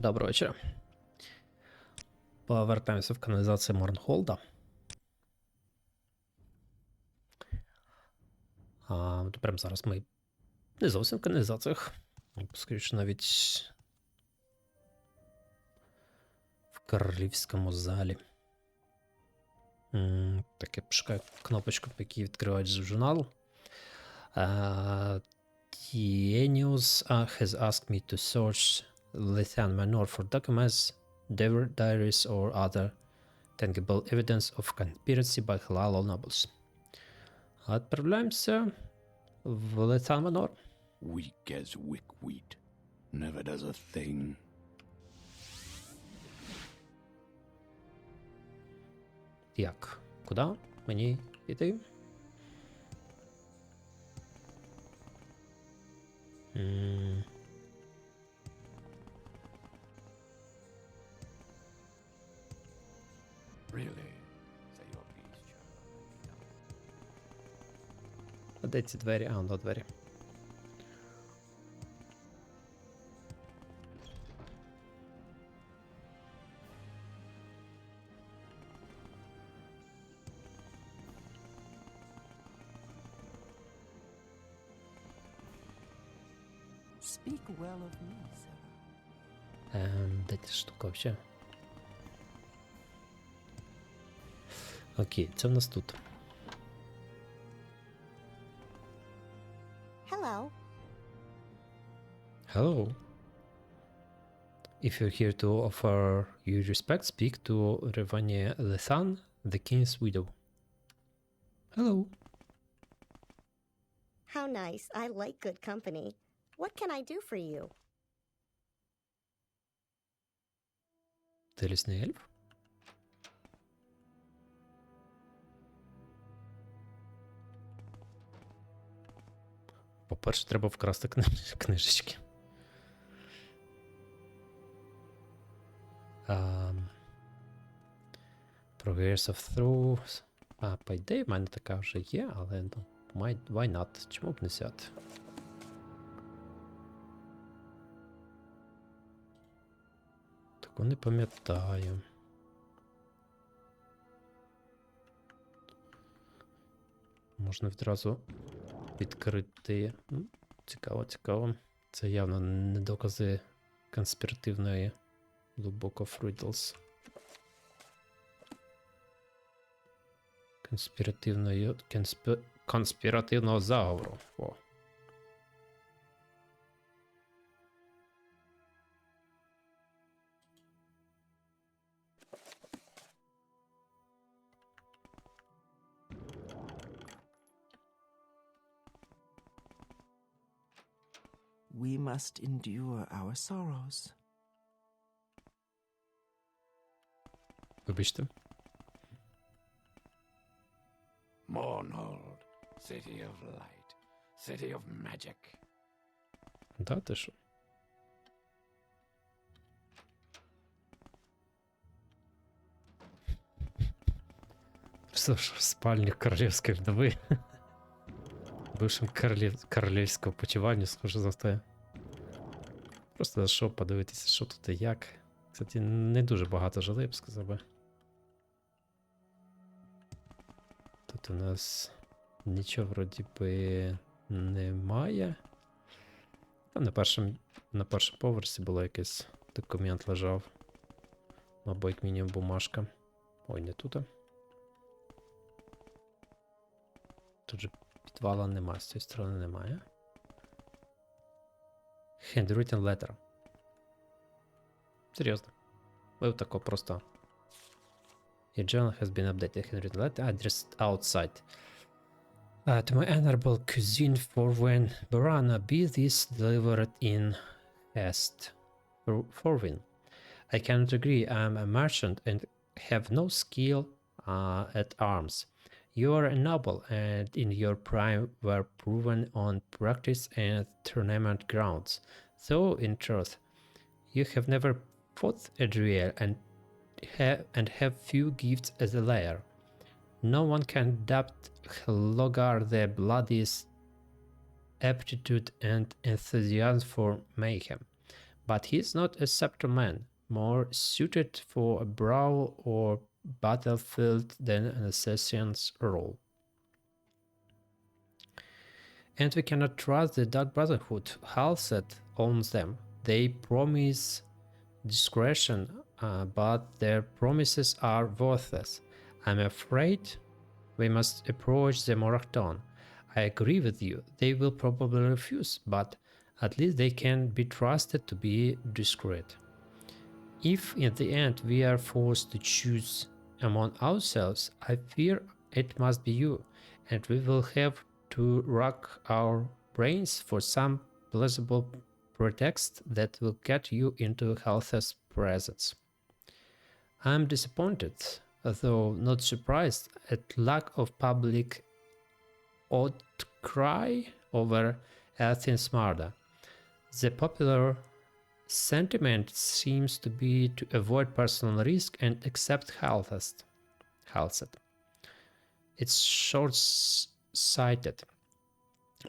Доброго вечора. Повертаємося в каналізацію Морнхолда. Прямо зараз ми не зовсім в каналізаціях. Скоріше навіть в королівському залі. Так, я пошукаю кнопочку, по якій відкривають журнал. Genius has asked me to search Lithian Manor for documents, diaries or other tangible evidence of conspiracy by Halal nobles. Отправляємося в Lithian Manor. Weak as wickweed, never does a thing. Як? Куди мені йти? Really? Say your piece, child. А де ці двері? А, до двері. Speak well of me, sir. Де ця штука взагалі? Окей, це в нас тут. Hello. Hello. If you're here to offer your respect, speak to Revanie Lethan, the king's widow. Hello. How nice. I like good company. What can I do for you? Ти лісний ельф? По-перше, треба вкрасти книжечки. Progress of through. По ідеї, в мене така вже є, але why not? Чому б не сяти? Таку не пам'ятаю. Можна відразу відкрити. Цікаво, цікаво. Це явно не докази конспіративної глибоко Фройдлс. Конспіративного заговору. О. We must endure our sorrows. Вибачте. Mournhold, city of light, city of magic. Да, ти що? Просто ж в спальні королівської вдови. Бившим королівського почування, схоже, за те. Просто зайшов подивитися, що тут і як. Кстати, не дуже багато жили, я б сказав би. Тут у нас нічого вроді би немає. Там на першому поверсі було якийсь документ лежав. Або як мінімум бумажка. Ой, не тут. Тут же підвала немає, з цієї сторони немає. Handwritten letter. Серйозно. Ви тако просто. Your journal has been updated. Handwritten letter addressed outside. To my honorable cousin for when Barana be this delivered in haste. Forwin. I cannot agree. I'm a merchant and have no skill at arms. You are a noble and in your prime were proven on practice and tournament grounds. So, in truth, you have never fought a duel and have few gifts as a layer. No one can doubt Logar the Bloody's aptitude and enthusiasm for mayhem. But he's not a scepter man, more suited for a brawl or battlefield than an assassin's role. And we cannot trust the Dark Brotherhood. Halsed owns them. They promise discretion, but their promises are worthless. I'm afraid we must approach the Morakton. I agree with you. They will probably refuse, but at least they can be trusted to be discreet. If in the end we are forced to choose among ourselves, I fear it must be you, and we will have to rack our brains for some plausible pretext that will get you into Halth's presence. I'm disappointed, though not surprised, at lack of public outcry over Athens' murder. The popular sentiment seems to be to avoid personal risk and accept Halthest. It's short-sighted,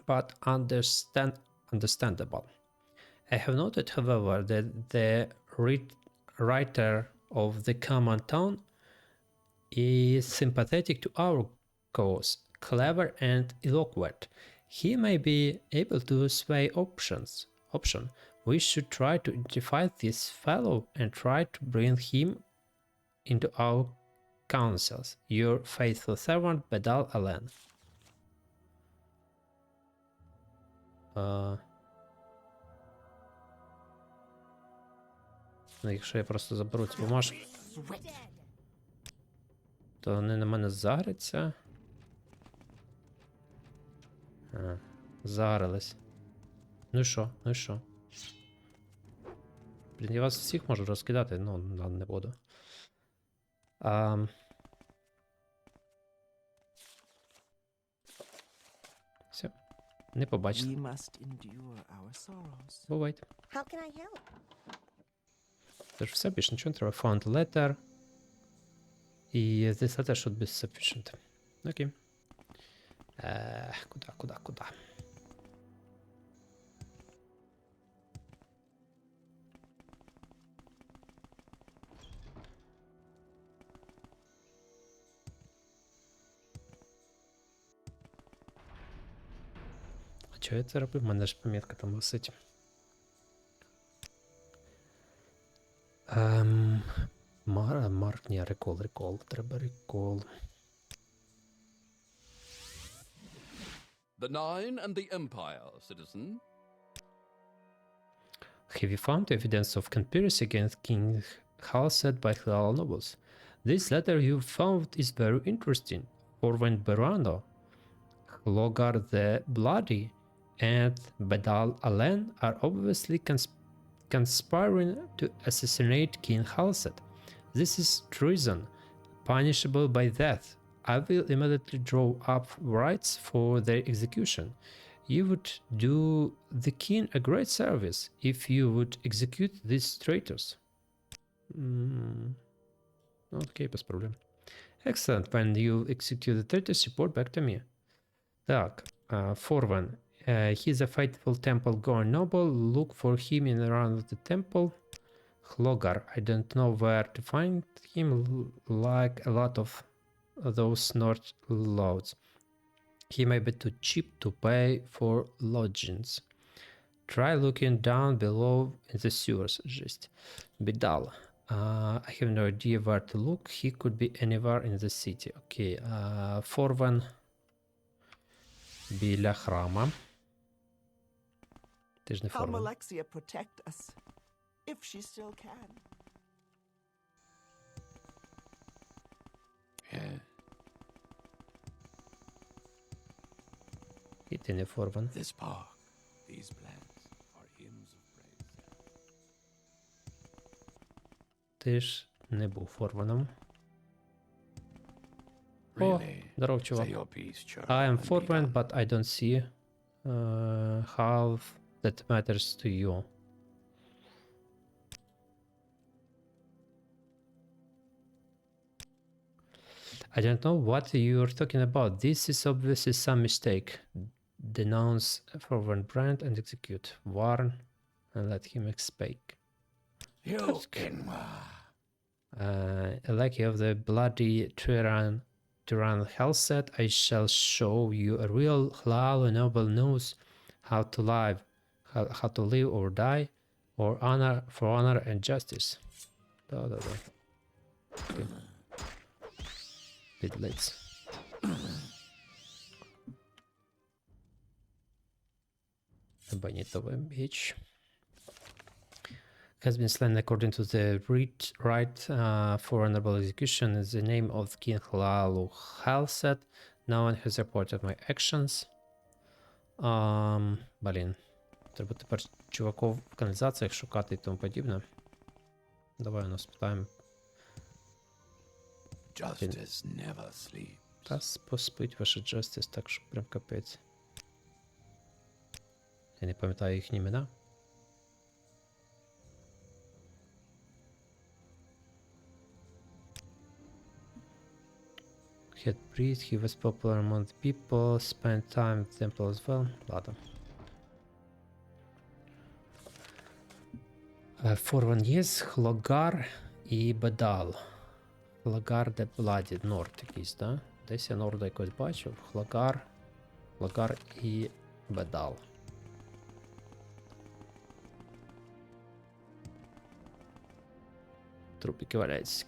but understandable. I have noted, however, that the writer of the Common Town is sympathetic to our cause, clever and eloquent. He may be able to sway option. We should try to identify this fellow and try to bring him into our councils. Your faithful servant, Bedal Alen. Ну, якщо я просто заберу цю бумажку, то вони на мене загряться. Загрались. Ну і що? Ну і що? Блін, я вас всіх можу розкидати, ну, не буду. Все. Не побачите. We must endure our sorrows. Бувайте. How can I help? Тож все, більше нічого не треба. Found letter. І this letter should be sufficient. Окей. Куда? А чого я це робив? У мене ж помітка там висить. Марк, ні, рекол. Треба рекол. The Nine and the Empire, citizen. Have you found evidence of conspiracy against King Halsed by Hilal nobles? This letter you found is very interesting, for when Berano, Logar the Bloody, and Bedal Alen are obviously conspiring to assassinate King Halsed. This is treason, punishable by death. I will immediately draw up rights for their execution. You would do the king a great service if you would execute these traitors. Окей, без проблем. Excellent. When you execute the traitors, report back to me. Так, Forvan. He's a faithful temple-going noble. Look for him in and around the temple. Hlogar. I don't know where to find him, like a lot of those North lords. He may be too cheap to pay for lodgings. Try looking down below in the sewers. Just Bedal. I have no idea where to look. He could be anywhere in the city. Okay. Forvan. Біля храма. Ти ж не Come, Forvan. Alexia, protect us, if she still can. Yeah. І ти не Forvan. This park, these plants are hymns of praise. Ти ж не був Forvan'ом. Really? Здоров, чувак. Say your piece, Charles. I am and be Forvan, done. but I don't see how that matters to you. I don't know what you're talking about. This is obviously some mistake. Denounce Forvan brand and execute. Warn and let him speak. You That's can. Like of the bloody tyrann Hellset, I shall show you a real Hlaalu noble knows how to live, how to live or die, or honor for honor and justice. Да. Okay. Підлець. Bonito beach. Has been slain according to the right for honorable execution in the name of King Hlaalu Hellset. No one has reported my actions. Блін. Треба тепер чуваків в каналізаціях шукати і тому подібне. Давай у нас спитаємо. Justice never sleeps. Та поспить ваше Justice, так що прям капець. Я не пам'ятаю їхні імена. Head priest, he was popular among the people, spent time at the temple as well. Ладно. For 1 years, Хлогар і Бедал. Хлогар де Бладі, Норд якийсь, да? Десь я Норда якось бачив. Хлогар і Бедал. Трупики валяються.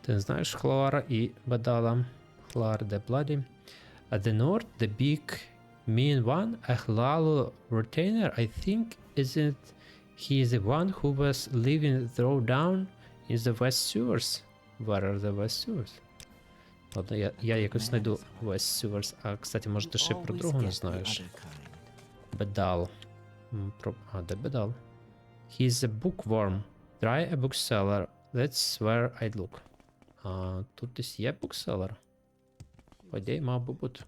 Ти не знаєш Хлоара і Бедала? Хлоар де Бладі. At the north, the big mean one, a Hlaalu retainer, I think, isn't he the one who was living throw down in the West Sewers? Where are the West Sewers? Ладно, я якось знайду West Sewers. А, кстати, може ти ще про Always другу не get the знаєш? other kind. Бедал. Де Бедал? He's a bookworm. Try a bookseller. That's where I'd look. Тут десь є букселер. По ідеї, мав би бути.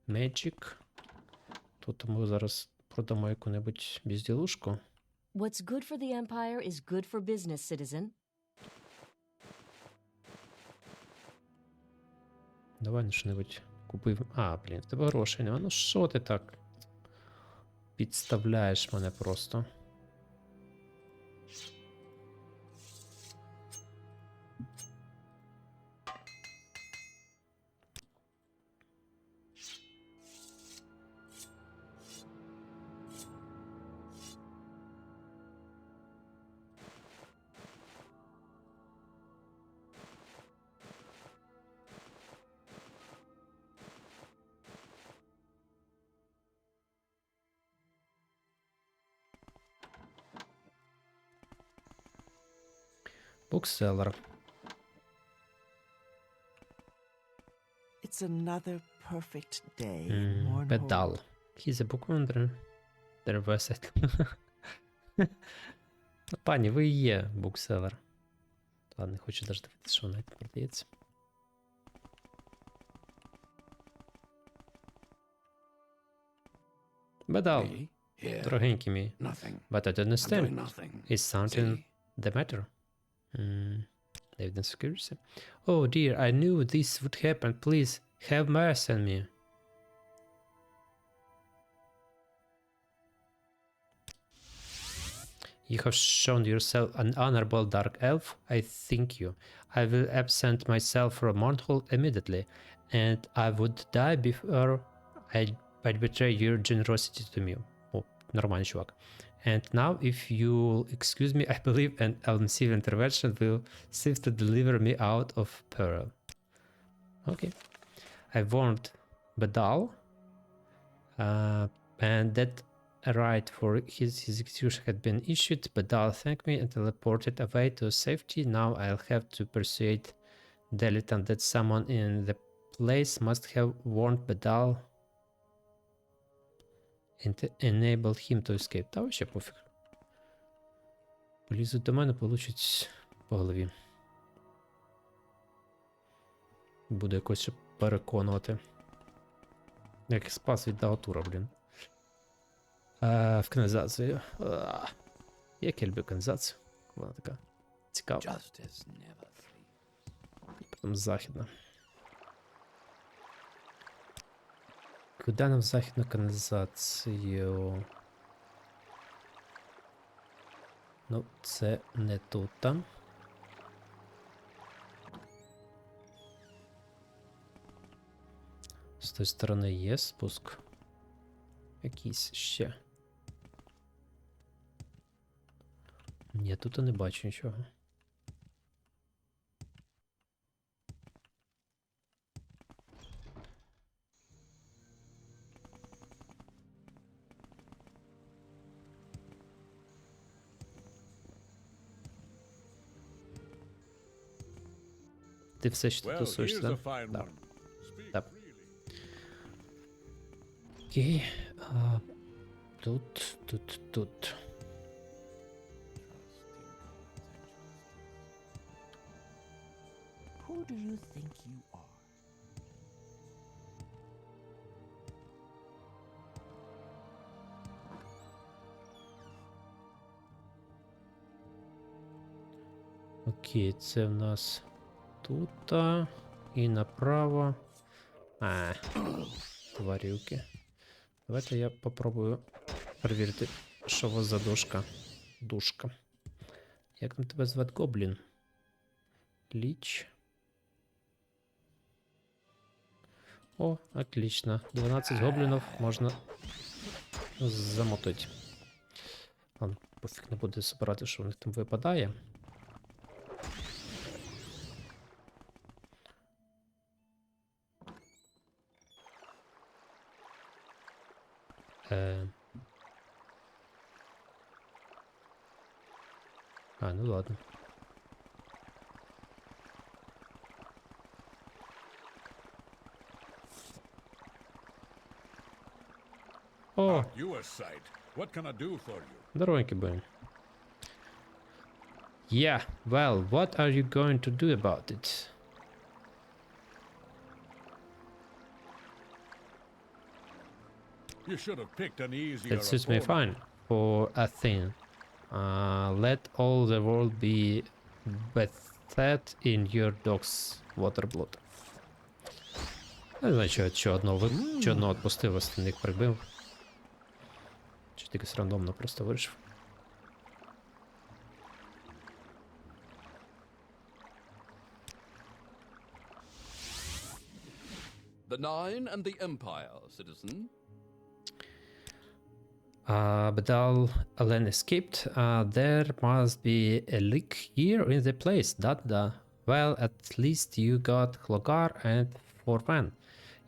Magic. Тут ми зараз продамо яку-небудь безділушку. What's good for the Empire is good for business, citizen. Давай що-небудь купив. Блін, в тебе грошей нема. Ну що ти так? Підставляєш мене просто. Bookseller. It's another perfect day in Mornhold. Pedal. He's a bookworm. There was it. Пані, ви і є букселер. Ладно, не хочу навіть дивитися, що вона тут продається. Бедал, Me? Here. дорогенький мій. Nothing. But I don't I'm understand. doing nothing. Is something See? the matter? Evidence accuracy. Oh dear, I knew this would happen. Please have mercy on me. You have shown yourself an honorable dark elf. I thank you. I will absent myself from Mornhold immediately, and I would die before I'd betray your generosity to me. Oh, нормальный чувак. And now, if you'll excuse me, I believe an almsive intervention will serve to deliver me out of peril. Okay. I warned Badal, and that a right for his execution had been issued. Badal thanked me and teleported away to safety. Now I'll have to persuade Delitan that someone in the place must have warned Badal and enabled him to escape. Та вообще пофіг. Полізуть до мене, получать по голові. Буду якось ще переконувати. Як спас від Дагатура, блін. В каналізацію. Як я люблю каналізацію. Вона така цікава. Justice never sleeps. Потім західна. Куди нам в західну каналізацію? Ну, це не тут там. З тої сторони є спуск. Якийсь ще. Ні, тут я не бачу нічого. Ти все ще Well, тусуєшся, here's a да? fine Да. one. Speak Да. freely. Окей. Тут. Who do you think you are? Окей, це в нас тут і направо. Тварюки. Давайте я попробую перевірити, що у вас за дошка. Душка. Як там тебе звати, гоблін? Ліч. О, отлично. 12 гоблінів можна замотати. Ладно, пофіг, не буду збирати, що в них там випадає. Ну ладно. О, You a sight. What can I do for you? здоровенький будем. Yeah, well, what are you going to do about it? You should have picked an easier That suits me opponent. fine for a thing. Let all the world be bathed in your dog's waterblood. Не знаю, що одного відпустив, остальних прибив. Чи тільки рандомно просто вирішив. The Nine and the Empire, citizen. Badal Alen escaped. There must be a leak here in the place. Well, at least you got Hlogar and Forvan.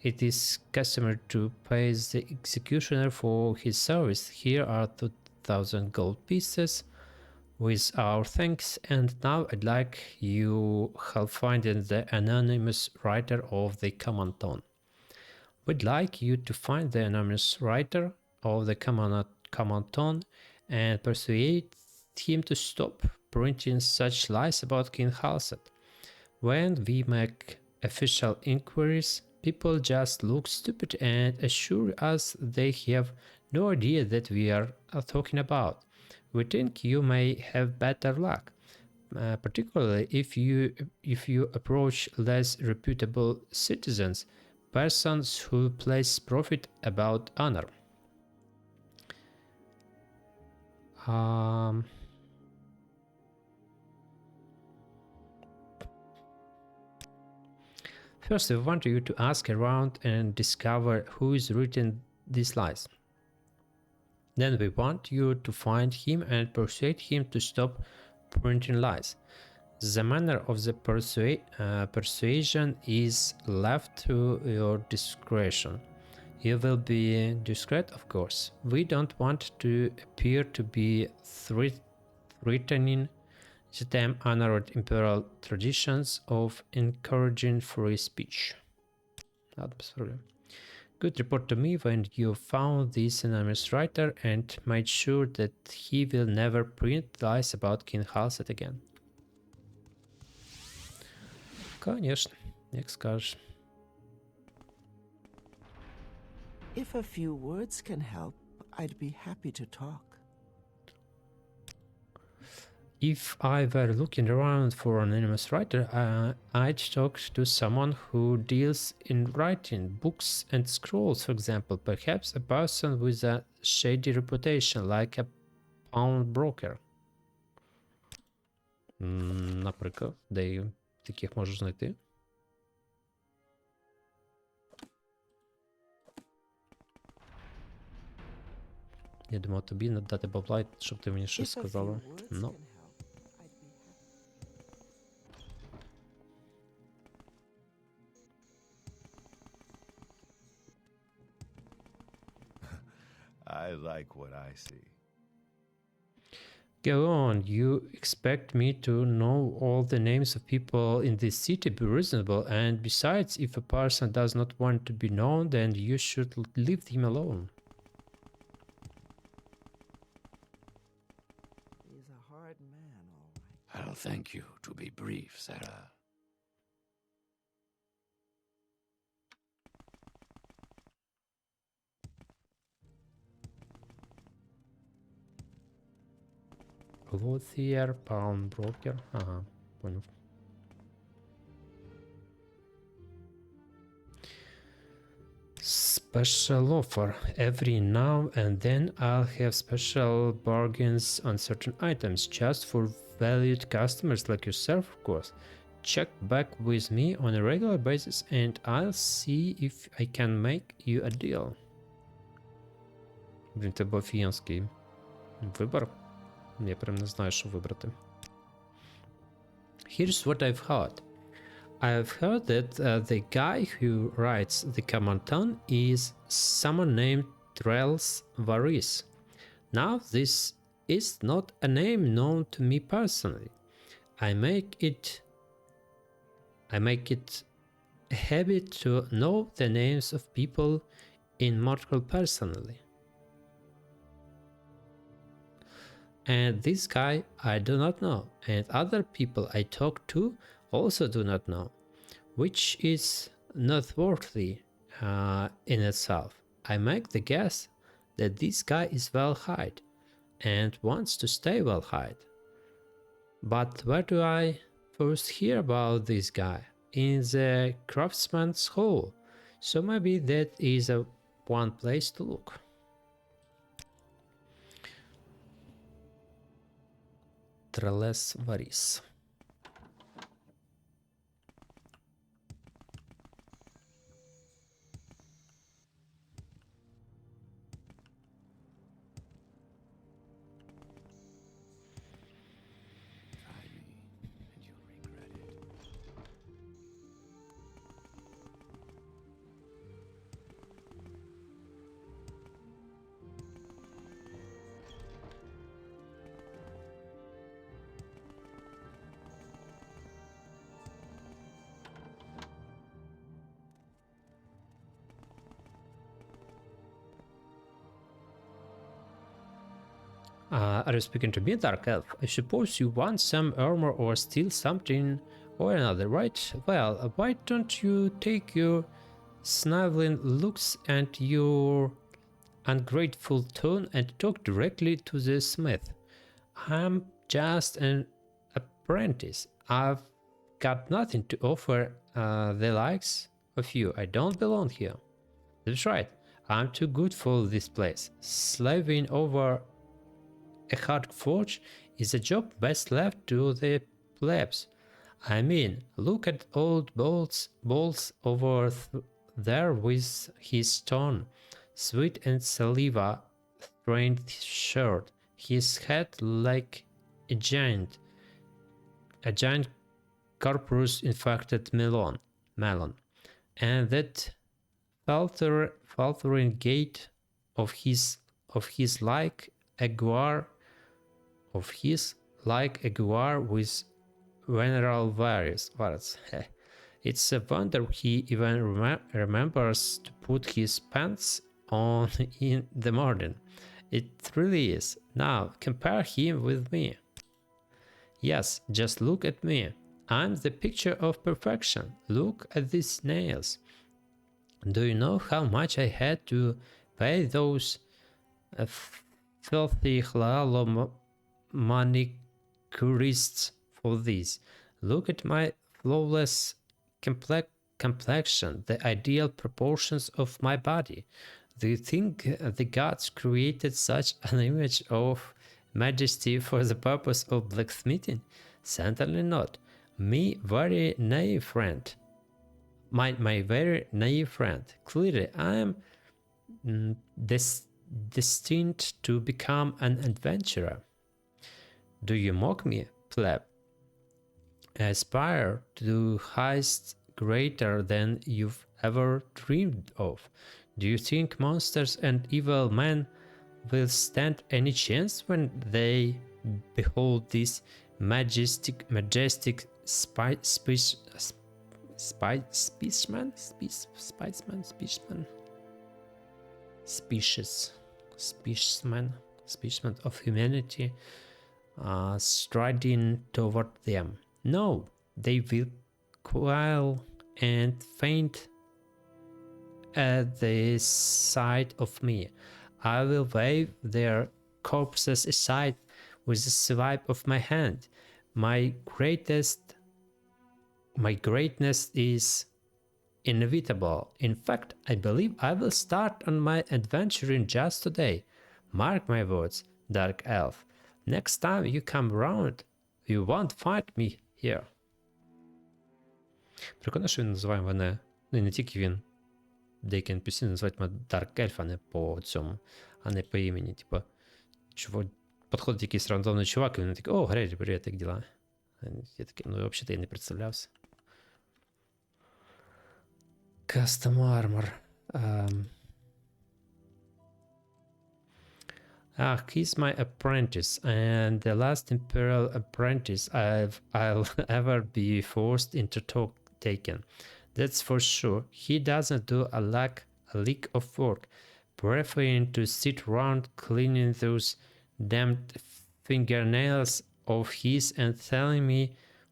It is customary to pay the executioner for his service. Here are 2,000 gold pieces with our thanks. And now I'd like you help finding the anonymous writer of the command tone. We'd like you to find the anonymous writer of the command tone and persuade him to stop printing such lies about King Halsed. When we make official inquiries, people just look stupid and assure us they have no idea that we are talking about. We think you may have better luck, particularly if you approach less reputable citizens, persons who place profit above honor. First, we want you to ask around and discover who is written these lies. Then we want you to find him and persuade him to stop printing lies. The manner of the persuasion is left to your discretion. You will be discreet, of course. We don't want to appear to be threatening the time-honored imperial traditions of encouraging free speech. Good, report to me when you found this anonymous writer and made sure that he will never print lies about King Halsed again. Конечно, як скажеш. If a few words can help, I'd be happy to talk. If I were looking around for an anonymous writer, I'd talk to someone who deals in writing books and scrolls, for example. Perhaps a person with a shady reputation, like a pawnbroker. Наприклад, де таких можеш знайти? Я думав тобі надати бабла, щоб ти мені щось If a few сказала. words Ну. can help, I'd be happy. I like what I see. Go on, you expect me to know all the names of people in this city? Be reasonable, and besides, if a person does not want to be known, then you should leave him alone. He's a hard man, all right. I'll thank you to be brief, Sarah. Clothier, pawnbroker. Ага, понял. Special offer. Every now and then I'll have special bargains on certain items, just for valued customers like yourself, of course. Check back with me on a regular basis and I'll see if I can make you a deal. Блін, тебе офігенський вибір. Я прям не знаю, що вибрати. Here's what I've heard. I've heard that the guy who writes the Kamantan is someone named Trels Varis. Now, this is not a name known to me personally. I make it a habit to know the names of people in Mordor personally. And this guy I do not know, and other people I talk to also do not know, which is noteworthy in itself. I make the guess that this guy is well hid and wants to stay well hid. But where do I first hear about this guy? In the craftsman's hall, so maybe that is one place to look. Trelles Varis. Try me, and you'll regret it. Are you speaking to me, Dark Elf? I suppose you want some armor or steal something or another, right? Well, why don't you take your sniveling looks and your ungrateful tone and talk directly to the smith? I'm just an apprentice. I've got nothing to offer the likes of you. I don't belong here. That's right. I'm too good for this place. Slaving over a hard forge is a job best left to the plebs. I mean, look at old Balls over there with his stone, sweat and saliva stained shirt, his head like a giant corpus infected melon, and that faltering gait of his like a guar with venereal virus. It's a wonder he even remembers to put his pants on in the morning. It really is. Now, compare him with me. Yes, just look at me. I'm the picture of perfection. Look at these nails. Do you know how much I had to pay those filthy manicures jurists for this. Look at my flawless complexion, the ideal proportions of my body. Do you think the gods created such an image of majesty for the purpose of blacksmithing? Certainly not. Me, very naive friend. My very naive friend. Clearly, I am destined to become an adventurer. Do you mock me, pleb? I aspire to heights greater than you've ever dreamed of. Do you think monsters and evil men will stand any chance when they behold this majestic specimen of humanity striding toward them? No, they will quail and faint at the sight of me. I will wave their corpses aside with a swipe of my hand. My greatness is inevitable. In fact, I believe I will start on my adventuring just today. Mark my words, Dark Elf. Next time you come round, you won't find me here. Прикольно, що він називає мене, ну і не тільки він. Деякі NPC називають мене Dark Elf, а не по цьому, а не по імені. Типа, підходить якийсь рандомний чувак, і він такий: о, Грей, привіт, як діла? Я такий, ну, взагалі-то я не представлявся. Custom armor. He's my apprentice, and the last imperial apprentice I'll ever be forced into taking. That's for sure. He doesn't do a lick of work, preferring to sit around cleaning those damned fingernails of his and telling me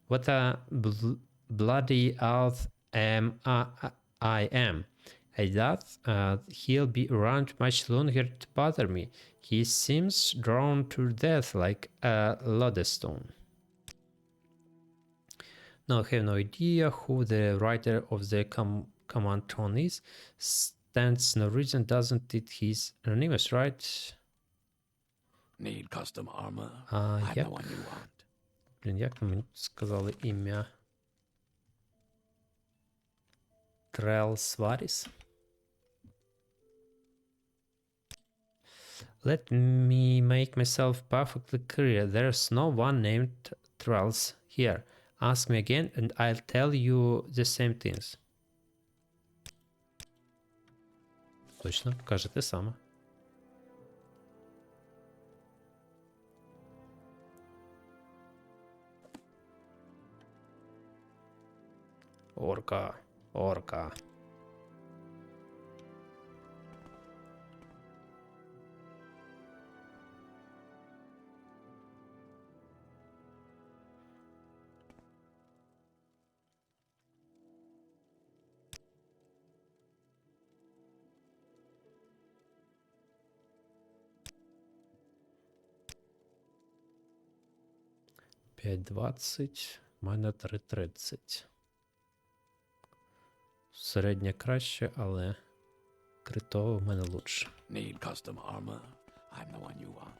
what a bloody elf I am. I doubt he'll be around much longer to bother me. He seems drawn to death like a lodestone. Now I have no idea who the writer of the command tone is. Stands no reason, doesn't it? He's anonymous, right? Need custom armor? I'm the one you want. Блін, як там мені сказали ім'я? Трел Сваріс? Let me make myself perfectly clear. There's no one named Trells here. Ask me again and I'll tell you the same things. Точно, каже те саме. Орка. $5.20, в мене 3.30. Середня краще, але критово в мене лучше. Need custom armor? I'm the one you want.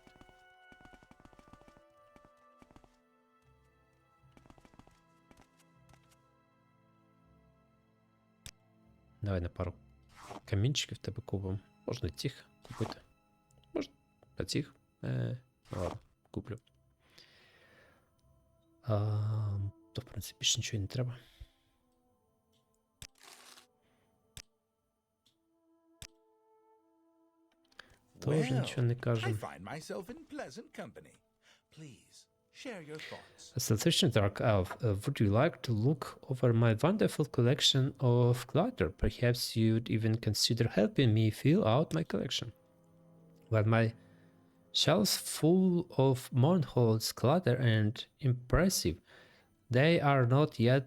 Давай на пару камінчиків тебе купимо. Можна цих купити. Можна цих. Ладно, куплю. То, в принципі, більше нічого не треба. Тоже нічого не кажемо. I find myself in pleasant company. Please, share your thoughts. Salvation Dark Elf, would you like to look over my wonderful collection of clutter? Perhaps you'd even consider helping me fill out my collection. Well, my shelves full of Mournhold's clutter and impressive, they are not yet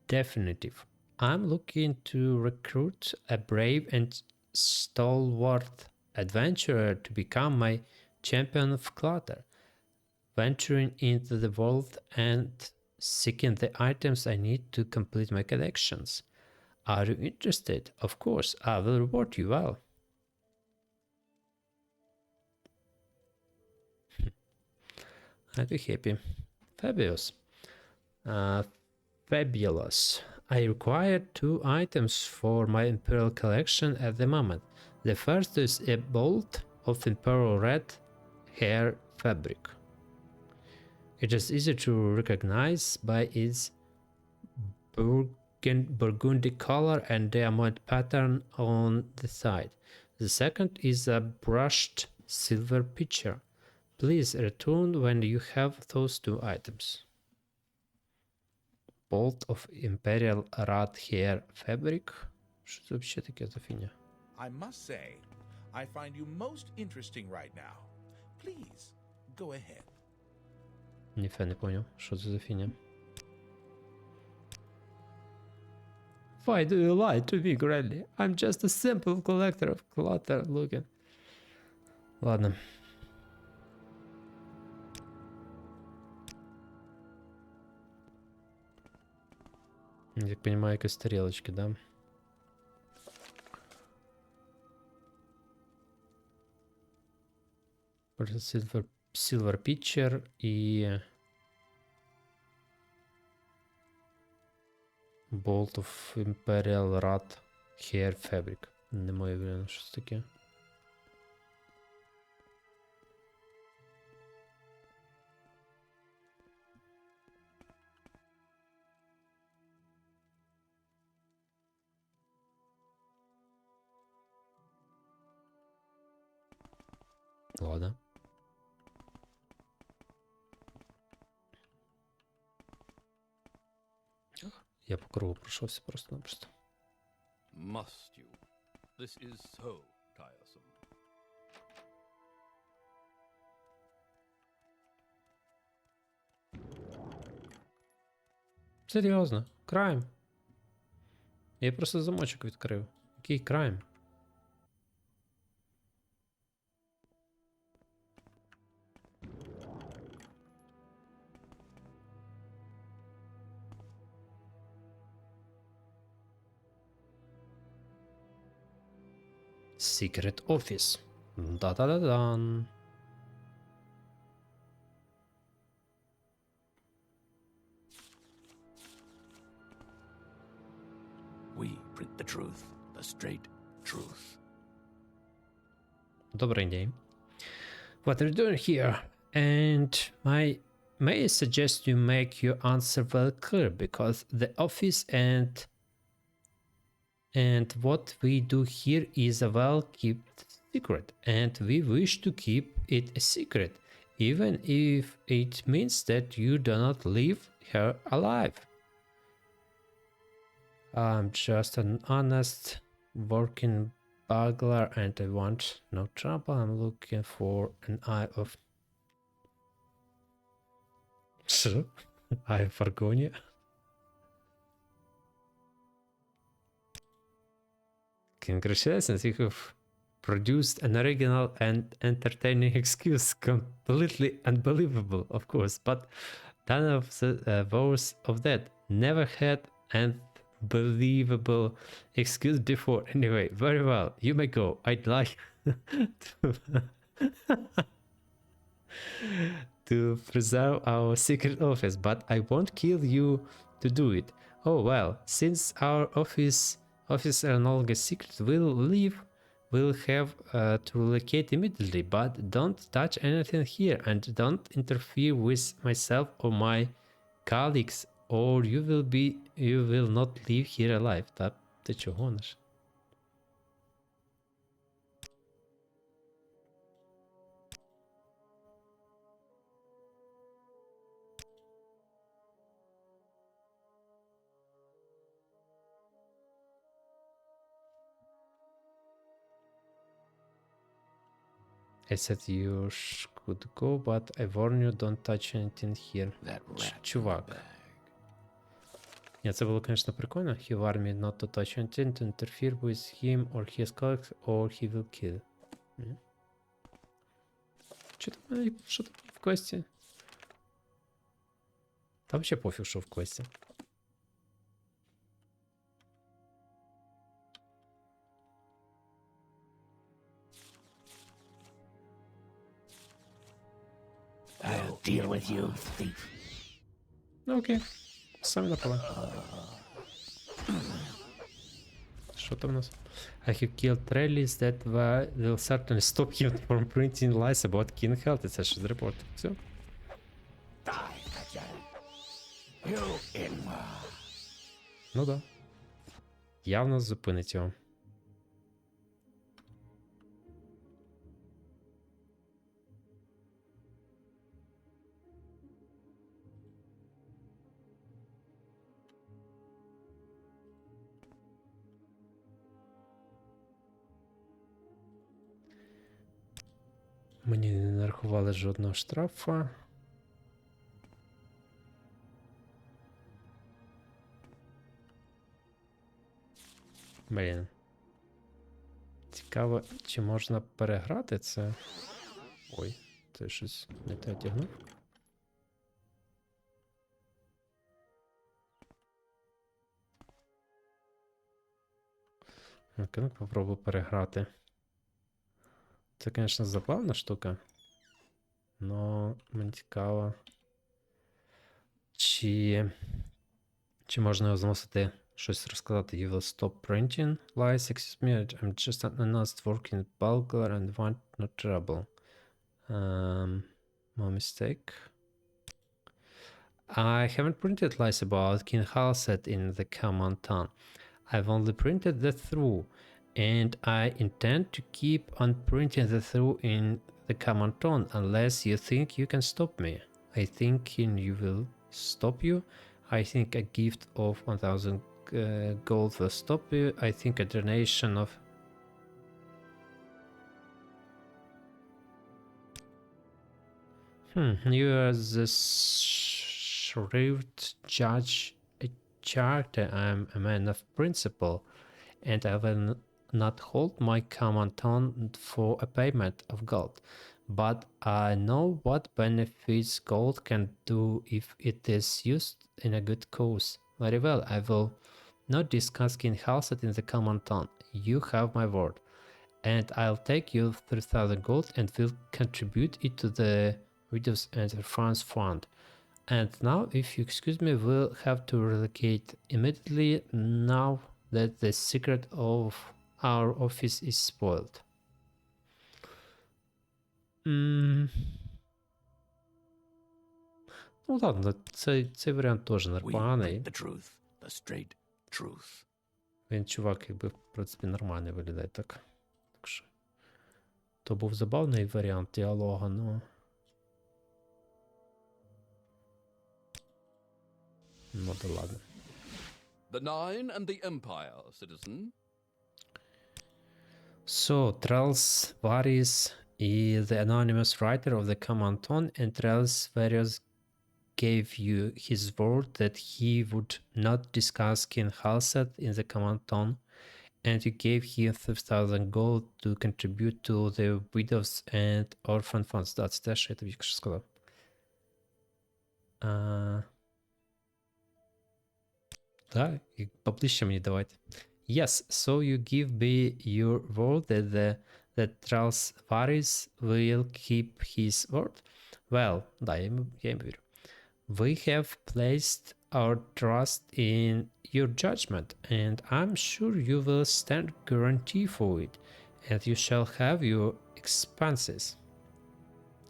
definitive. I'm looking to recruit a brave and stalwart adventurer to become my champion of clutter. venturing into the world and seeking the items I need to complete my collections. Are you interested? Of course, I will reward you well. I'd be happy. Fabulous. Fabulous. I require 2 items for my Imperial collection at the moment. The first is a bolt of Imperial red hair fabric. It is easy to recognize by its burgundy color and diamond pattern on the side. The second is a brushed silver pitcher. Please return when you have those 2 items. Bolt of Imperial red hair fabric. Що це взагалі таке за фігня? I must say, I find you most interesting right now. Please, go ahead. Ніфіга не поняв, що це за фігня. Why do you lie to me, Granny? I'm just a simple collector of clutter looking. Ладно. Я так понимаю, якісь тарелочки, да? Silver Pitcher і Bolt of Imperial Red Hair Fabric. Не маю уявлення, що це таке. Ладно. Я по кругу пройшовся просто-напросто. Must you? This is so tiresome. Серйозно? Крайм? Я просто замочок відкрив. Який крайм? Secret Office. Да-да-да-дан. We print the truth, the straight truth. Добрий день. What are you doing here? And may I suggest you make your answer very clear, because the office and what we do here is a well-kept secret, and we wish to keep it a secret, even if it means that you do not leave her alive. I'm just an honest working burglar and I want no trouble. I'm looking for an eye of... Що? Eye of Argonia? Congratulations, you have produced an original and entertaining excuse. Completely unbelievable, of course, but none of the worth of that. Never had an believable excuse before. Anyway, very well, you may go. I'd like to preserve our secret office, but I won't kill you to do it. Oh well, since our office are no longer secret, we'll have to relocate immediately, but don't touch anything here and don't interfere with myself or my colleagues, or you will not leave here alive. Та ти чого гониш? I said you could go, but I warn you, don't touch anything here. That rat. Чувак. Ні, це було, звісно, прикольно. He warned me not to touch anything, to interfere with him or his colleagues, or he will kill. Що там в кості? Там ще пофіг, що в квесті. I'll deal with you, thief. Ну окей. Самі напали. Що там у нас? I have killed rallies that will certainly stop him from printing lies about King Health. Це ж з репорту. Все. Die, Kajal. You in. Ну да. Явно зупинить його. Мені не нарахували жодного штрафа. Блін. Цікаво, чи можна переграти це? Ой, це щось не те одягнув. Ну, попробую переграти. Це, звісно, забавна штука. Но мені цікаво, чи можна його змусити щось розказати. You will stop printing lies, excuse me, I'm just an honest working burglar and want no trouble. My mistake. I haven't printed lies about King Halset in the common town. I've only printed the through, and I intend to keep on printing the through in the common tone unless you think you can stop me. I think you will stop you. I think a gift of 1000 gold will stop you. I think a donation of you are the shrewd judge, a character. I'm a man of principle, and I will not hold my common tone for a payment of gold. But I know what benefits gold can do if it is used in a good cause. Very well, I will not discuss King Halset in the common tone. You have my word. And I'll take you 3000 gold and will contribute it to the Widows and Orphans Fund. And now, if you excuse me, we'll have to relocate immediately now that the secret of our office is spoiled. Ну ладно, цей варіант теж We непоганий. speak the truth, the straight truth. Він, чувак, якби, в принципі, нормально виглядає так. Так що. То був забавний варіант діалога, ну. Ну да ладно. The Nine and the Empire, citizen. So, Trells Varys is the anonymous writer of the common tone, and Trells Varys gave you his word that he would not discuss King Halset in the common tone, and you gave him 3000 gold to contribute to the Widows and Orphan Funds. Да, це те, що я тобі тільки що сказав. Так, і поближче мені давайте. Yes, so you give me your word that Trells Varys will keep his word? Well, да, я йому вірю. We have placed our trust in your judgment, and I'm sure you will stand guarantee for it, and you shall have your expenses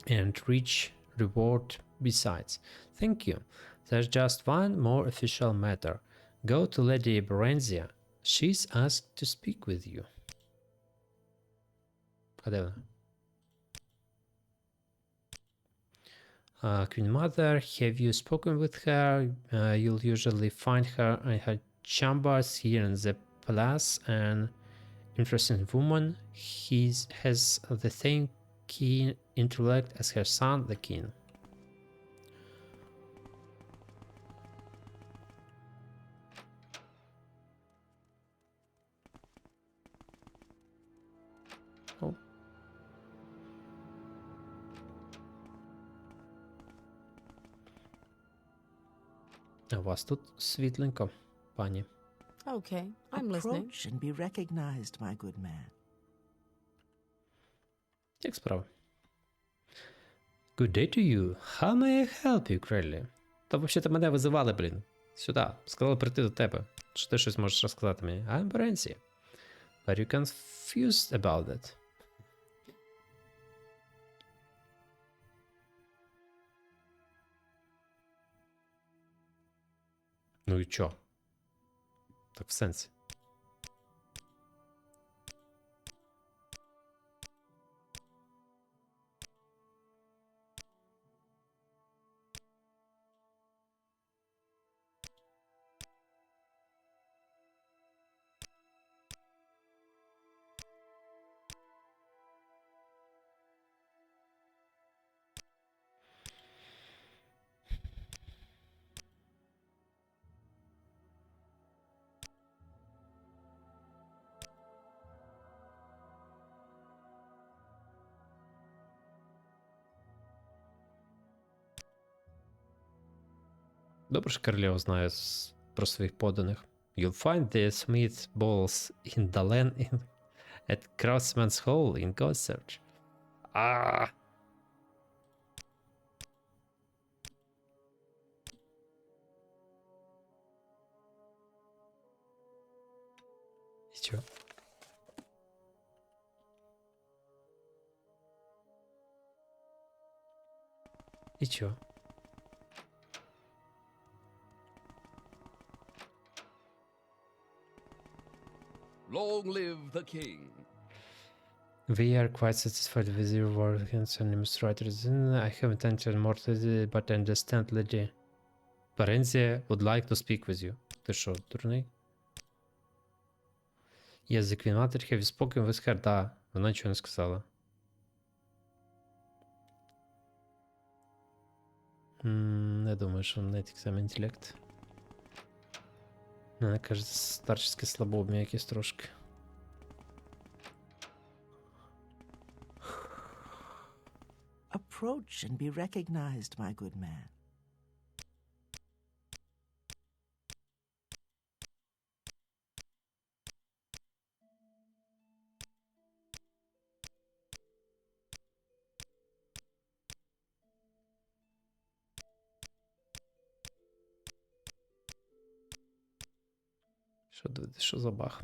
and rich reward besides. Thank you. There's just one more official matter. Go to Lady Berenzia. She's asked to speak with you. Queen Mother, have you spoken with her? You'll usually find her in her chambers here in the palace. An interesting woman. He has the same keen intellect as her son, the king. Oh. А у вас тут світленько, пані. Okay, I'm listening. Approach and be recognized, my good man. Як справа? Good day to you. How may I help you, Креллі? Та взагалі-то мене визивали, блін. Сюди. Сказали прийти до тебе. Чи ти щось можеш розказати мені? I'm Беренсі. Are you confused about that? Ну і чо? Так в сенсі. Добре, що королева знає про своїх поданих. You'll find the Smith balls in the land at Craftsman's Hall in Gosearch. А. І чо? І чо? Long live the king. We are quite satisfied with your work concerning administrators. I have intention more to do, but understand, lady. Parenzia would like to speak with you. Ти що, дурний? Yes, the Queen Mother have you spoken with her? Да, вона нічого не сказала. Не думаю, що в неї такий самий інтелект. Вона, кажеться, старчески слабоумі якісь трошки. Approach and be recognized, my good man. Що за бах?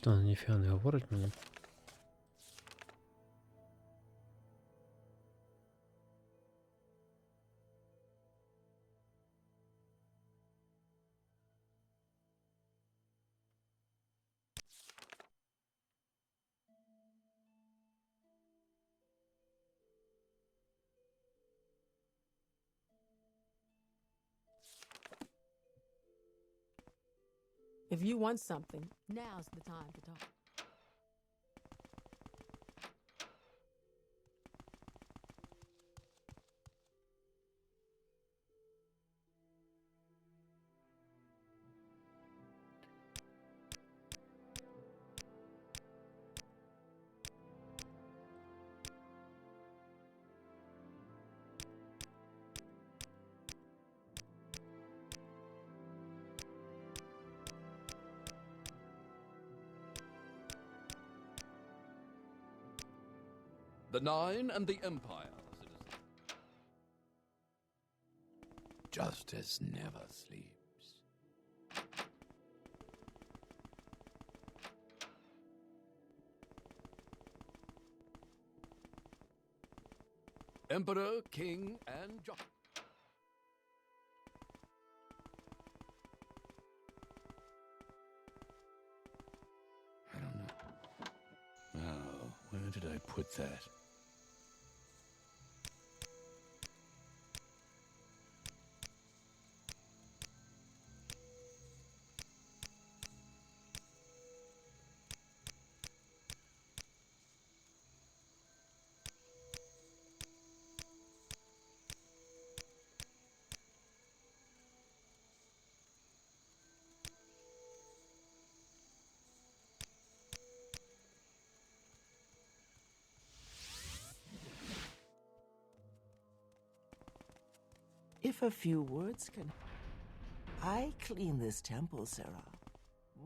Що, ніфіга не говорить мені? If you want something, now's the time to talk. The Nine and the Empire, citizen. Justice never sleeps. Emperor, King, and Jock. I don't know. Oh, where did I put that? If a few words can... I clean this temple, Sarah.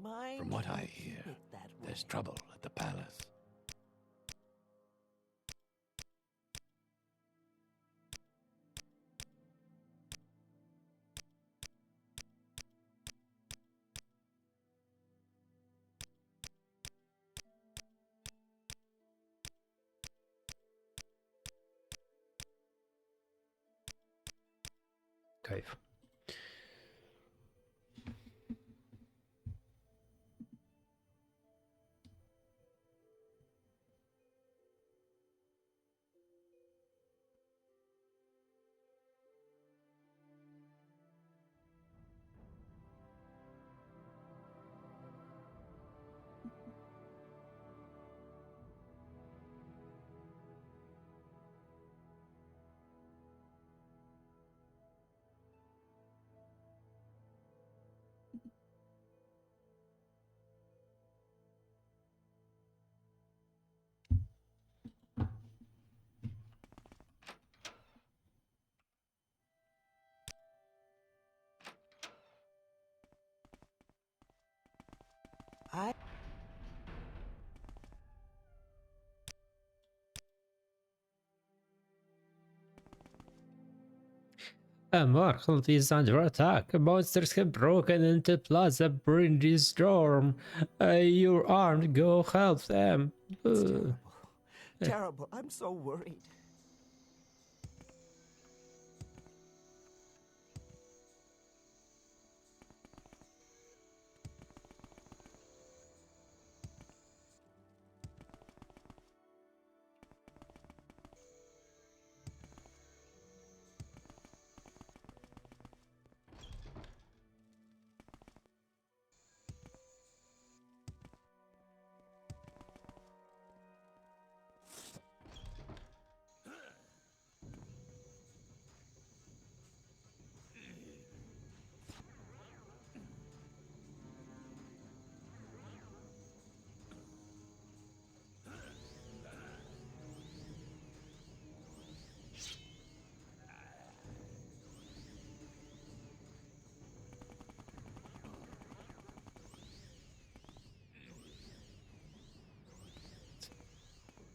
Mind From what you I keep hear, it that way. there's trouble at the palace. Кайф. I... Markle is under attack. Monsters have broken into Plaza Brindy Storm. You're armed. Go help them. It's terrible. Terrible. I'm so worried.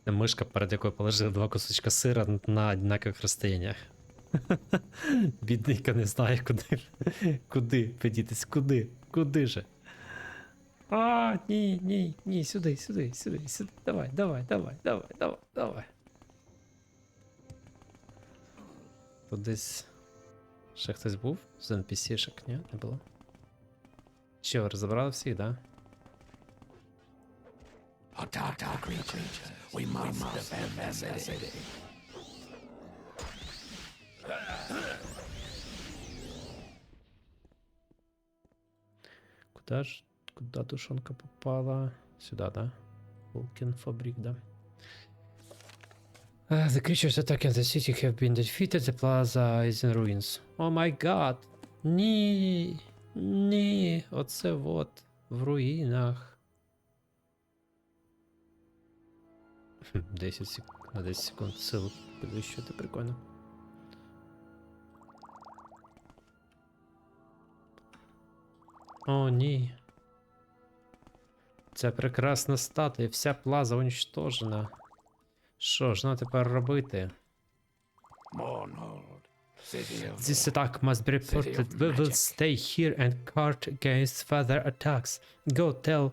Мишка, перед якою положили два кусочка сира на однакових розстояннях. Бідненька не знає, куди подітись. Куди же? А, ні, ні, ні, сюди, сюди, сюди, сюди. Давай, давай, давай, давай, давай, давай. Тут десь ще хтось був з NPC-шок, ні? Не було? Що, ви розібрали всіх, да? We must defend the city. Куда тушенка попала? Сюда, да? Vulcan фабрик, да? The creatures attacking the city have been defeated. The plaza is in ruins. Oh my god! Ні! Ні! Оце вот в руїнах. 10 секунд. На 10 секунд силу підвищувати, прикольно. О, ні. Це прекрасна статуя, вся плаза уничтожена. Що ж нам тепер робити? Mournhold, city of This attack must be reported. We will stay here and guard against further attacks. Go tell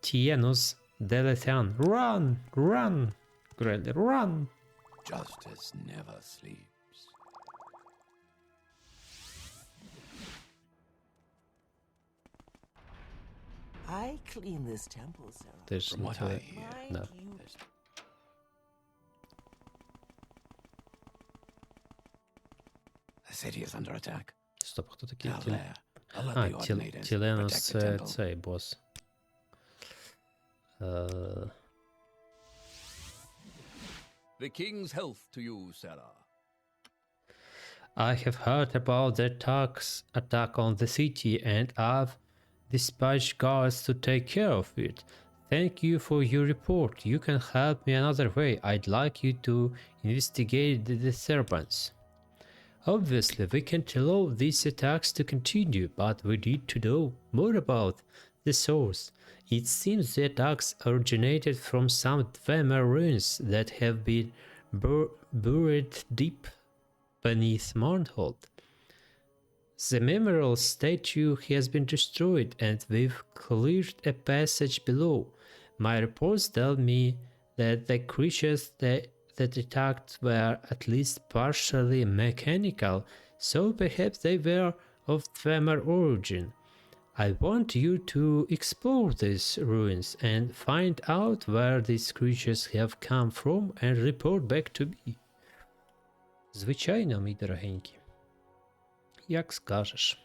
Tienus Delethan. Run! Run! Really, run! justice never sleeps. I clean this temple, Sarah. Ти ж From не what I тіле- hear, Да. You the city is under attack. Стоп, хто такий? Now there, alert А, the ordinators. Тіленус Protect the це temple. цей бос. The king's health to you, Sarah. I have heard about the attack on the city and I've dispatched guards to take care of it. Thank you for your report. You can help me another way. I'd like you to investigate the disturbance. Obviously, we can't allow these attacks to continue, but we need to know more about the source. It seems the attacks originated from some Dwemer ruins that have been buried deep beneath Mounthold. The memorial statue has been destroyed and we've cleared a passage below. My reports tell me that the creatures that attacked were at least partially mechanical, so perhaps they were of Dwemer origin. I want you to explore these ruins and find out where these creatures have come from and report back to me. Звичайно, мій дорогенький. Як скажеш.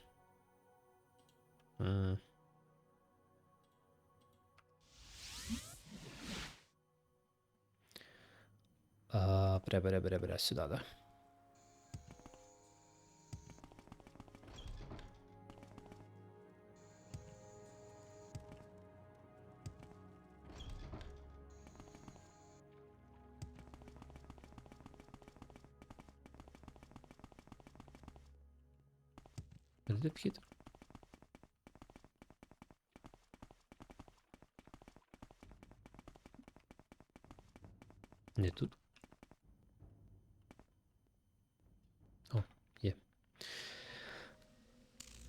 Бля, сюди, да. Де вхід? Не тут. О, є.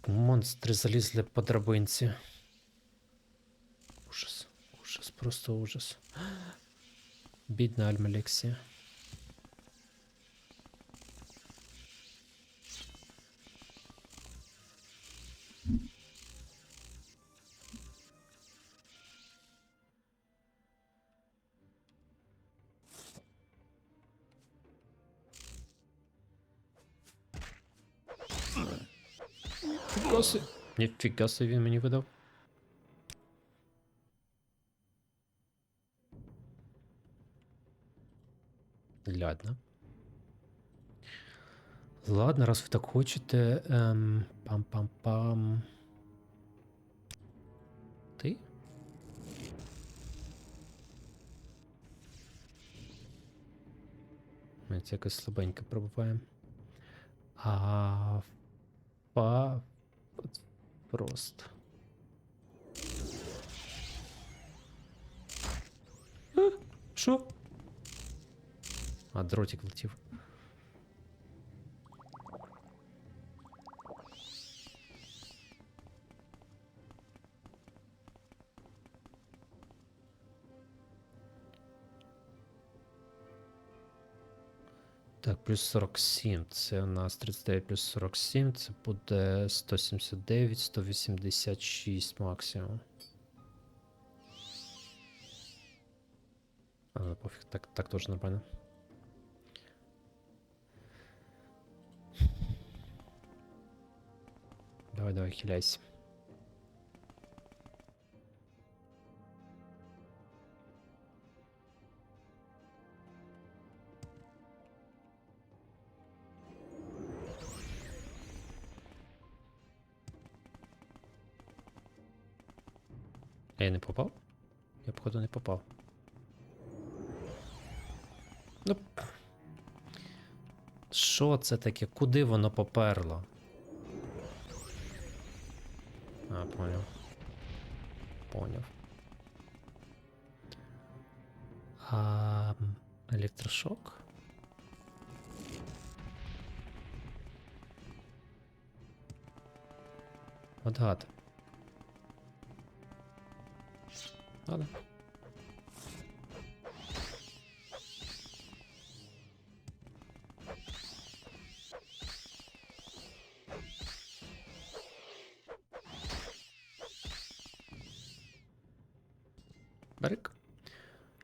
Монстри залізли по драбинці. Ужас. Ужас, просто ужас. Бідна Альмалексія. Ніфіга собі він мені видав. Ладно. Ладно, раз ви так хочете. Пам-пам-пам. Ти? Ми це якось слабенько пробуваємо. От просто. Що? А, дротик влетів. Так, плюс 47. Це у нас 39 плюс 47. Це буде 179, 186 максимум. А, пофіг, так теж нормально. Давай, хиляйся. Я не попав? Я, походу, не попав. Ну. Що це таке? Куди воно поперло? А, поняв. Електрошок? От гад. Ладно. Берек.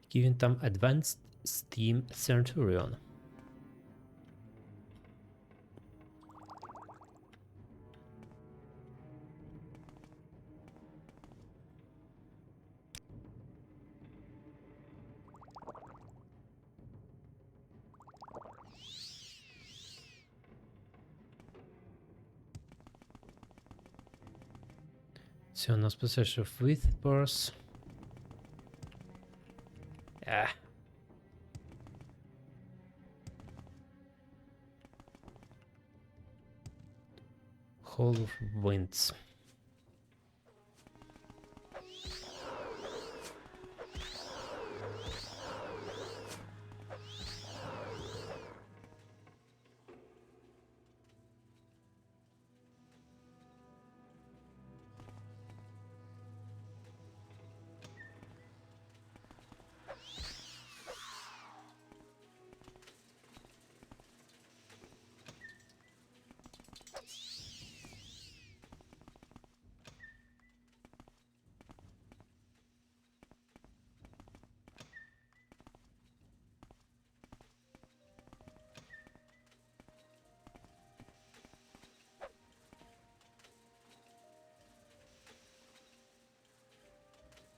Який він там Advanced Steam Centurion. Це у нас possession of Whispers. Hall of Winds.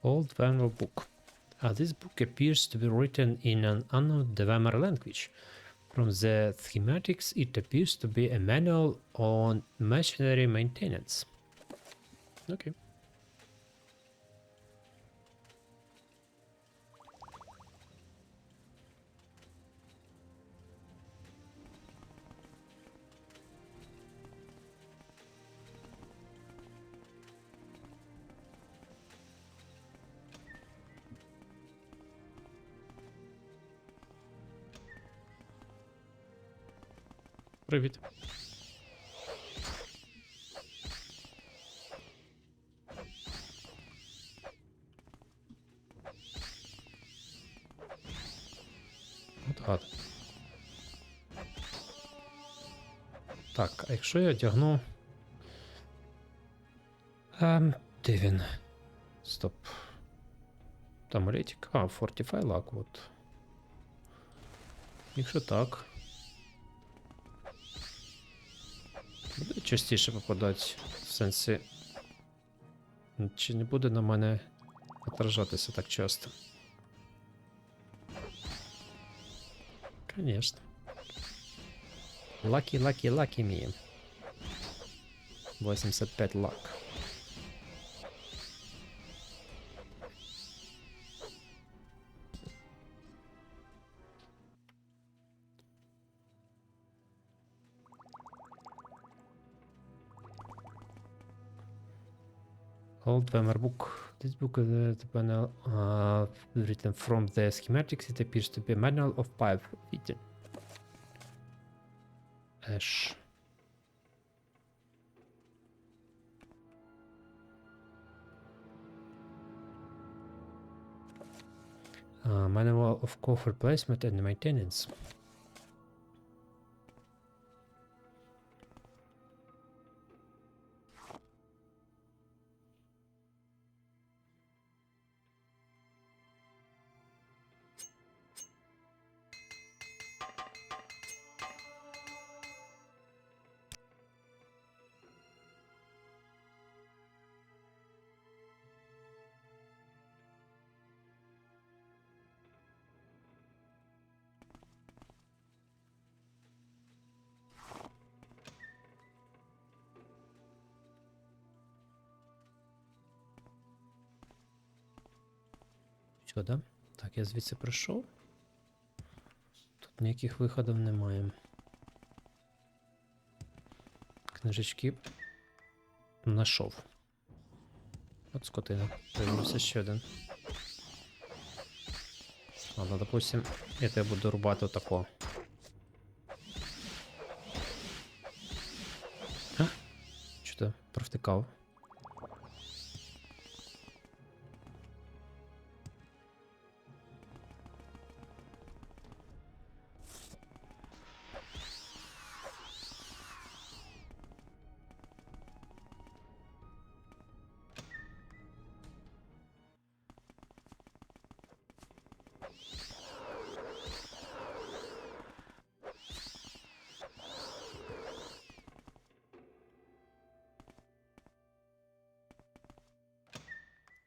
Old Vanwell book. This book appears to be written in an unknown Dwemer language. From the schematics, it appears to be a manual on machinery maintenance. Okay. Привіт. От гад. Так, а якщо я одягну... Де він? Стоп. Там ретик. А, Fortify Lock, от. Якщо так... Буде частіше попадати, в сенсі, чи не буде на мене отражатися так часто? Конечно. Lucky me. 85 лак. Old Dwemer book. This book is the panel written from the schematics. It appears to be a manual of pipe fitting. Ash. Manual of coffer placement and maintenance. Сюди. Так, я звідси прийшов. Тут ніяких виходів немає. Книжечки знайшов. От скотина. Появився ще один. Ладно, допустим, я тебе буду рубати отако. Що ти провтикав?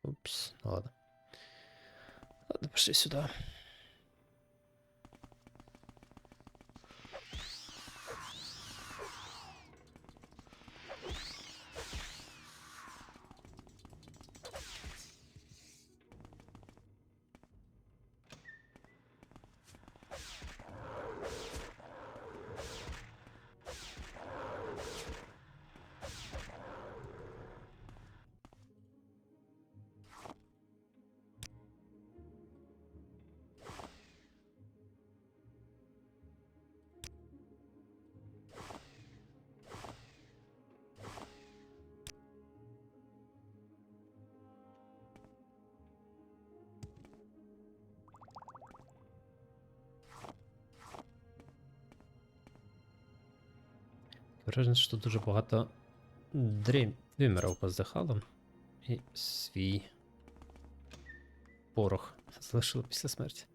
Упс, ну ладно. Ладно, пошли сюда. Враження, що тут дуже багато дрімерів поздихало. І свій порох залишили після смерті.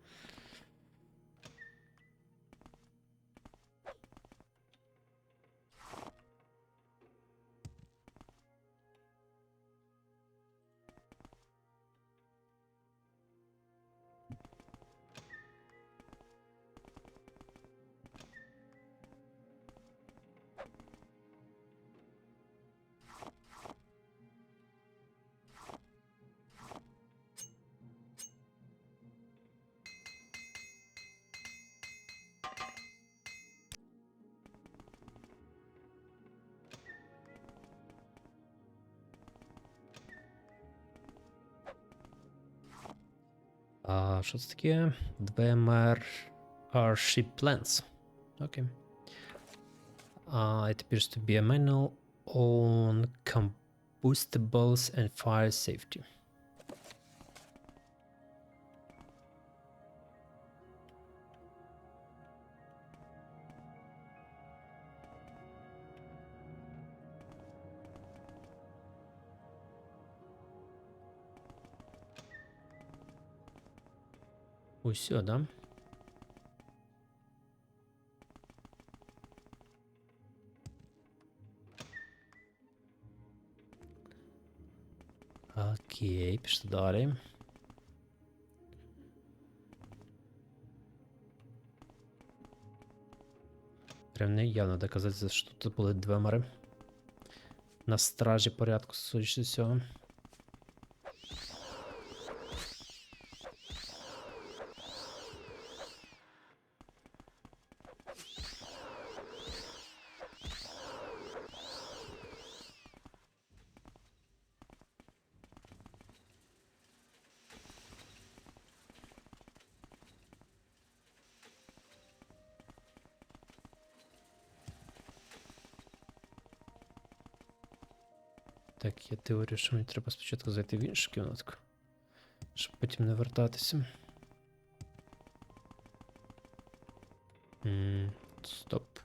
А що це таке? DMR ship plans. Окей. It appears to be a manual on combustibles and fire safety. Усьо, да? Окей, пішли далі. Прям не явно доказати, що тут були двемери. На стражі порядку, судячи з цього. Так, я теорію, що мені треба спочатку зайти в іншу кімнатку, щоб потім не вертатися. Стоп.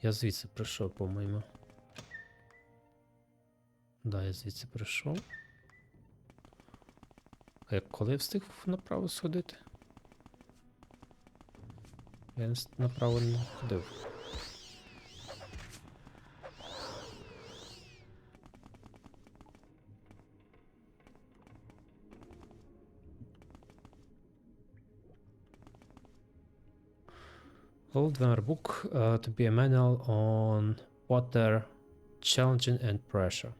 Я звідси прийшов, по-моєму. Да, я звідси прийшов. А як коли я встиг направо сходити? Я направо не ходив. Old Weimar book to be a manual on water challenging and pressure.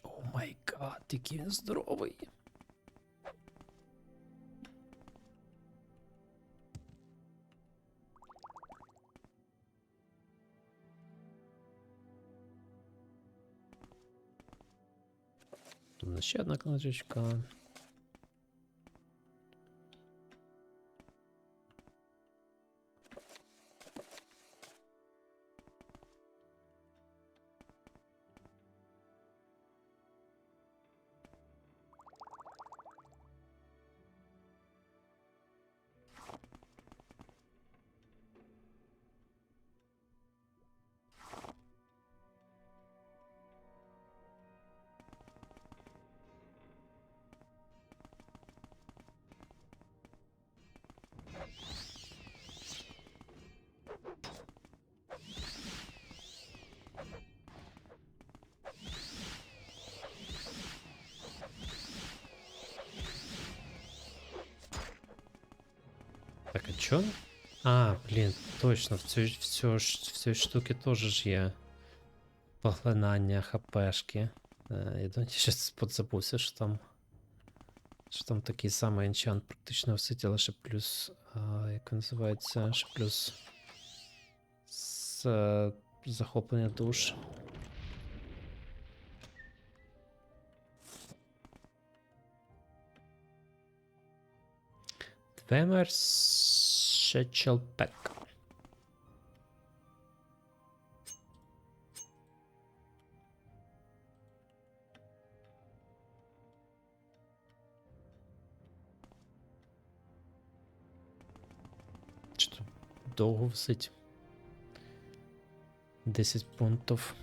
О май гад, який він здоровий. Тут ще одна книжечка. Так, а чо? А, блін, точно, в цій штуки теж ж є поглинання хпшки. Я думаю, щось подзабувся, що там такий самий енчант практично в сеті, лише плюс, як він називається, ще плюс захоплення душ. Твемер Шечелпек. Чи тут довго висить? 10 пунктів.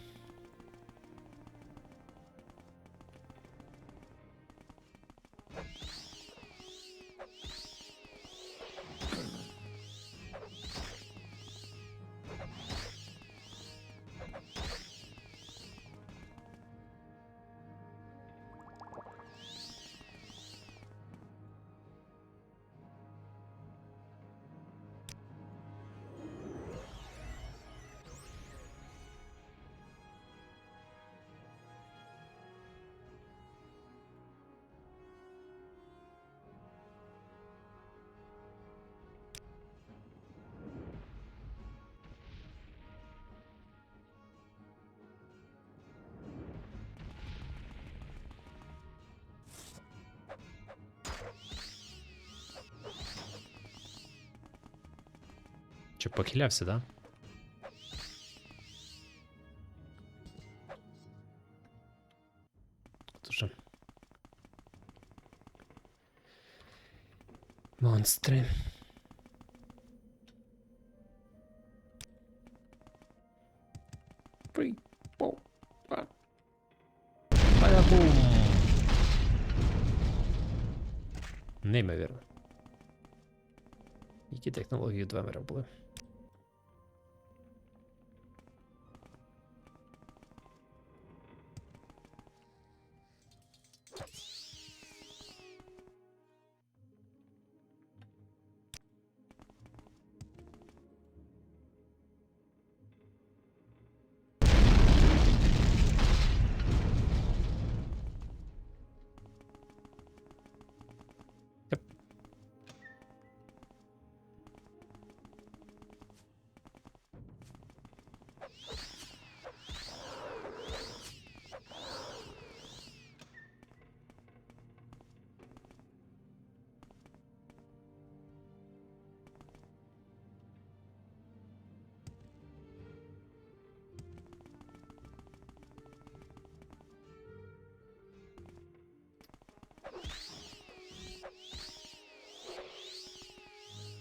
Чи похилявся, да? Дуже. Монстри. Бум. Неймовірно. Які технології у Двемера були?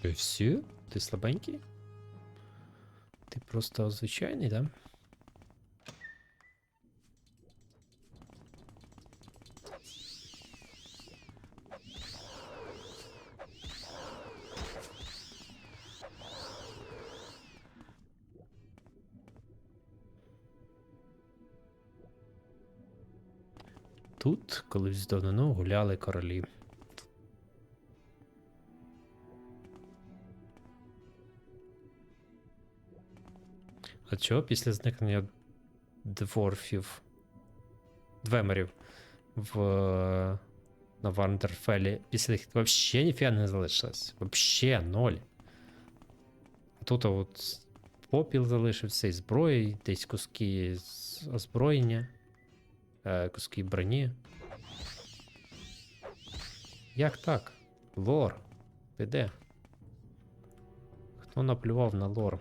І все? Ти слабенький? Ти просто звичайний, да? Тут колись давно гуляли королі. А чого після зникнення двемерів на Вандерфелі після них взагалі ніфіга не залишилось? Вообще ноль. А тут от попіл залишився і зброї, десь куски озброєння, куски броні. Як так? Лор. Ти де? Хто наплював на лор?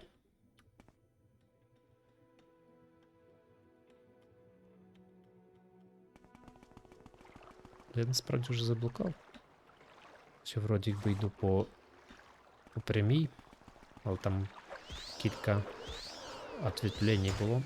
Я насправді вже заблукав. Ще вроді якби йду по прямій, але там кілька ответвлений було.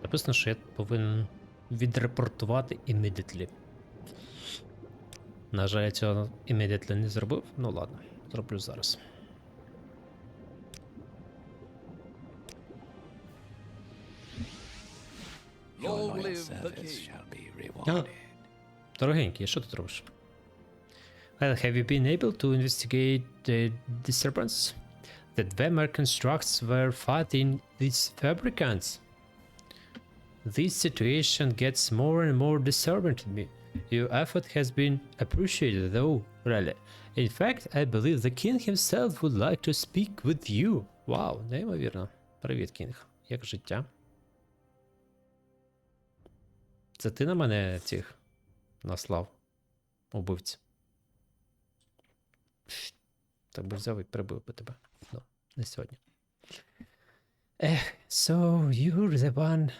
Написано, що я повинен відрепортувати immediately. На жаль, я цього immediately не зробив. Ну ладно, зроблю зараз. Long live the Service king. shall be rewarded. Дорогенький, що ти робиш? Well, have you been able to investigate the disturbance? The Dwemer constructs were fighting these fabricants. This situation gets more and more disturbing to me. Your effort has been appreciated though, really. In fact, I believe the king himself would like to speak with you. Вау, неймовірно. Привіт, кінг. Як життя? Це ти на мене цих наслав убивць? Так би взяв і прибив би тебе. Ну, не сьогодні. So you're the one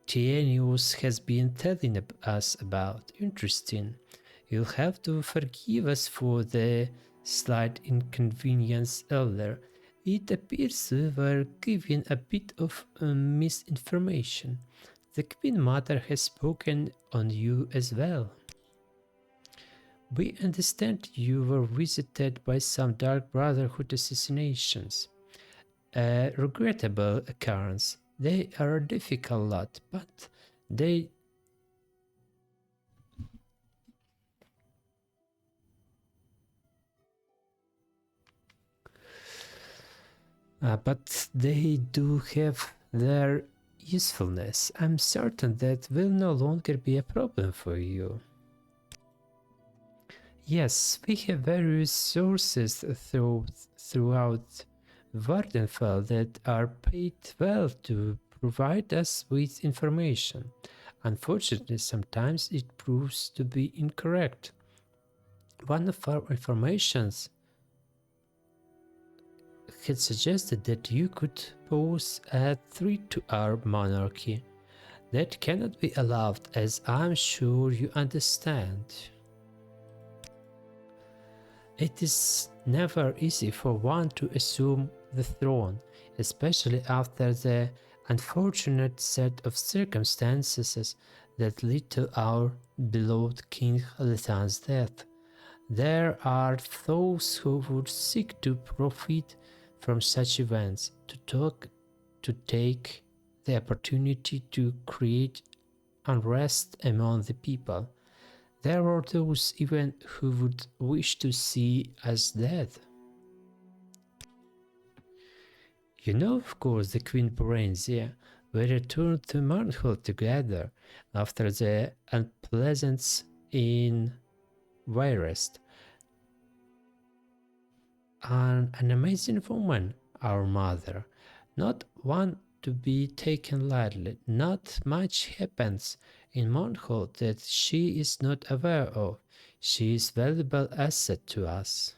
Tienius has been telling us about. Interesting. You'll have to forgive us for the slight inconvenience earlier. It appears we were given a bit of misinformation. The Queen Mother has spoken on you as well. We understand you were visited by some Dark Brotherhood assassinations. A regrettable occurrence. They are a difficult lot, but they do have their usefulness. I'm certain that will no longer be a problem for you. Yes, we have various sources throughout Vardenfell that are paid well to provide us with information. Unfortunately, sometimes it proves to be incorrect. One of our informations had suggested that you could pose a threat to our monarchy. That cannot be allowed, as I'm sure you understand. It is never easy for one to assume the throne, especially after the unfortunate set of circumstances that led to our beloved King Lethan's death. There are those who would seek to profit from such events, to take the opportunity to create unrest among the people. There are those even who would wish to see us dead. You know, of course, the Queen Berenzia. We returned to Marnhold together after the unpleasance in Wirest. An amazing woman, our mother, not one to be taken lightly. Not much happens in Marnhold that she is not aware of. She is a valuable asset to us.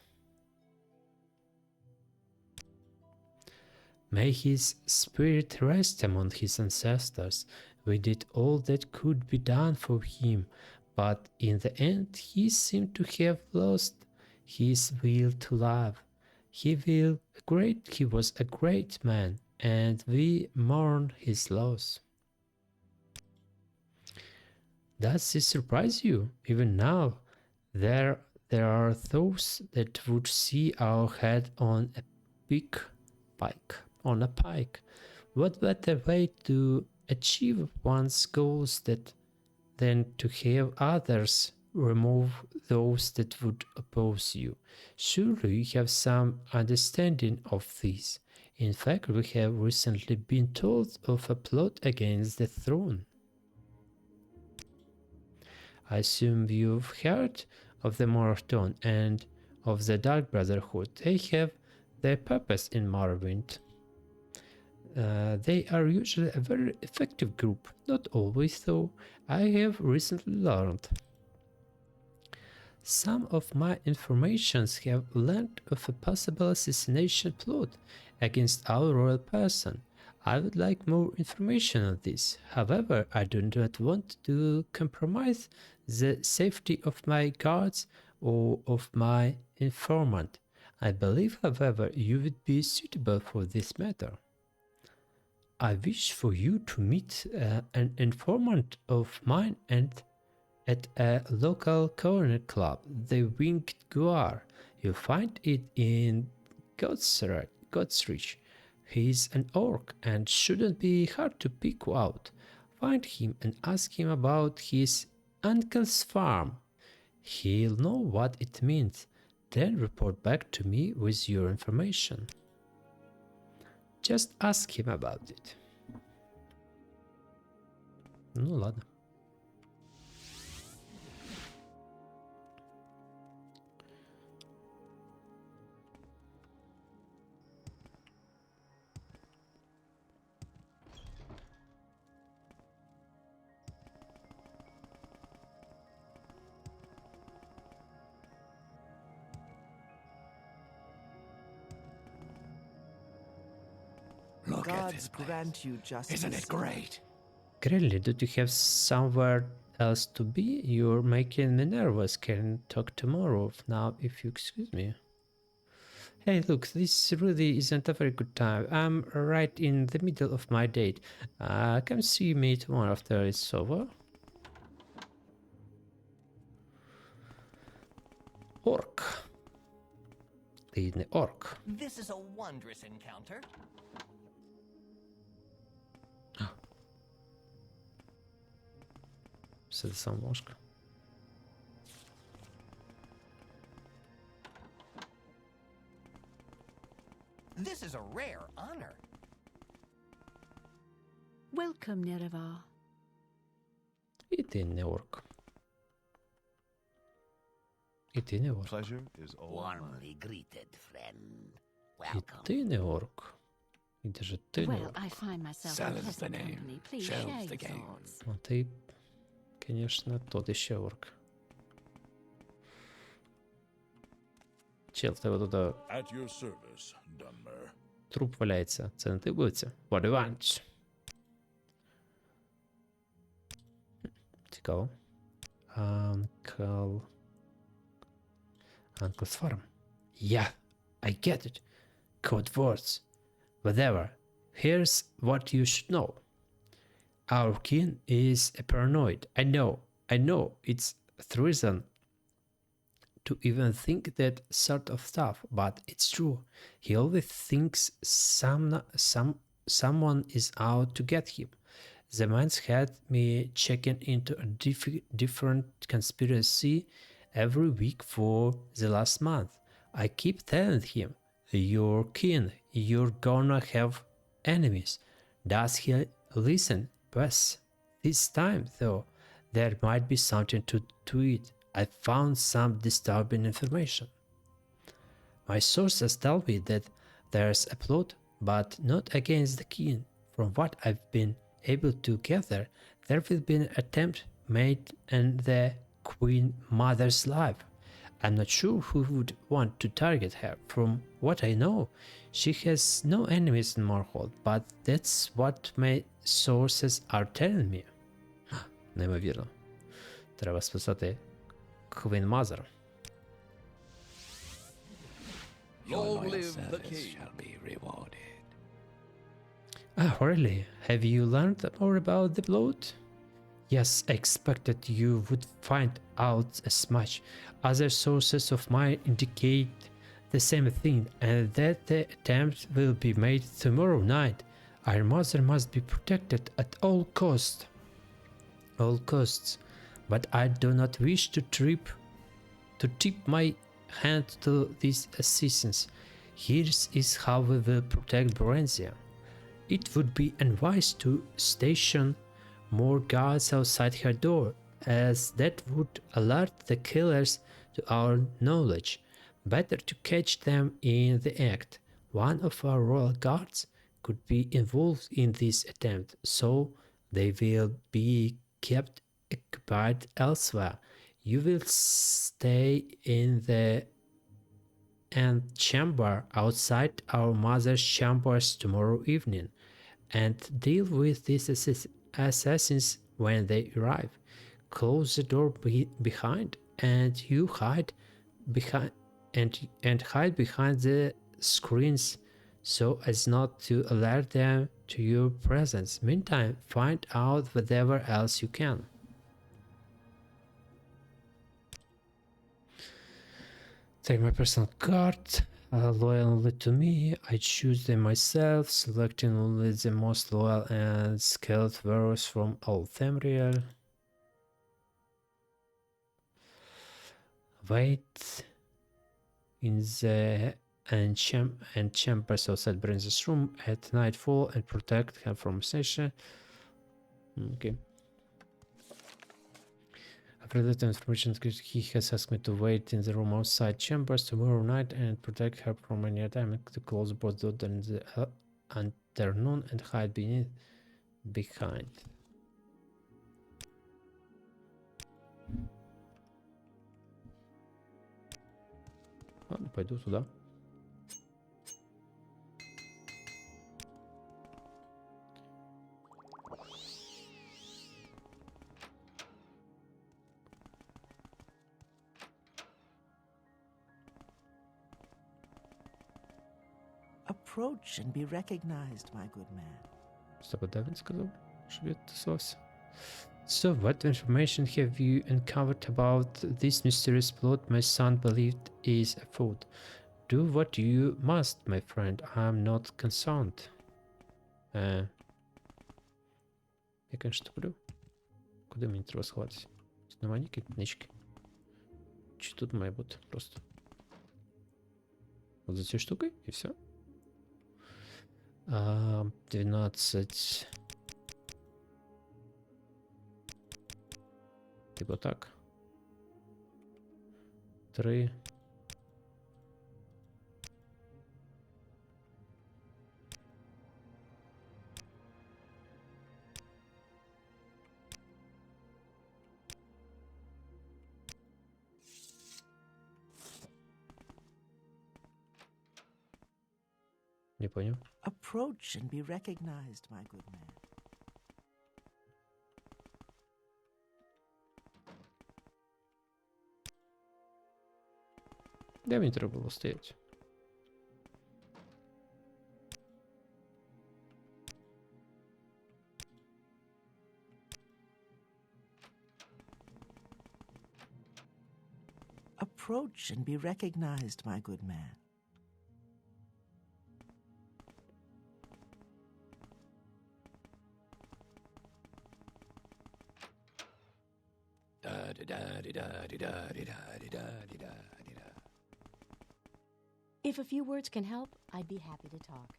May his spirit rest among his ancestors. We did all that could be done for him, but in the end he seemed to have lost his will to love. He was a great man, and we mourn his loss. Does this surprise you? Even now, there are those that would see our head on a pike. What better way to achieve one's goals than to have others remove those that would oppose you? Surely you have some understanding of this. In fact, we have recently been told of a plot against the throne. I assume you've heard of the Morothon and of the Dark Brotherhood. They have their purpose in Morrovіnd. They are usually a very effective group, not always though, I have recently learned. Some of my informations have learned of a possible assassination plot against our royal person. I would like more information on this. However, I do not want to compromise the safety of my guards or of my informant. I believe, however, you would be suitable for this matter. I wish for you to meet an informant of mine and at a local corner club, the Winged Guar. You'll find it in Godsrich. He's an orc and shouldn't be hard to pick out. Find him and ask him about his uncle's farm. He'll know what it means. Then report back to me with your information. Just ask him about it. Ну ладно. Look at Gods this place. grant you justice. Isn't it great? Grelly, do you have somewhere else to be? You're making me nervous. Can talk tomorrow now, if you excuse me. Hey, look, this really isn't a very good time. I'm right in the middle of my date. Come see me tomorrow after it's over. Orc. Leading orc. This is a wondrous encounter. Це сам ложка. This is a rare honor. Welcome, Nerevar. І ти не орк. І ти не орк. Pleasure is all mine. Warmly greeted, friend. І Welcome. ти не орк. І даже ти не Well, орк. I find myself in Sal's the pleasant name. company. Please Shell's share the your game. thoughts. А ти Конечно, тот іще орк. Чел, в тебе тут At your service, Dunmer. труп валяється. Це не ти вбивця? What do you want? Цікаво. Uncle's farm. Yeah, I get it. Code words. Whatever. Here's what you should know. Our king is a paranoid. I know. It's treason to even think that sort of stuff, but it's true. He always thinks someone is out to get him. The man's had me checking into a different conspiracy every week for the last month. I keep telling him, you're king, you're gonna have enemies. Does he listen? Yes. This time, though, there might be something to it. I found some disturbing information. My sources tell me that there's a plot, but not against the king. From what I've been able to gather, there will be an attempt made in the Queen Mother's life. I'm not sure who would want to target her. From what I know, she has no enemies in Morrowind, but that's what my sources are telling me. Неймовірно. Треба списати Queen Mother. Your Long loyal live the service king. shall be rewarded. Ah, really? Have you learned more about the plot? Yes, I expected you would find out as much. Other sources of mine indicate the same thing, and that the attempt will be made tomorrow night. Our mother must be protected at all costs. All costs. But I do not wish to tip my hand to these assistance. Here is how we will protect Brenzia. It would be unwise to station more guards outside her door, as that would alert the killers to our knowledge. Better to catch them in the act. One of our royal guards could be involved in this attempt, so they will be kept occupied elsewhere. You will stay in the chamber outside our mother's chambers tomorrow evening and deal with these assassins when they arrive. Close the door behind, and you hide behind and hide behind the screens so as not to alert them to your presence. Meantime, find out whatever else you can. Take my personal card. Loyal to me, I choose them myself, selecting only the most loyal and skilled warriors from all Themriel. Wait in the chambers outside Brenza's room at nightfall and protect her from Sasha. Okay. I've read the information that he has asked me to wait in the room outside chambers tomorrow night and protect her from any attack, to close both doors in the afternoon and hide behind. Ладно, пойду туда. Approach and be recognized, my good man. Стоп, да, він сказав, щоб я тусувався. So, what information have you uncovered about this mysterious plot my son believed is afoot? Do what you must, my friend. I'm not concerned. Я, конечно, туплю. Куди мені треба сховатися? Тут нема ніякої книжки. Чи тут має бути просто? От за цією штукою і все. 12. Типа так. 3. Не понял. Approach and be recognized, my good man. Де мені треба було стояти? Approach and be recognized, my good man. If a few words can help, I'd be happy to talk.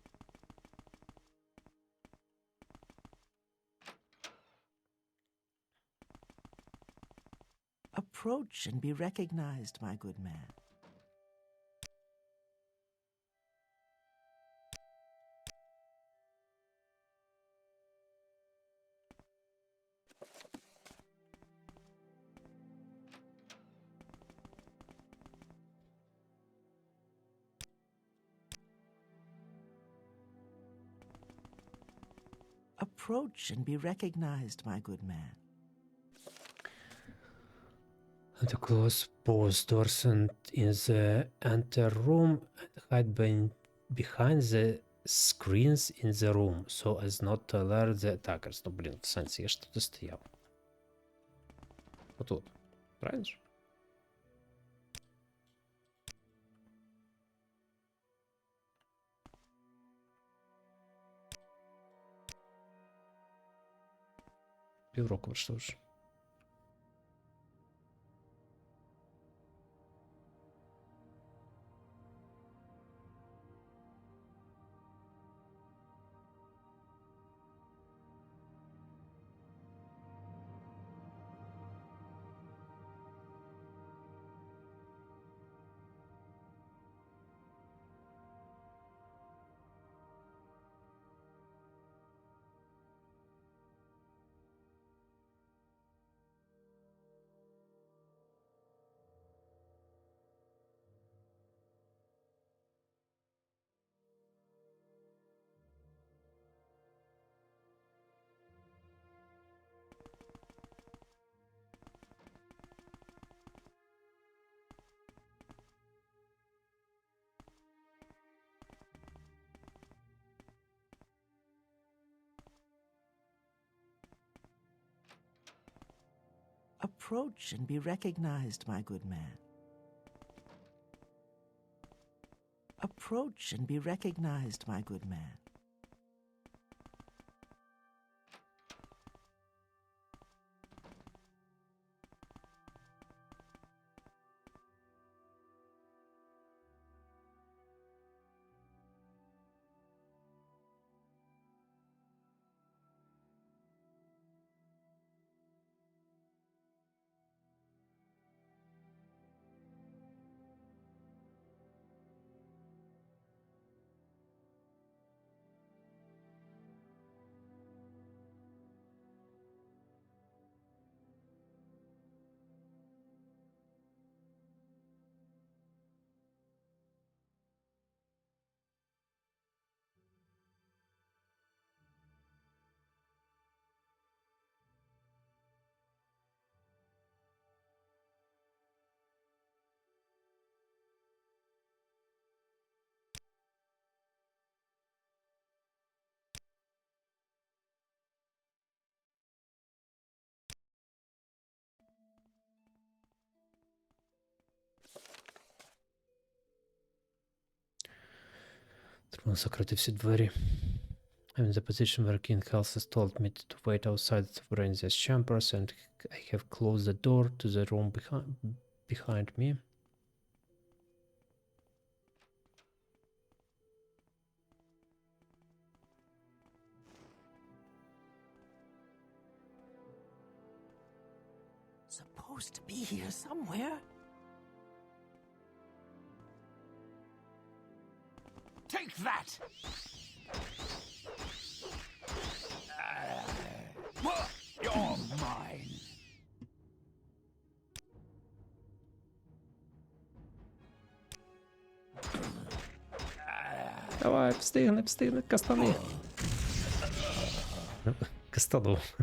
Approach and be recognized, my good man. Approach and be recognized, my good man. And to close both doors and in the enter room and hide behind the screens in the room, so as not to alert the attackers. Ну, блін, в сенсі, я ж тут стояв. Отут. Правильно ж? Півроку вийшло вже. Approach and be recognized, my good man. Approach and be recognized, my good man. Треба закрити всі двері. I'm in the position where King Health has told me to wait outside the forensic chambers, and I have closed the door to the room behind me. Supposed to be here somewhere. Take that! You're mine. Давай, встигне, кастани. Кастанув.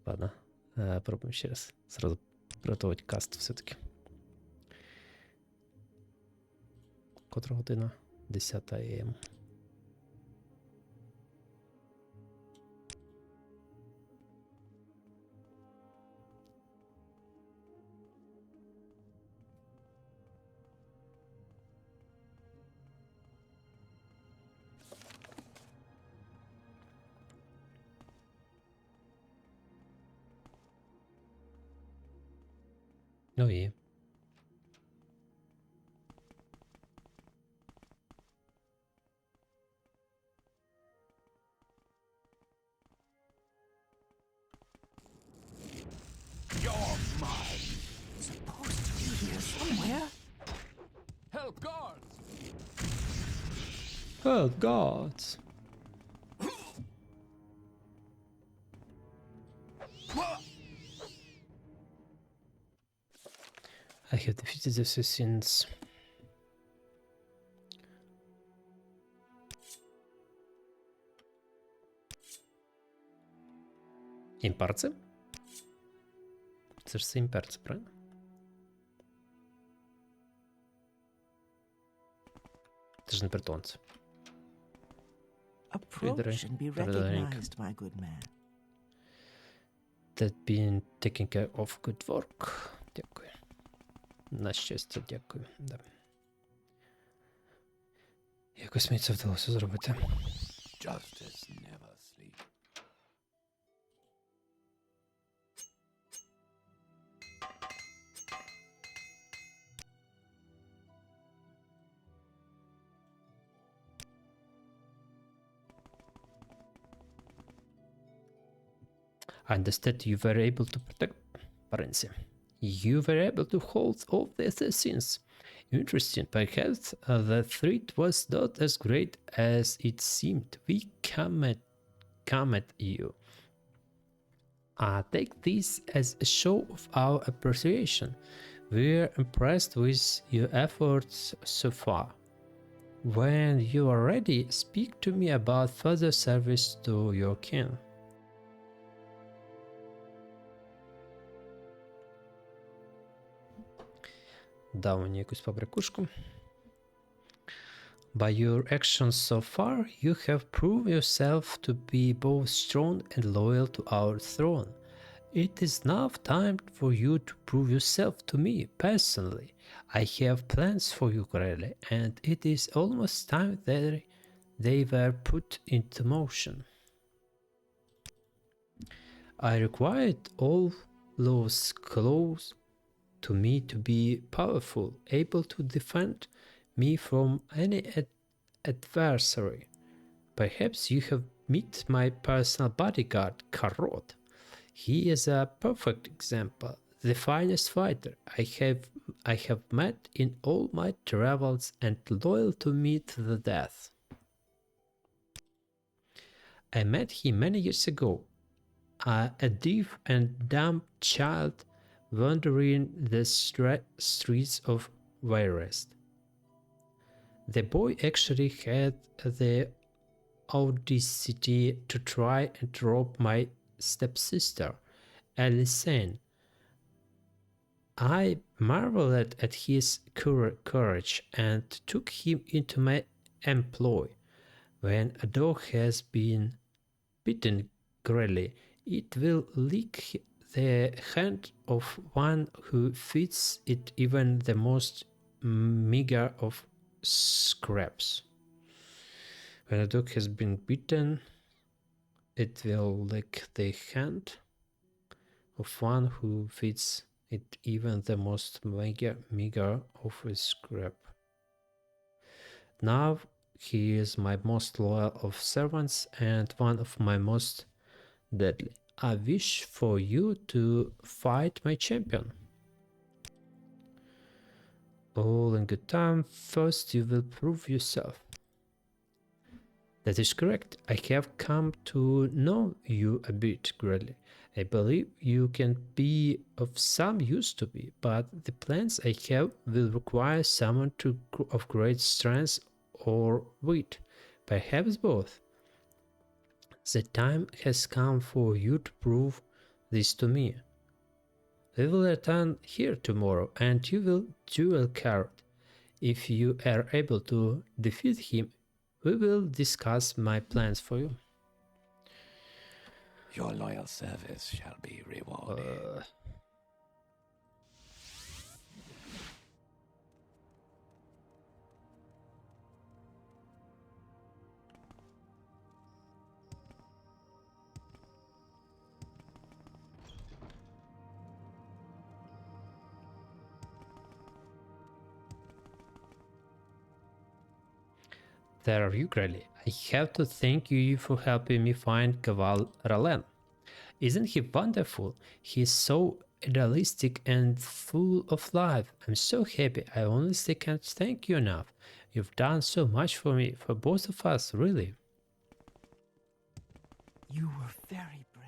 Ладно, пробуємо ще раз. Сразу приготувати каст все-таки. Котра година? 10 АМ. Ну і. You're mine. Supposed to be here somewhere. Help guards! Oh, gods. I have defeated the assassins. Імперці? Це ж це імперці, правильно? Це ж не бритонці. Approach and be recognized, my good man. That been taking care of good work. Дякую. На щастя, дякую. Да. Якось мені це вдалося зробити. Justice never sleeps. I understand you were able to protect Parency. You were able to hold off the assassins. Interesting. Perhaps the threat was not as great as it seemed. We come at you. I take this as a show of our appreciation. We're impressed with your efforts so far. When you are ready, speak to me about further service to your king. Дав мені якусь побрякушку. By your actions so far, you have proved yourself to be both strong and loyal to our throne. It is now time for you to prove yourself to me personally. I have plans for you, Corelli, and it is almost time that they were put into motion. I required all those close to me to be powerful, able to defend me from any adversary. Perhaps you have met my personal bodyguard, Karot. He is a perfect example, the finest fighter I have met in all my travels and loyal to me to the death. I met him many years ago, a deaf and dumb child wandering the streets of Wayrest. The boy actually had the audacity to try and rob my stepsister, Alicent. I marveled at his courage and took him into my employ. When a dog has been bitten greatly, it will lick the hand of one who feeds it even the most meager of scraps. When a dog has been bitten, it will lick the hand of one who feeds it even the most meager of a scrap. Now he is my most loyal of servants and one of my most deadly. I wish for you to fight my champion. All in good time. First you will prove yourself. That is correct. I have come to know you a bit, greatly, I believe you can be of some use to me, but the plans I have will require someone of great strength or wit, perhaps both. The time has come for you to prove this to me. We will return here tomorrow, and you will duel Carrot. If you are able to defeat him, we will discuss my plans for you. Your loyal service shall be rewarded. There are you, Grelly. I have to thank you for helping me find Kaval Ralen. Isn't he wonderful? He's so idealistic and full of life. I'm so happy. I honestly can't thank you enough. You've done so much for me, for both of us, really. You were very brave.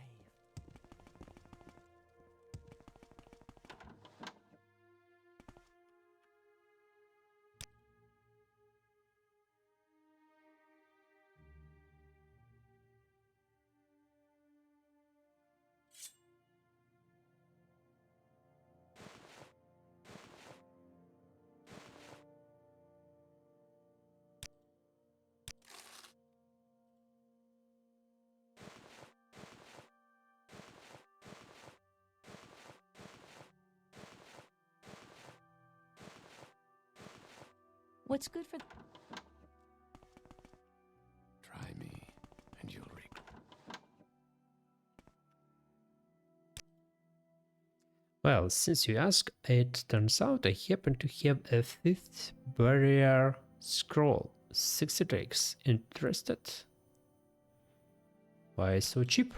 What's good for... Try me, and you'll regret. Well, since you ask, it turns out I happen to have a 5th barrier scroll. 60 tricks. Interested? Why so cheap?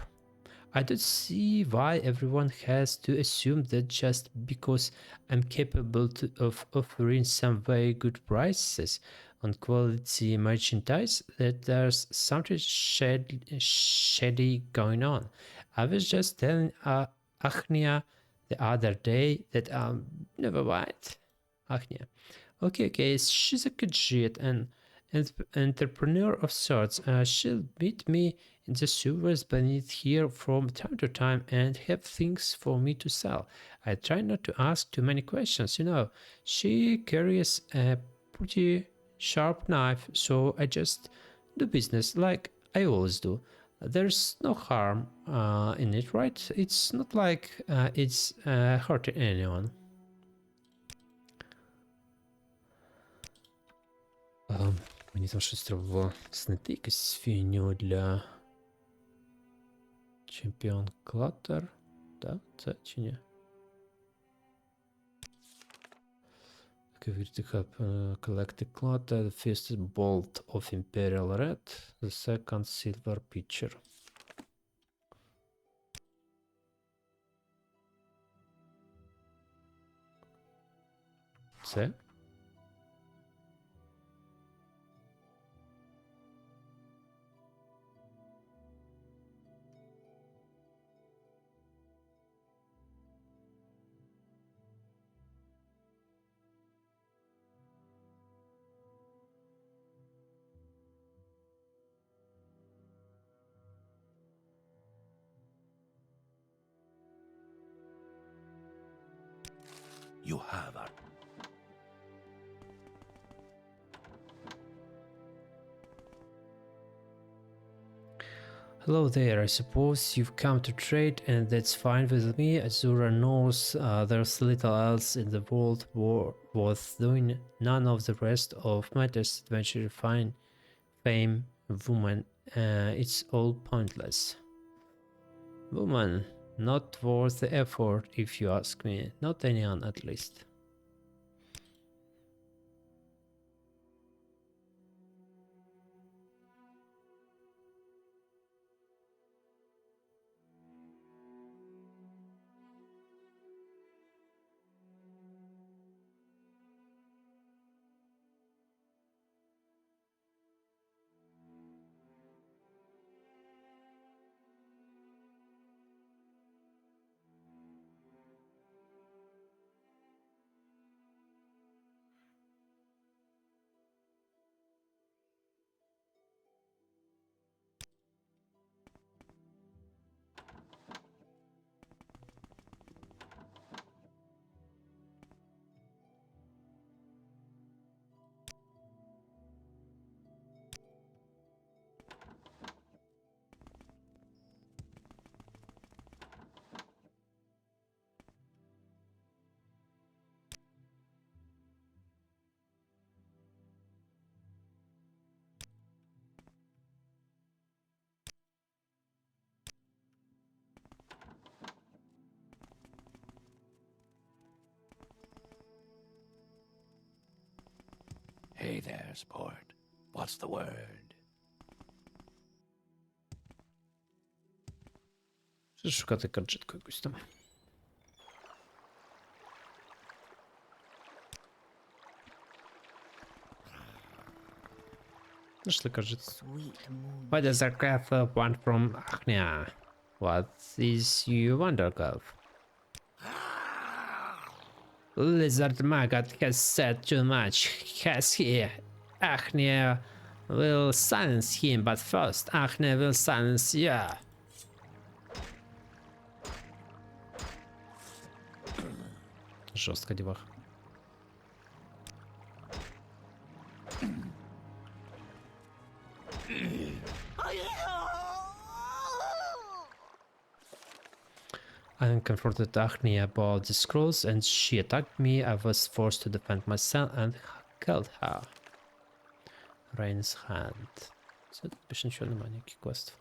I don't see why everyone has to assume that just because I'm capable of offering some very good prices on quality merchandise that there's something shady going on. I was just telling Achnia the other day that never mind. Achnia. Okay, she's a good shit and an entrepreneur of sorts. She'll meet me in the sewers beneath here from time to time and have things for me to sell. I try not to ask too many questions, you know. She carries a pretty sharp knife, so I just do business like I always do. There's no harm in it, right? It's not like it's hurting anyone. Мені там щось треба знайти якусь фігню для чемпіон клатер. Так, це чи ні? Collect clutter, the first bolt of Imperial Red, the second silver pitcher. Це? You have a... Hello there, I suppose you've come to trade and that's fine with me. Azura knows there's little else in the world worth doing. None of the rest of matters, adventure, fame, woman, it's all pointless. Woman, not worth the effort if you ask me, not anyone at least. Hey there, sport. What's the word? Що шукати гаджетку якусь там. Нашли гаджет. Sweet moon. What does a craft want from Agnia? What is you wonder, Golf? Lizard Maggot has said too much, has he? Agnia will silence him, but first Agnia will silence you. Жорстка дівах. I confronted Agni about the scrolls and she attacked me. I was forced to defend myself and killed her. Rain's hand. Це тут більше нічого немає, ніяких квестів.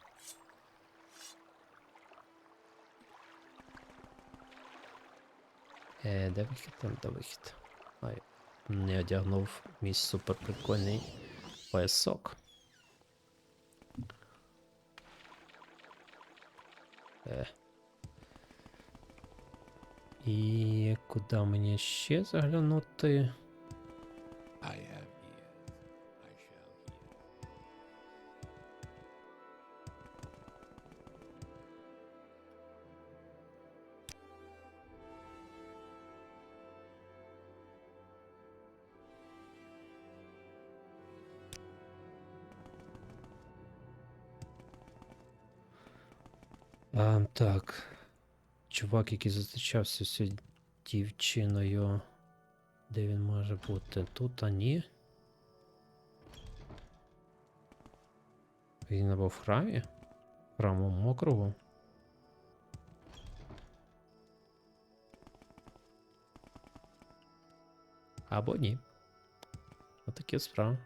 Де вихід? Там де вихід. Ай, не одягнув мій супер прикольний поясок. І куди мені ще заглянути? I have ears. I shall hear. Так. Чувак, який зустрічався з цією дівчиною. Де він може бути? Тут, а ні. Він або в храмі? В храмовому округу? Або ні. Отакі справи.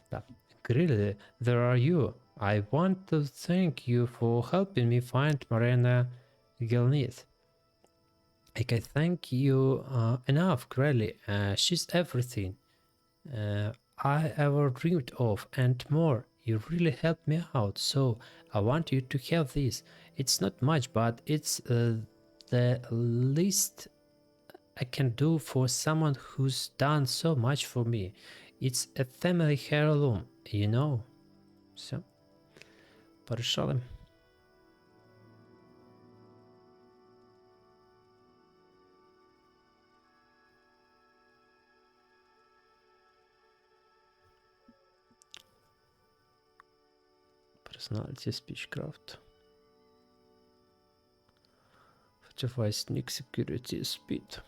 Так. Really, there are you. I want to thank you for helping me find Marina Gilnith. I can thank you enough, really. She's everything I ever dreamed of and more. You really helped me out, so I want you to have this. It's not much, but it's the least I can do for someone who's done so much for me. It's a family heirloom, you know. Все. Порішали. Personality Speechcraft. Fortify Sneak Security Speed.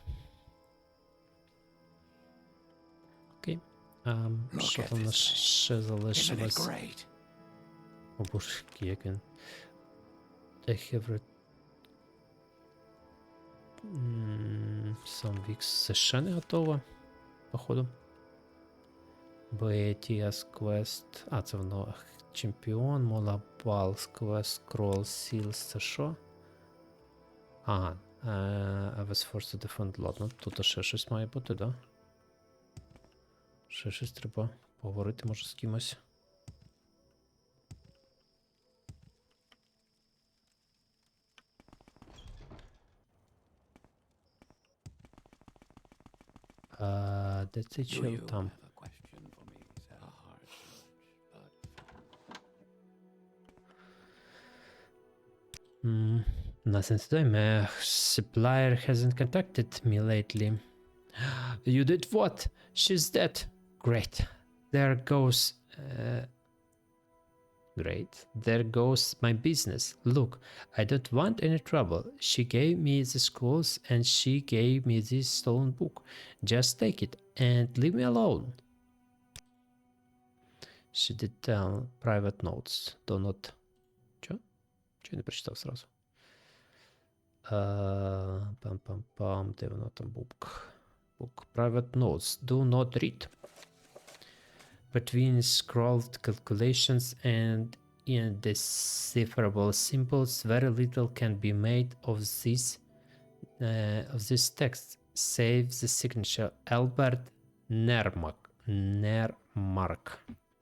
Окей. Що там у нас ще залишилось? О боже, як він. Сам Вікс це ще не готово, походу. BATS Quest. А, це воно чемпіон, Молабалс Quest, Scroll Seals, це що? Ага. I was forced to defend. Ладно, тут ще щось має бути, да? Ще щось треба поговорити, може, з кимось. Де цей чел там? Nothing today. My supplier hasn't contacted me lately. You did what? She's dead. Great. There goes... Great. There goes my business. Look, I don't want any trouble. She gave me the scrolls and she gave me this stolen book. Just take it and leave me alone. She did tell private notes. Do not... Чё? Чё я не прочитал сразу? Пам-пам-пам. Де воно там book? Book. Private notes. Do not read. Between scrolled calculations and indecipherable symbols, very little can be made of these of this text save the signature Albert Nermark.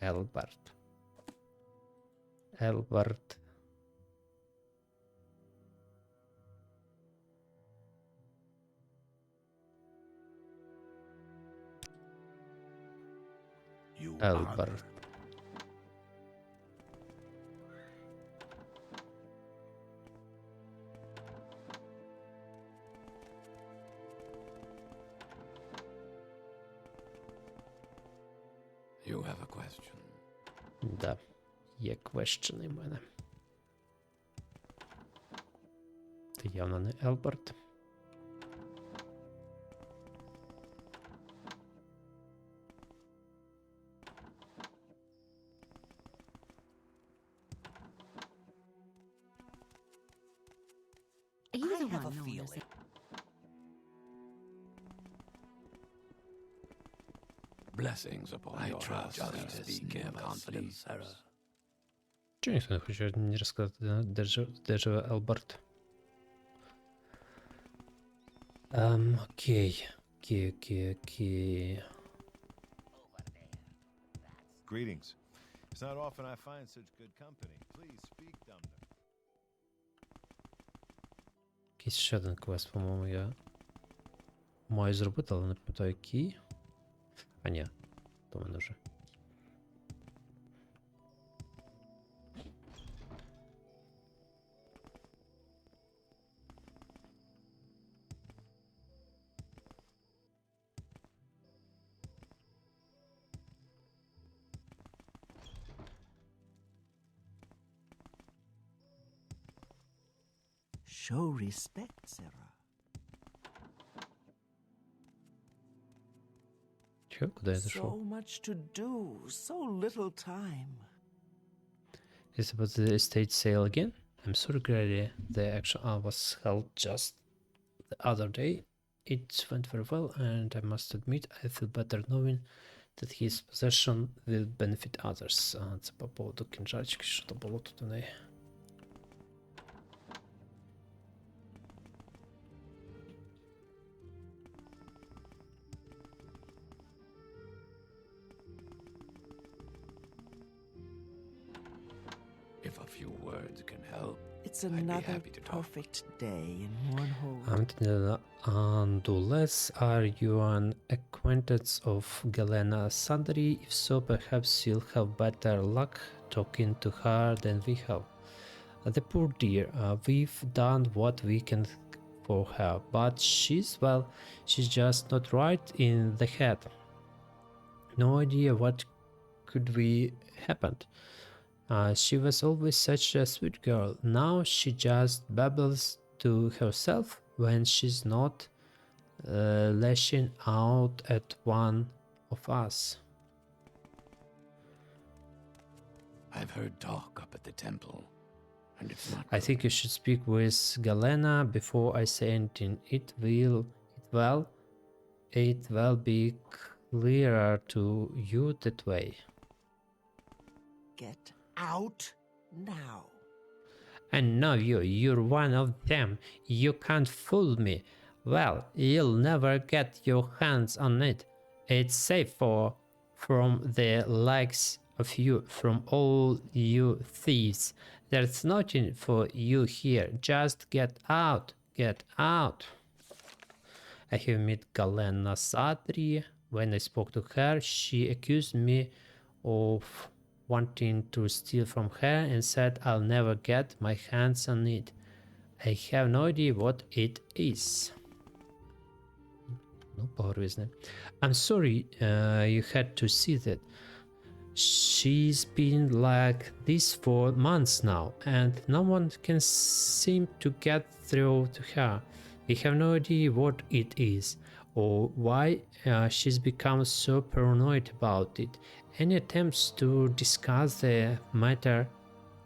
Albert. You Albert. You have a question. Да, є квещени в мене. Це явно не Елберт. Are you I the have one a known as feeling. Blessings upon your house, Sarah. Speak in confidence, Sarah. Чого ніхто не хоче мені розказати, де живе Елберт? Окей. Greetings. It's not often I find such good company. Please speak, Dumner. Якийсь ще один квест, по-моєму, я маю зробити, але не пам'ятаю який. А ні, то в мене вже. Show respect, Sarah. Чого? Куди я So зайшов? much to do, so little time. Is about the estate sale again? I'm sorry, Grady. The action was held just the other day. It went very well, and I must admit, I feel better knowing that his possession will benefit others. Це по поводу кінжальчики, що то було тут у неї. If a few words can help, It's I'd be another happy to talk. perfect day in Mournhold. Unless are you an acquaintance of Galena Sundry? If so, perhaps you'll have better luck talking to her than we have. The poor dear, we've done what we can for her, but she's just not right in the head. No idea what could be happened. She was always such a sweet girl. Now she just babbles to herself when she's not lashing out at one of us. I've heard talk up at the temple, and it's not I think you should speak with Galena before I say anything. It will be clearer to you that way. Get out now. And now you're one of them. You can't fool me. Well, you'll never get your hands on it. It's safe from the likes of you, from all you thieves. There's nothing for you here. Just get out. Get out. I have met Galena Sadri. When I spoke to her, she accused me of wanting to steal from her and said I'll never get my hands on it. I have no idea what it is. No, поговорю з ним. I'm sorry you had to see that. She's been like this for months now, and no one can seem to get through to her. We have no idea what it is, or why she's become so paranoid about it. Any attempts to discuss the matter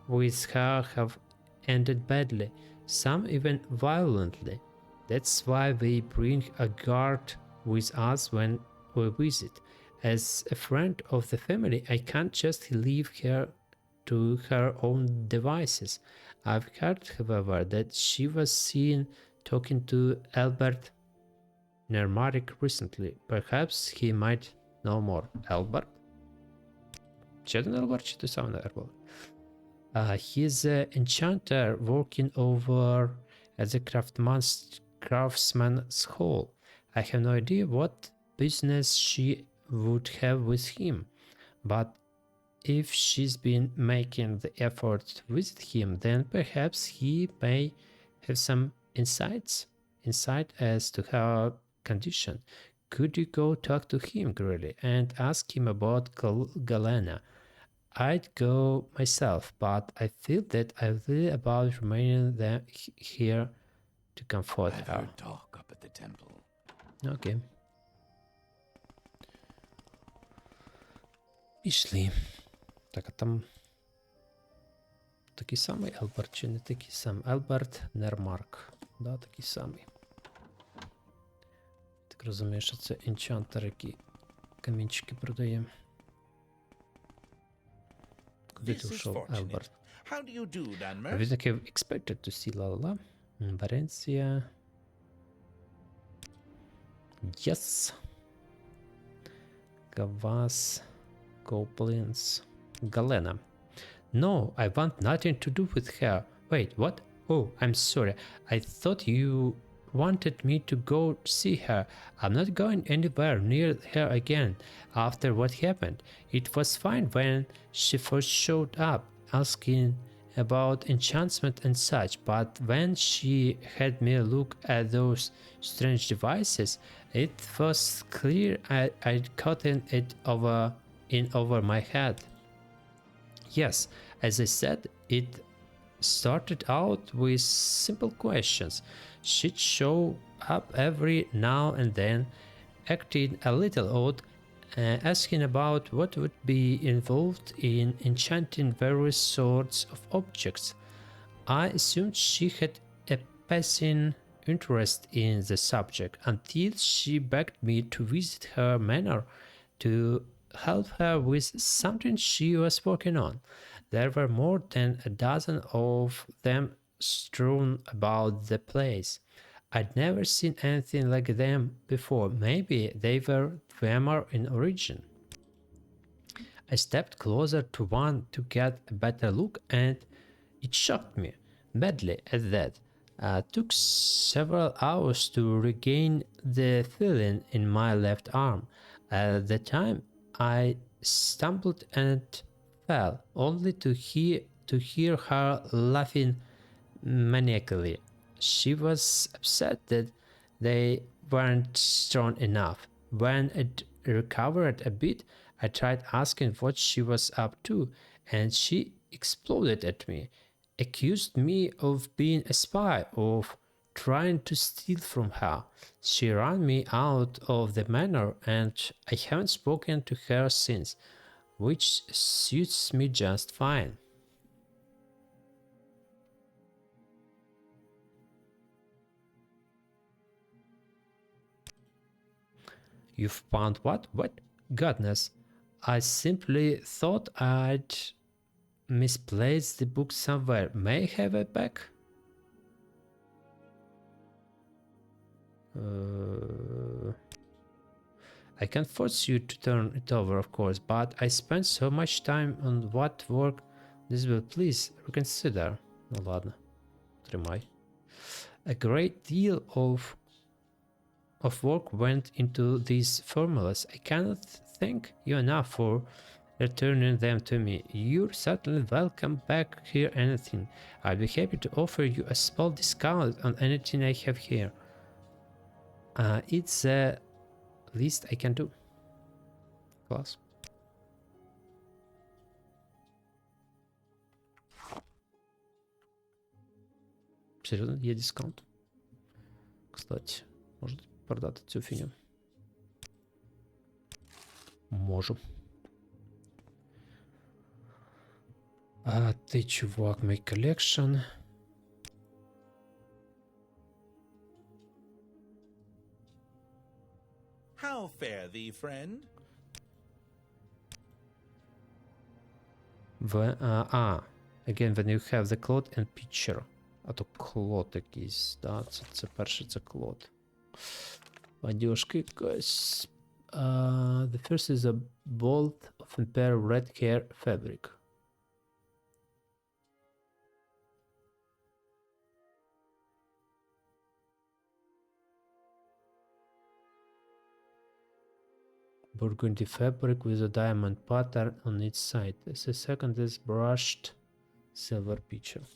with her have ended badly, some even violently. That's why we bring a guard with us when we visit. As a friend of the family, I can't just leave her to her own devices. I've heard, however, that she was seen talking to Albert Nermarik recently. Perhaps he might know more. Albert? Чи один Albert, чи той самий Albert? He's an enchanter working over at the craftsman's hall. I have no idea what business she would have with him, but if she's been making the effort to visit him, then perhaps he may have some insight as to her condition. Could you go talk to him, Grilly, and ask him about Galena? I'd go myself, but I feel that I really about remaining there here to comfort I've her. heard talk up at the temple. Окей. Пішли. Так, а там такий самий Елберт чи не такий самий? Елберт Нермарк. Да, такий самий. Так розумію, що це енчантер, який камінчики продає. Куди ти This is ушов, fortunate. Елберт? How do you do, Dunmer? Він таки expected to see ла-ла-ла. Валенсія. Yes. Gavas. Goblins. Galena. No, I want nothing to do with her. Wait, what? Oh, I'm sorry. I thought you wanted me to go see her. I'm not going anywhere near her again after what happened. It was fine when she first showed up, asking about enchantment and such, but when she had me look at those strange devices, it was clear I'd gotten it over my head. Yes, as I said, it started out with simple questions. She'd show up every now and then, acting a little odd, asking about what would be involved in enchanting various sorts of objects. I assumed she had a passing interest in the subject until she begged me to visit her manor to help her with something she was working on. There were more than a dozen of them strewn about the place. I'd never seen anything like them before. Maybe they were Dwemer in origin. I stepped closer to one to get a better look, and it shocked me badly at that. Took several hours to regain the feeling in my left arm. At the time, I stumbled and fell, only to hear her laughing maniacally. She was upset that they weren't strong enough. When it recovered a bit, I tried asking what she was up to, and she exploded at me, accused me of being a spy, of trying to steal from her. She ran me out of the manor, and I haven't spoken to her since, which suits me just fine. You've found what? What? Goodness. I simply thought I'd misplaced the book somewhere. May I have it back? I can't force you to turn it over, of course, but I spent so much time on what work this will. Please reconsider. Ну ладно. Тримай. A great deal of work went into these formulas. I cannot thank you enough for returning them to me. You're certainly welcome back here anything. I'll be happy to offer you a small discount on anything I have here. It's the least I can do. Класс. Серйозно, є дискаунт. Кстати, можна продати цю фігню. Можу. А ти, чувак, make collection. How fare thee, friend? Again, when you have the cloth and picture. А то клод якийсь, да? Це перше, це клод. Одежка якась. The first is a bolt of imperial red hair fabric. Burgundy fabric with a diamond pattern on its side. The second is brushed silver picture.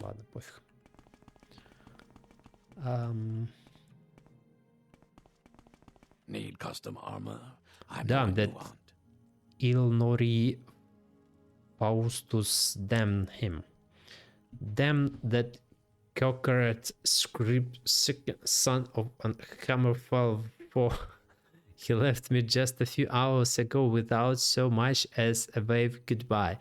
Ладно, пофиг. Need custom armor? I'm Damn, the one you that want. Ilnori Faustus damn him. Damn that cockeret script son of a hammerfall for he left me just a few hours ago without so much as a wave goodbye.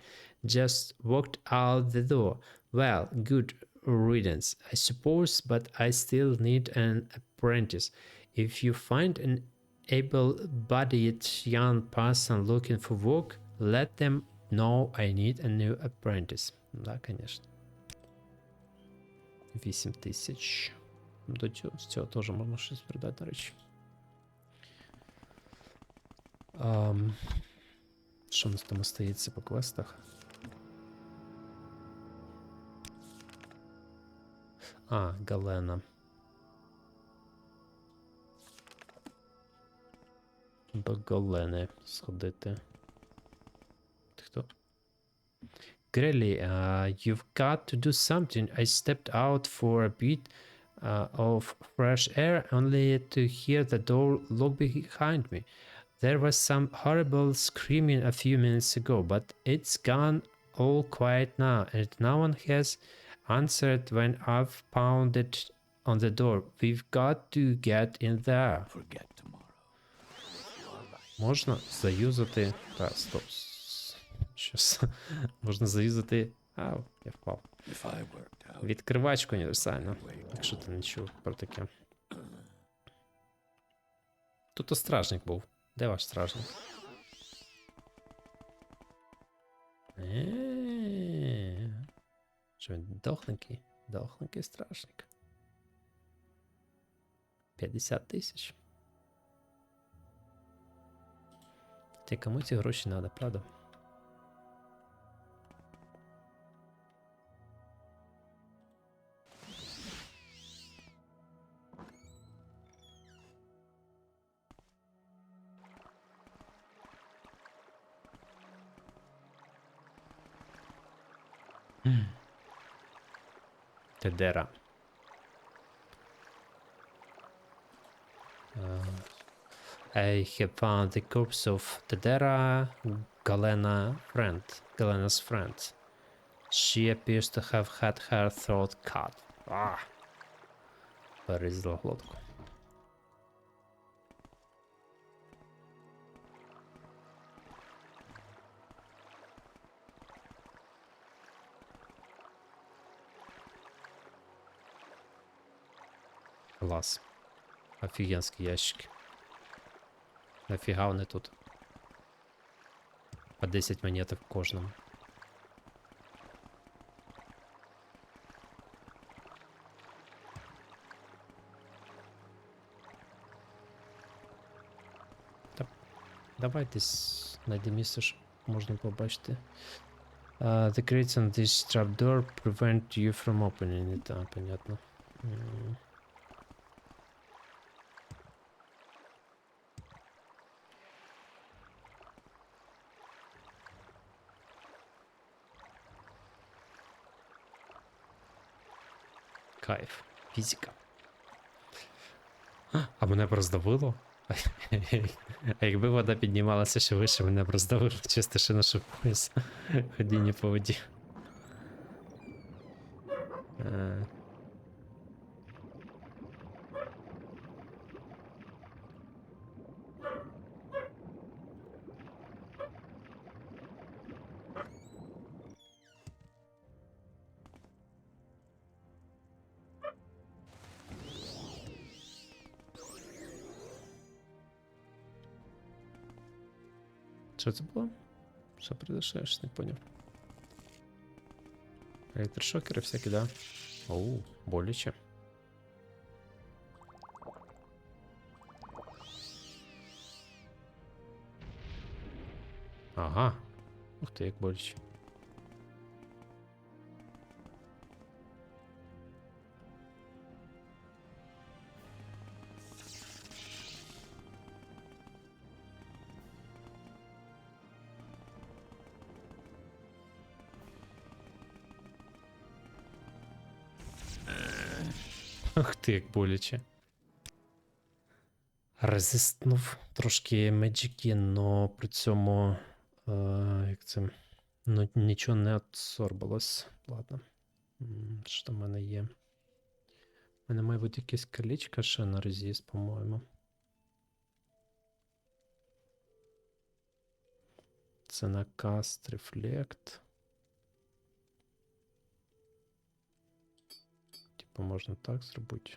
Just walked out the door. Well, good riddance, I suppose, but I still need an apprentice. If you find an able-bodied young person looking for work, let them know I need a new apprentice. Да, конечно. 8000. До цього, з цього теж можна щось продати, до речі. Що у нас там остається по квестах? Галена. До Галени сходити. Ти хто? Grelly, you've got to do something. I stepped out for a bit of fresh air only to hear the door lock behind me. There was some horrible screaming a few minutes ago, but it's gone all quiet now, and no one has answered when I've pounded on the door. We've got to get in there. Forget tomorrow. Можна заюзати... Так, стоп. Щось. Можна заюзати... Ау, я впав. If I worked out. Відкривачку універсальну. Якщо ти не чув про таке. Тут стражник був. Де ваш стражник? Що він дохленький? Дохленький стражник. 50 000. Ти кому ці гроші треба, правда? Тедера. I have found the corpse of Tedera, Galena's friend. She appears to have had her throat cut. Перерізала глотку. Клас. Офігенські ящики. Нафіга вони тут? По 10 монет в кожному. Та, давайте знайдемо місце, щоб можна побачити. The crates on this trapdoor prevent you from opening it. Понятно. Кайф. Фізика. А мене б роздавило? А якби вода піднімалася ще вище, мене б роздавило чисто ще на пояс. Ходіння по воді. Що це було? Що произошло? Я ж не поняв. Електрошокери всякі, да? Оу, боляче. Ага. Ух ти, як боляче. Ах ти, як боляче. Резистнув трошки меджики, но при цьому як це, ну, нічого не адсорбилось. Ладно. Що там в мене є? У мене має бути якесь колечко ще на резист, по-моєму. Це на каст, рефлект. Типу можна так зробити.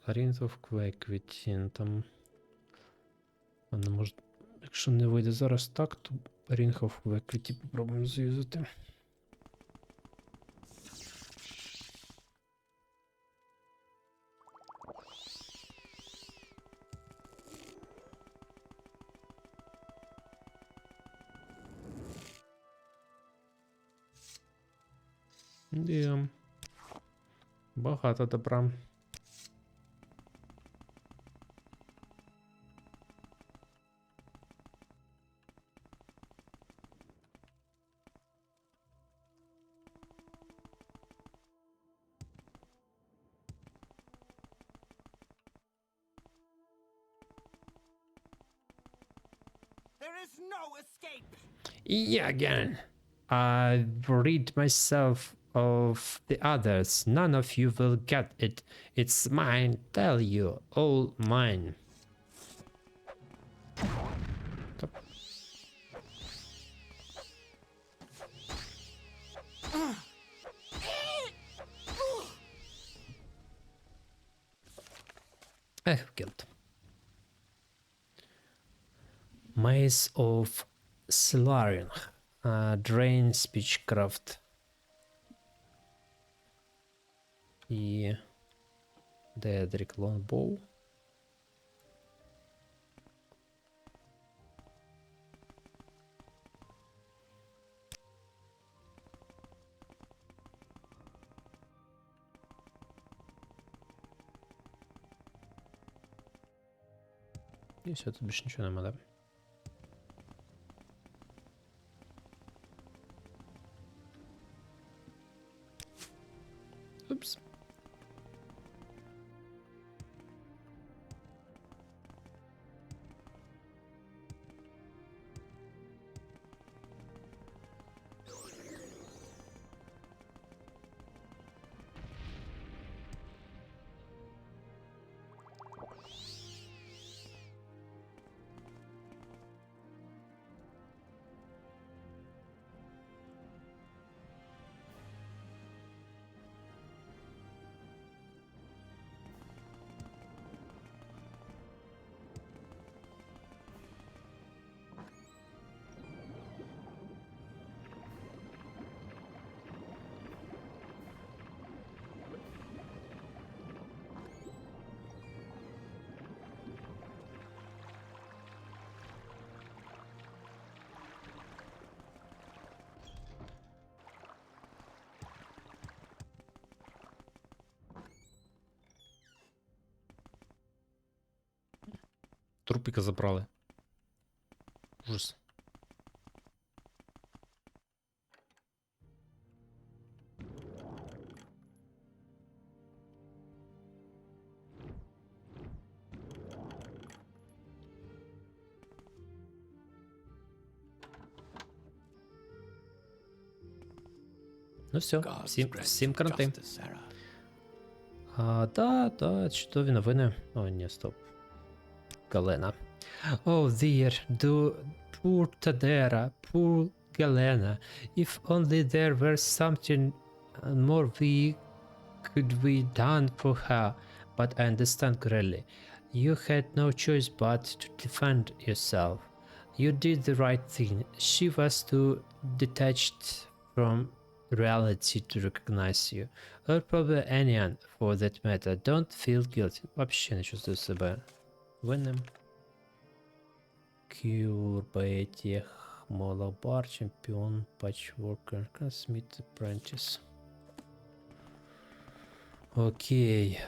Rings of Quake там. Воно може. Якщо не вийде зараз так, то Ring of Quake попробуємо заюзати. Да. Багато добра. There is no escape. Yeah, again. I rid myself of the others. None of you will get it. It's mine, tell you. All mine. Стоп. Killed. Maze of Solarian. Drain Speechcraft. І Daedric Longbow. І все, тут більше нічого нема, да? Упс. Трупіка забрали. Ужас. Ну все, всім кранти. Да, чудові новини. О, ні, стоп. Галена. Oh dear, poor Tadera, poor Galena. If only there were something more could be done for her. But I understand clearly. You had no choice but to defend yourself. You did the right thing. She was too detached from reality to recognize you. Or probably anyone for that matter. Don't feel guilty. Вообще не чувствую себе винним. Cure, Баетех, Малабар, Чемпіон, Патчворкер, Сміт, Apprentice. Окей.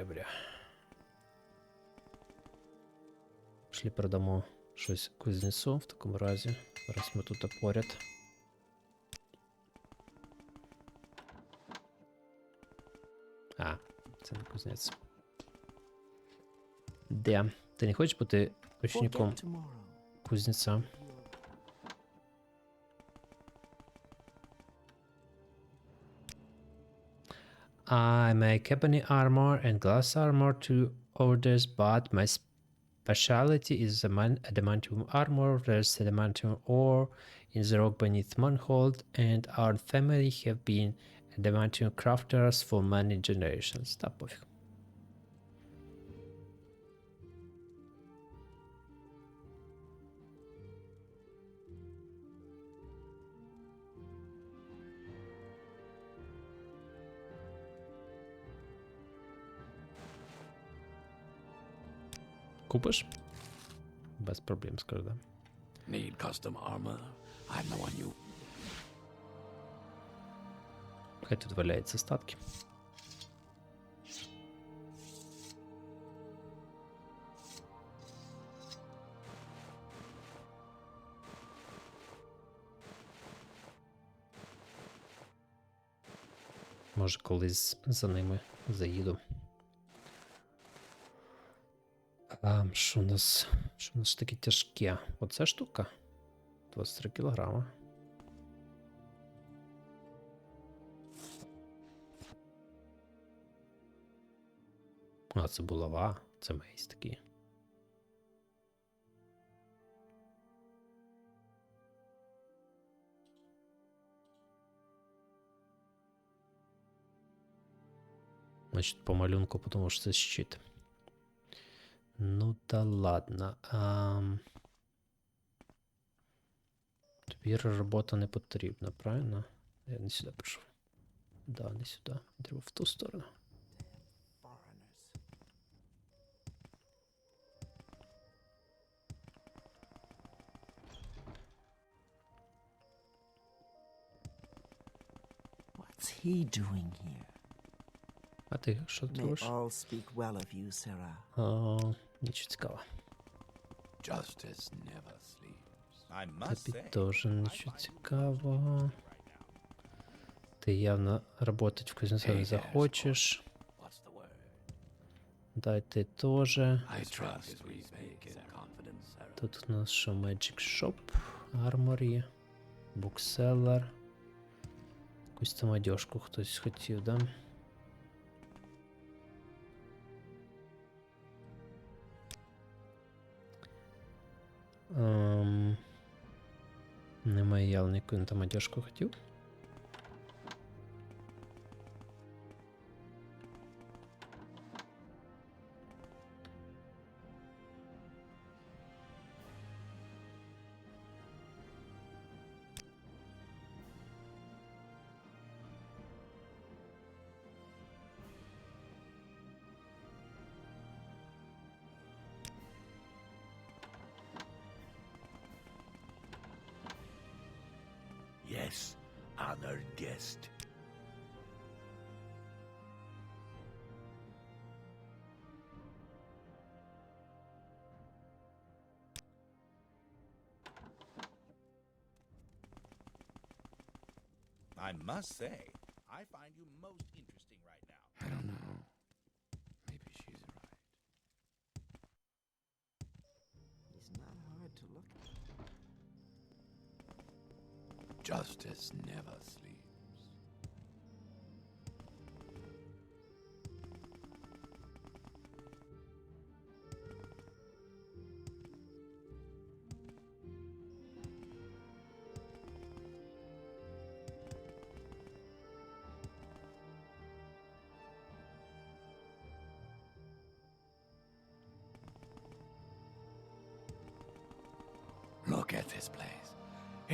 Бря. Пішли продамо щось кузнецу в такому разі. Раз ми тут поряд. Це не кузнець. Де? Ти не хочеш бути учеником кузнеця? I make ebony armor and glass armor to orders, but my specialty is adamantium armor. There's adamantium ore in the rock beneath Manhold, and our family have been adamantium crafters for many generations. Та пофіг. Купиш? Без проблем, скажу, да. Need custom armor? I'm the one you... Хай тут валяються статки. Може, колись за ними заїду. Що у нас таке тяжке? Оце штука? 23 кілограма. Це булава, це мейс такий. Значить, по малюнку, тому що це щит. Ну та ладно. Тобі робота не потрібна, правильно? Я не сюди прийшов. Да, не сюди. Треба в ту сторону. What's he doing here? А ти що May робиш? all speak well of you, Sarah. Нічого цікавого. Justice never sleeps. I must Тобі say, теж нічого цікавого. Ти явно работать в кузнецові не захочеш. What's the word? Дай ти теж. I trust we speak in confidence, Sarah. Тут у нас що? Magic Shop, Armory, Bookseller. Якусь там одежку хтось хотів, да? Немає явно, яку він там одежку хотів. Yes, honored guest. I must say, I find you most interesting right now. I don't know. Maybe she's right. He's not hard to look at. Justice never sleeps.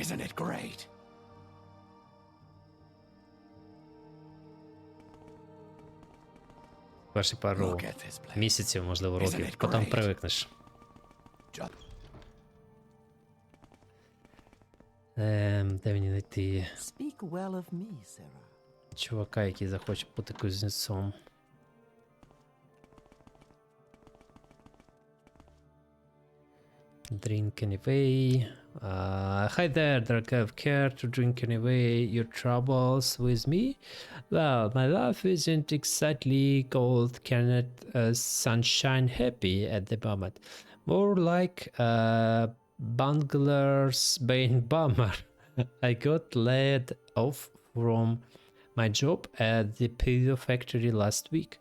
Isn't it great? Перші пару Look at this place. місяців, можливо, Isn't років, it потім great? привикнеш. Just Де мені знайти Speak well of me, Sarah. чувака, який захоче бути кузнецом? Drink anyway. Hi there, Darkev. Care to drink anyway your troubles with me? Well, my life isn't exactly gold canned sunshine happy at the moment. More like bungler's bane bummer. I got laid off from my job at the pillow factory last week.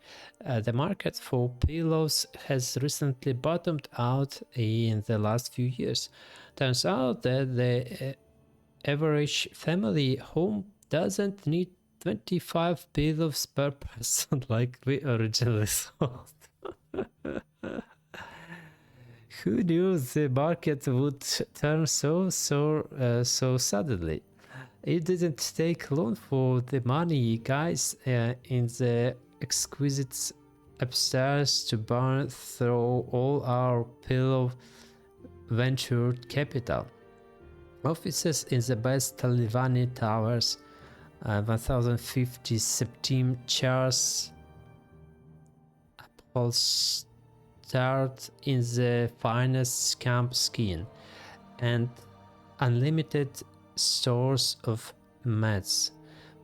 The market for pillows has recently bottomed out in the last few years. Turns out that the average family home doesn't need 25 pillows per person like we originally thought. Who knew the market would turn so suddenly? It didn't take long for the money guys in the exquisite upstairs to burn through all our pillow venture capital. Offices in the best Talivani towers, 1050 septim chairs, upholstered in the finest scamp skin, and unlimited stores of mats.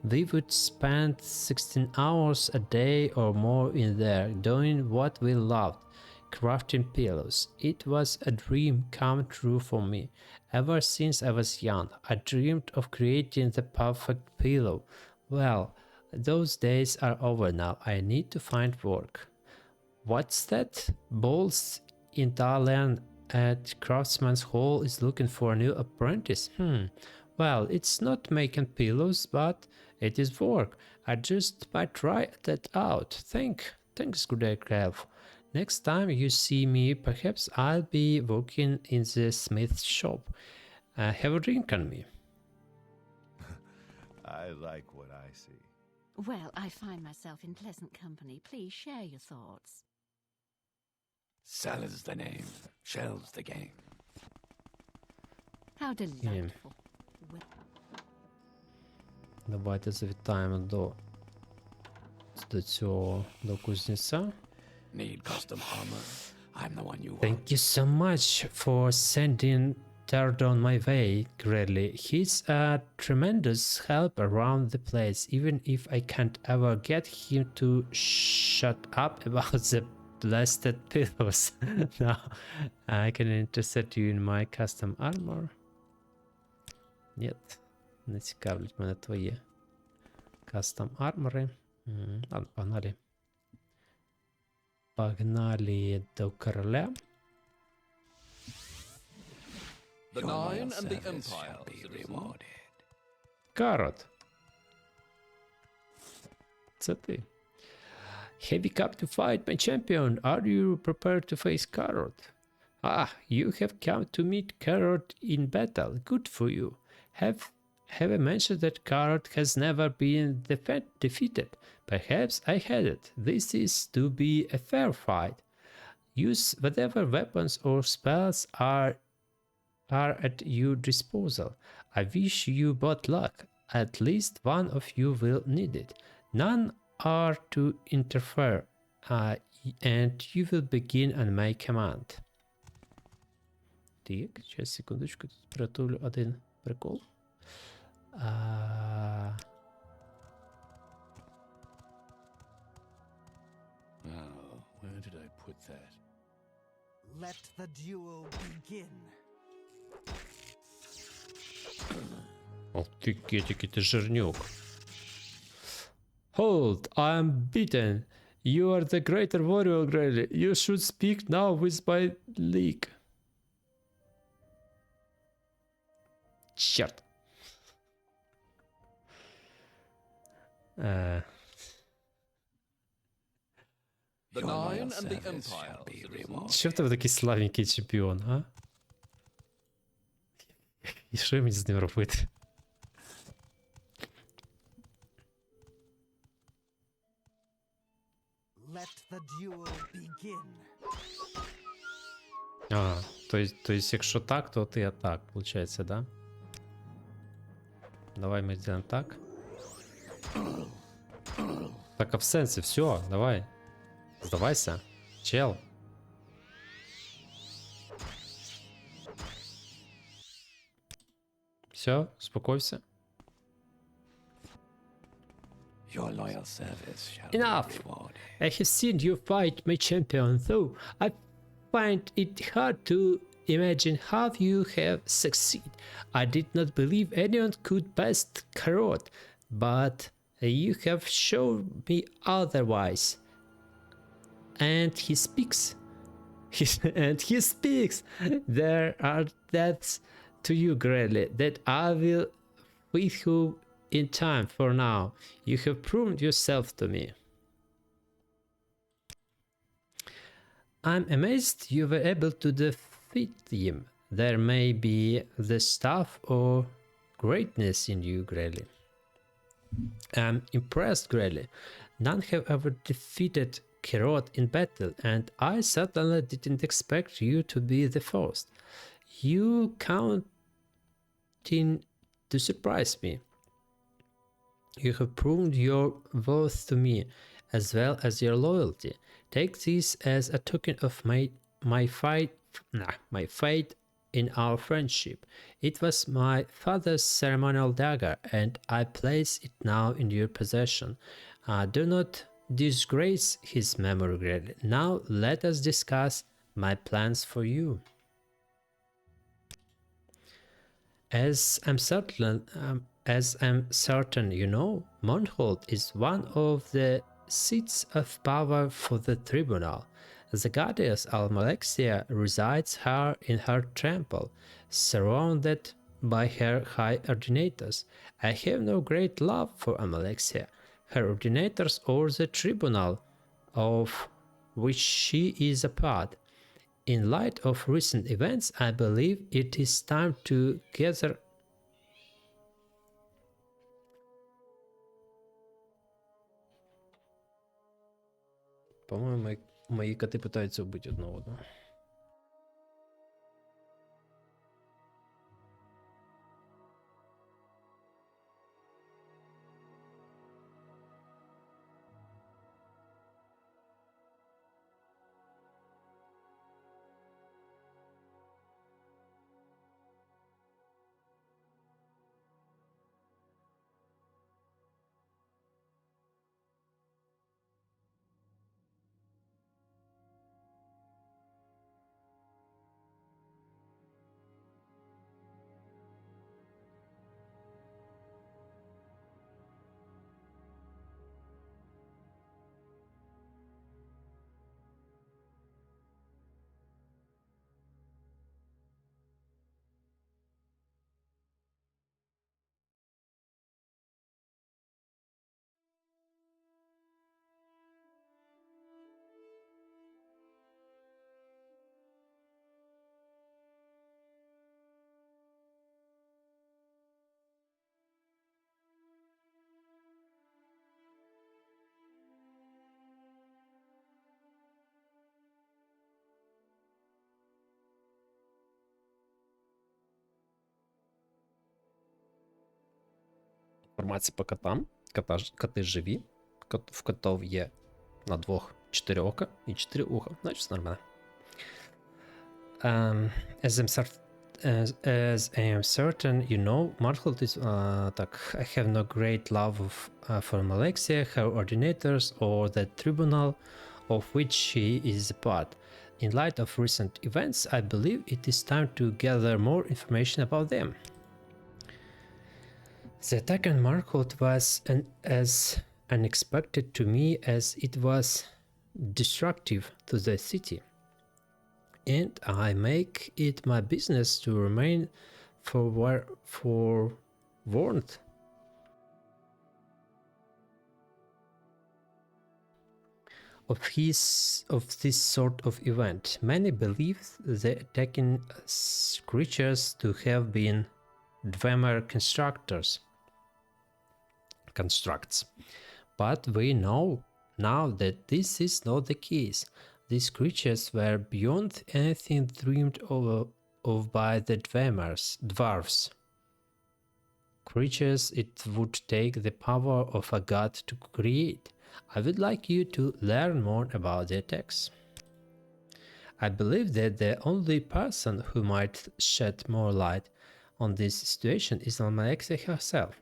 We would spend 16 hours a day or more in there doing what we loved, crafting pillows. It was a dream come true for me. Ever since I was young, I dreamed of creating the perfect pillow. Well, those days are over now. I need to find work. What's that? Balls in Thailand at Craftsman's Hall is looking for a new apprentice. Well, it's not making pillows, but it is work. I just might try that out. Thanks, good Elf. Next time you see me, perhaps I'll be working in the smith's shop. Have a drink on me. I like what I see. Well, I find myself in pleasant company. Please share your thoughts. Sell is the name, shell's the game. How delightful. Давайте завітаємо до цього, до кузнеця. Need custom armor? I'm the one you want. Thank you so much for sending Tardon my way, Greatly. He's a tremendous help around the place, even if I can't ever get him to shut up about the blasted pillows. Now, I can intercept you in my custom armor. Нет, не цікавлять мене твої custom армори. Ладно, погнали. Погнали до короля. The Nine and the Empire be rewarded. Карот. Це ти. Have you come to fight, my champion? Are you prepared to face Carrot? Ah, you have come to meet Carrot in battle. Good for you. Have I mentioned that Carrot has never been defeated? Perhaps I had it. This is to be a fair fight. Use whatever weapons or spells are at your disposal. I wish you both luck. At least one of you will need it. None are to interfere, and you will begin on my command. Так, сейчас, секундочку, тут приготовлю один прикол. Oh, where did I put that? Let the duel begin. Ох ты, кетики, ты жирнюк. Hold, I am beaten. You are the greater warrior, Grady. You should speak now with my league. Черт. The Nine and the Empire be rewarded. Що в тебе такий славненький чемпіон, а? І що мені з ним робити? Let the duel begin. А, то есть, якщо так, то ти так, получается, да? Давай мы сделаем так. Так, а в сенсе, все, давай. Сдавайся, чел. Все, успокойся. Your loyal service shall Enough! be rewarded. I have seen you fight my champion, though I find it hard to imagine how you have succeeded. I did not believe anyone could best Karot, but you have shown me otherwise. And he speaks. And he speaks. There are depths to you, greatly, that I will with you in time. For now, you have proven yourself to me. I'm amazed you were able to defeat him. There may be the stuff or greatness in you, greatly. I'm impressed, greatly. None have ever defeated Kirot in battle, and I certainly didn't expect you to be the first. You counting to surprise me. You have proved your worth to me, as well as your loyalty. Take this as a token of my faith in our friendship. It was my father's ceremonial dagger, and I place it now in your possession. Do not disgrace his memory, greatly. Now let us discuss my plans for you. As I'm certain you know, Monthold is one of the seats of power for the tribunal. The goddess Almalexia resides in her temple, surrounded by her high ordinators. I have no great love for Almalexia, her ordinators, or the tribunal of which she is a part. In light of recent events, I believe it is time to gather. По-моєму, мої коти питаються вбити одне одного. Інформація по котам. Коти живі. В котов є на двох 4 ока і 4 уха. Значить, все нормально. As I am certain you know, Monthold is... так, I have no great love for Almalexia, her ordinators, or the tribunal of which she is a part. In light of recent events, I believe it is time to gather more information about them. The attack on Monthold was as unexpected to me as it was destructive to the city, and I make it my business to remain forewarned. Of this sort of event. Many believe the attacking creatures to have been Dwemer constructs. But we know now that this is not the case. These creatures were beyond anything dreamed of by the dwarves. Creatures it would take the power of a god to create. I would like you to learn more about the attacks. I believe that the only person who might shed more light on this situation is Almalexia herself.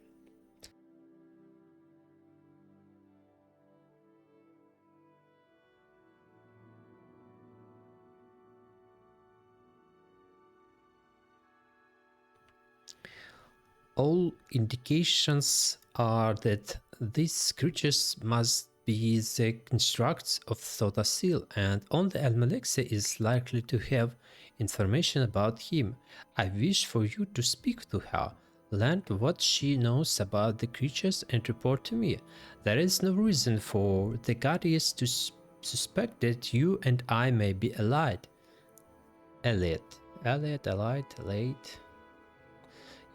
All indications are that these creatures must be the constructs of Thotasil, and only Almalexia is likely to have information about him. I wish for you to speak to her, learn what she knows about the creatures, and report to me. There is no reason for the Guardians to suspect that you and I may be allied. Allied.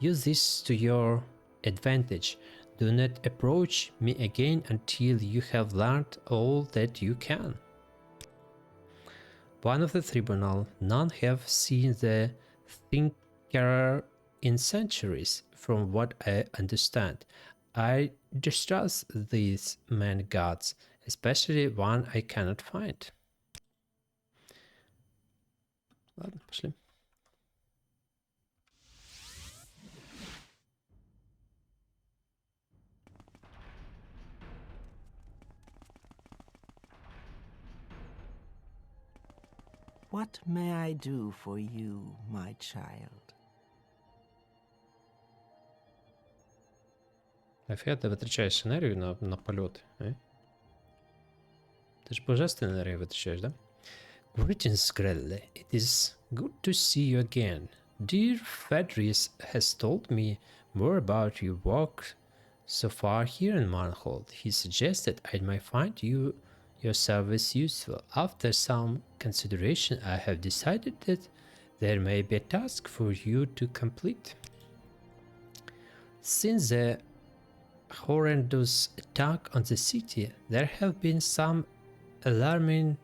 Use this to your advantage. Do not approach me again until you have learned all that you can. One of the tribunal, none have seen the thinker in centuries, from what I understand. I distrust these man gods, especially one I cannot find. Ладно, пошли. What may I do for you, my child? Нафіга ти витрачаєш енергію на польоти, eh? Ти ж божественну енергію витрачаєш, да? Greetings, Grelle. It is good to see you again. Dear Fedris has told me more about your work so far here in Marnhold. He suggested I might find your service useful. After some consideration, I have decided that there may be a task for you to complete. Since the horrendous attack on the city, there have been some alarming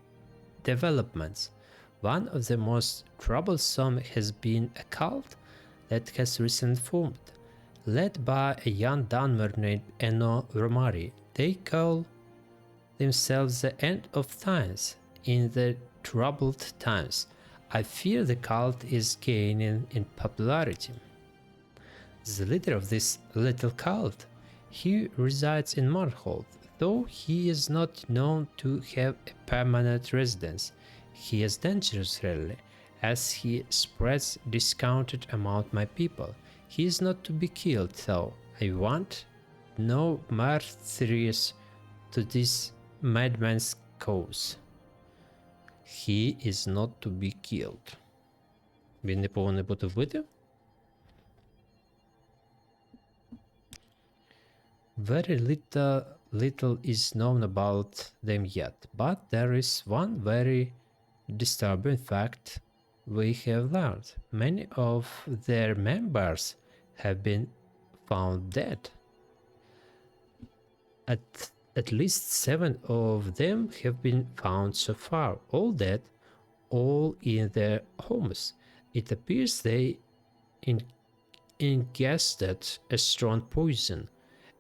developments. One of the most troublesome has been a cult that has recently formed, led by a young Dunmer named Eno Romari. They call themselves the end of times in the troubled times. I fear the cult is gaining in popularity. The leader of this little cult, he resides in Marnhold, though he is not known to have a permanent residence. He is dangerous really, as he spreads discontent among my people. He is not to be killed, though. I want no martyrs to this madman's cause. He is not to be killed. Він не повинен бути вбитий? Very little is known about them yet, but there is one very disturbing fact we have learned. Many of their members have been found dead. At least 7 of them have been found so far, all dead, all in their homes. It appears they ingested a strong poison,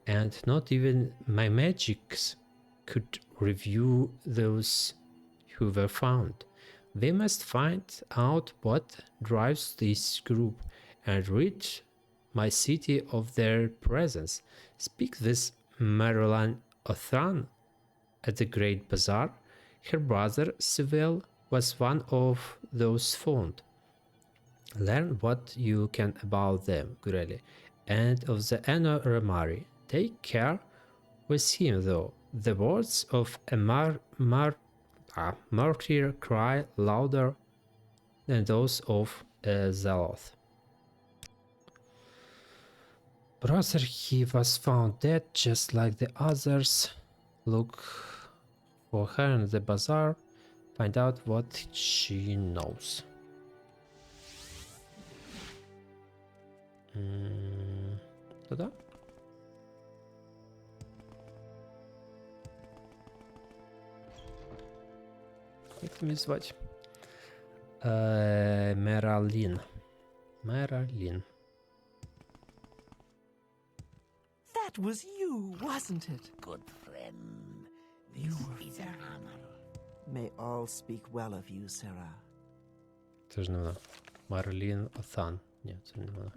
and not even my magics could review those who were found. We must find out what drives this group and rid my city of their presence. Speak with Marilyn Othran at the Great Bazaar. Her brother Sewell was one of those found. Learn what you can about them, Grelly, and of the Anna Ramari. Take care with him, though. The words of a martyr cry louder than those of a zealot. Brother, he was found dead just like the others. Look for her in the bazaar. Find out what she knows. Туди? Як там її звати? Мералін. Мералін. That was you, wasn't it? Good friend. This is an honor. May all speak well of you, Sarah. Це ж не вона. Марлін Отhan. Ні, це не вона.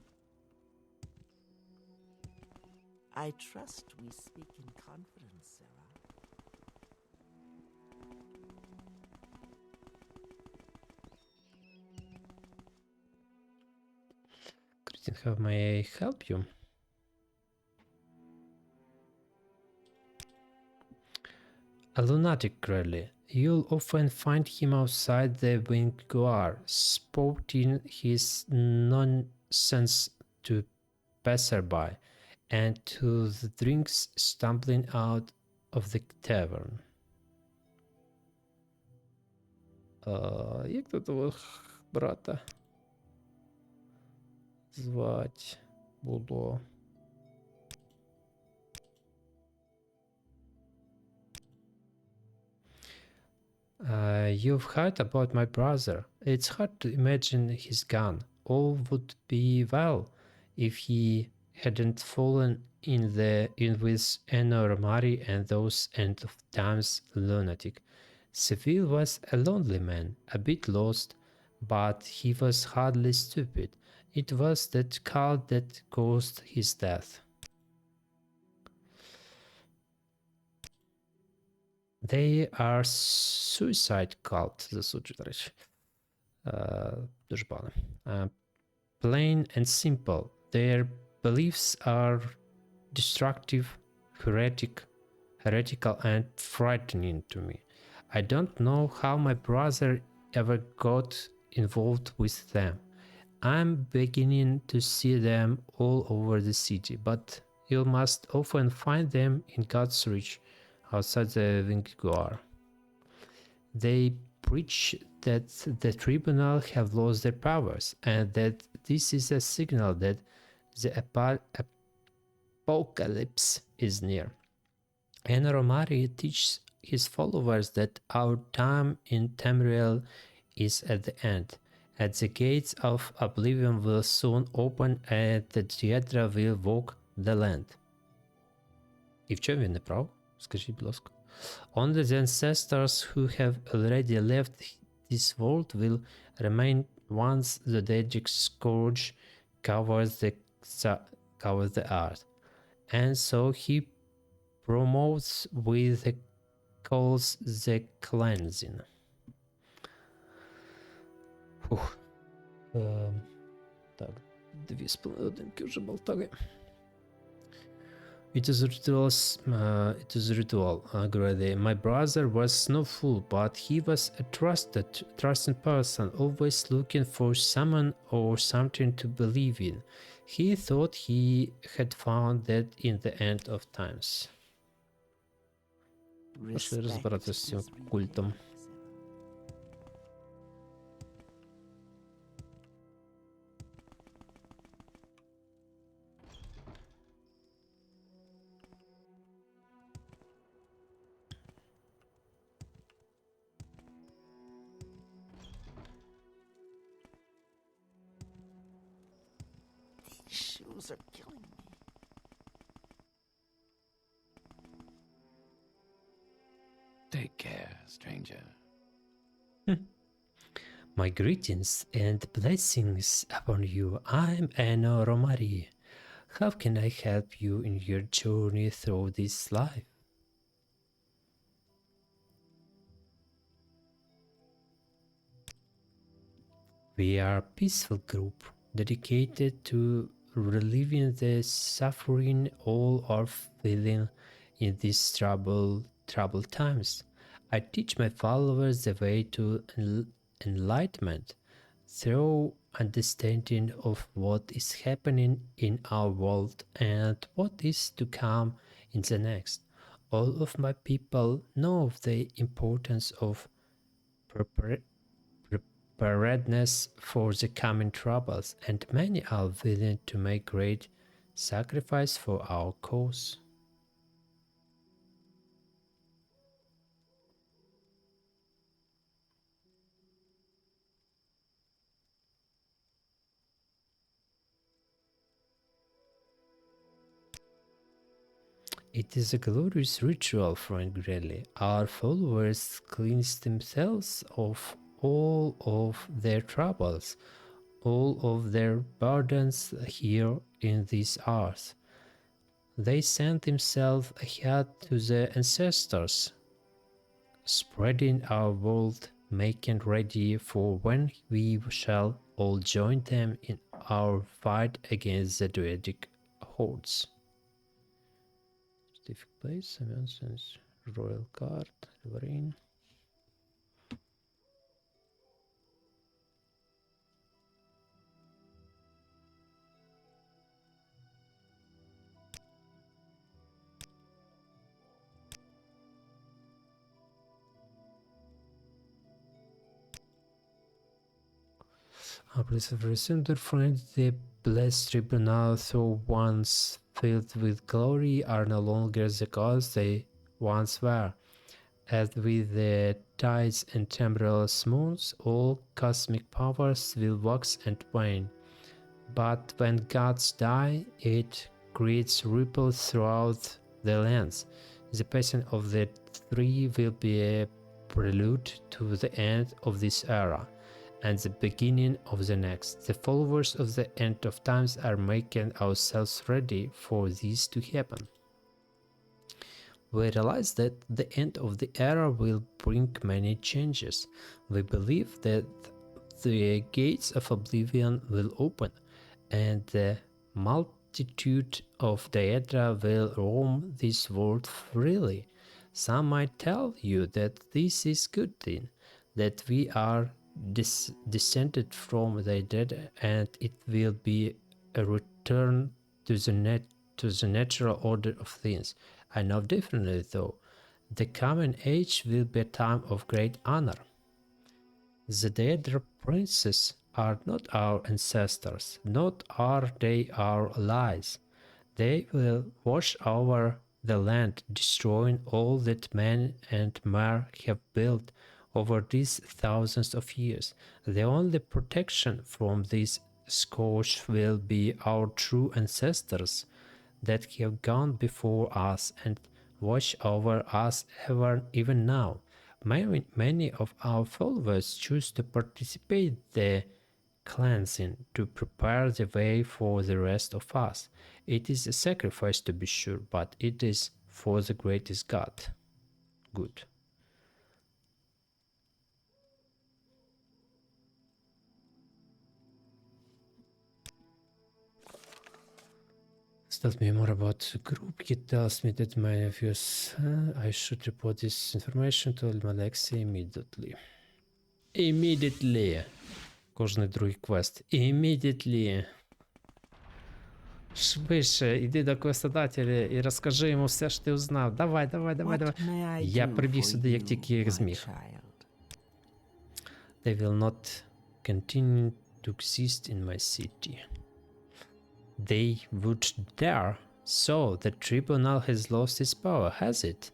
I trust we speak in confidence, Sarah. Greeting, how may I help you? A lunatic, really. You'll often find him outside the Wingguar, spouting his nonsense to passerby, and to the drinks stumbling out of the tavern. Як тут того брата звать було? You've heard about my brother. It's hard to imagine he's gone. All would be well if he hadn't fallen in with Anna Romari and those end of times lunatic. Seville was a lonely man, a bit lost, but he was hardly stupid. It was that cult that caused his death. They are suicide cult, засуджую, до речі. Дуже погано. Plain and simple. Their beliefs are destructive, heretical and frightening to me. I don't know how my brother ever got involved with them. I'm beginning to see them all over the city, but you must often find them in God's reach outside the Wingguar. They preach that the tribunal have lost their powers and that this is a signal that the apocalypse is near. And Romari teaches his followers that our time in Tamriel is at the end, and the gates of oblivion will soon open and the Diedra will walk the land. І в чому він не прав? Скажіть, будь ласка. Only the ancestors who have already left this world will remain once the Daedric scourge covers the earth. And so he promotes with the calls the cleansing. Фух. Так, 2,5 годинки вже болтали. It is ritual, Grady. My brother was no fool, but he was a trusted person, always looking for someone or something to believe in. He thought he had found that in the end of times. Пошли розбиратися з цим культом. Shoes are killing me. Take care, stranger. My greetings and blessings upon you. I'm Anna Romari. How can I help you in your journey through this life? We are a peaceful group dedicated to relieving the suffering all are feeling in these troubled times. I teach my followers the way to enlightenment through understanding of what is happening in our world and what is to come in the next. All of my people know of the importance of preparedness for the coming troubles, and many are willing to make great sacrifice for our cause. It is a glorious ritual, friend Grelly. Our followers cleanse themselves of all of their troubles, all of their burdens here in these hours. They send themselves ahead to the ancestors, spreading our world, making ready for when we shall all join them in our fight against the Druidic hordes. Specific place, Amazon's Royal Card, Riverine. Please have resumed, dear friend. The blessed tribunal, though once filled with glory, are no longer the gods they once were. As with the tides and temporal moons, all cosmic powers will wax and wane. But when gods die, it creates ripples throughout the lands. The passing of the three will be a prelude to the end of this era, and the beginning of the next. The followers of the end of times are making ourselves ready for this to happen. We realize that the end of the era will bring many changes. We believe that the gates of oblivion will open, and the multitude of Daedra will roam this world freely. Some might tell you that this is a good thing, that we are descended from the dead, and it will be a return to the natural order of things. I know differently, though. The coming age will be a time of great honor. The Daedra princes are not our ancestors, not are they our allies. They will wash over the land, destroying all that man and mare have built over these thousands of years. The only protection from this scourge will be our true ancestors that have gone before us and watch over us even now. Many of our followers choose to participate in the cleansing to prepare the way for the rest of us. It is a sacrifice, to be sure, but it is for the greatest good. Tells me more about the group. He tells me that many of us, I should report this information to Alexei immediately. Immediately. Кожний другий квест. Immediately. Швидше, іди до квестодателя і розкажи йому все, що ти узнав. Давай. Я прибіг сюди, як тільки зміг. They will not continue to exist in my city. They would dare. So, the tribunal has lost its power, has it?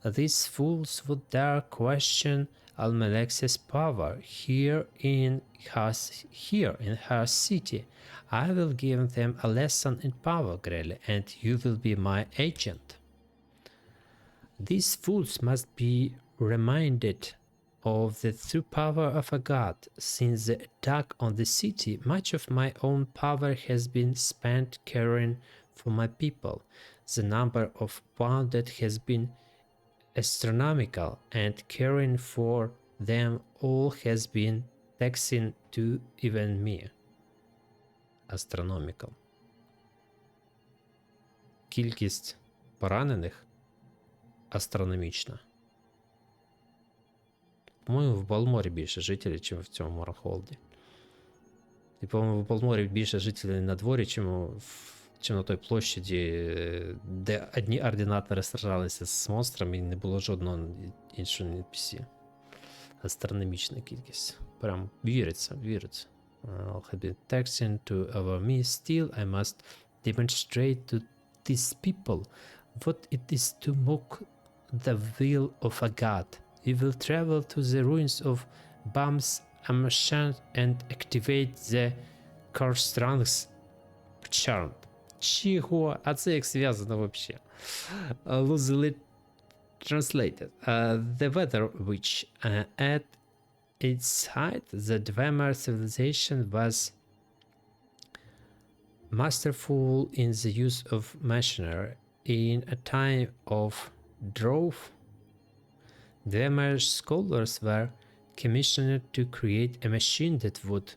These fools would dare question Almalex's power here in her city. I will give them a lesson in power, Grelle, and you will be my agent. These fools must be reminded of the true power of a god. Since the attack on the city, much of my own power has been spent caring for my people. The number of wounded has been astronomical, and caring for them all has been taxing to even me. Astronomical. Кількість поранених астрономічна. По-моєму, в Балморі більше жителів, ніж в цьому Моррохолді. І, по-моєму, в Балморі більше жителів на дворі, ніж на той площаді, де одні ординатори сражалися з монстрами і не було жодного іншого NPC. Астрономічна кількість. Прям віриться. I'll have been taxing to over me. Still, I must demonstrate to these people what it is to mock the will of a god. We will travel to the ruins of Bams Amashan and activate the Karstrang's charm. Чого? А це як зв'язано вообще? Loosely translated. The weather witch. At its height, the Dwemer civilization was masterful in the use of machinery. In a time of drought, Dwemer scholars were commissioned to create a machine that would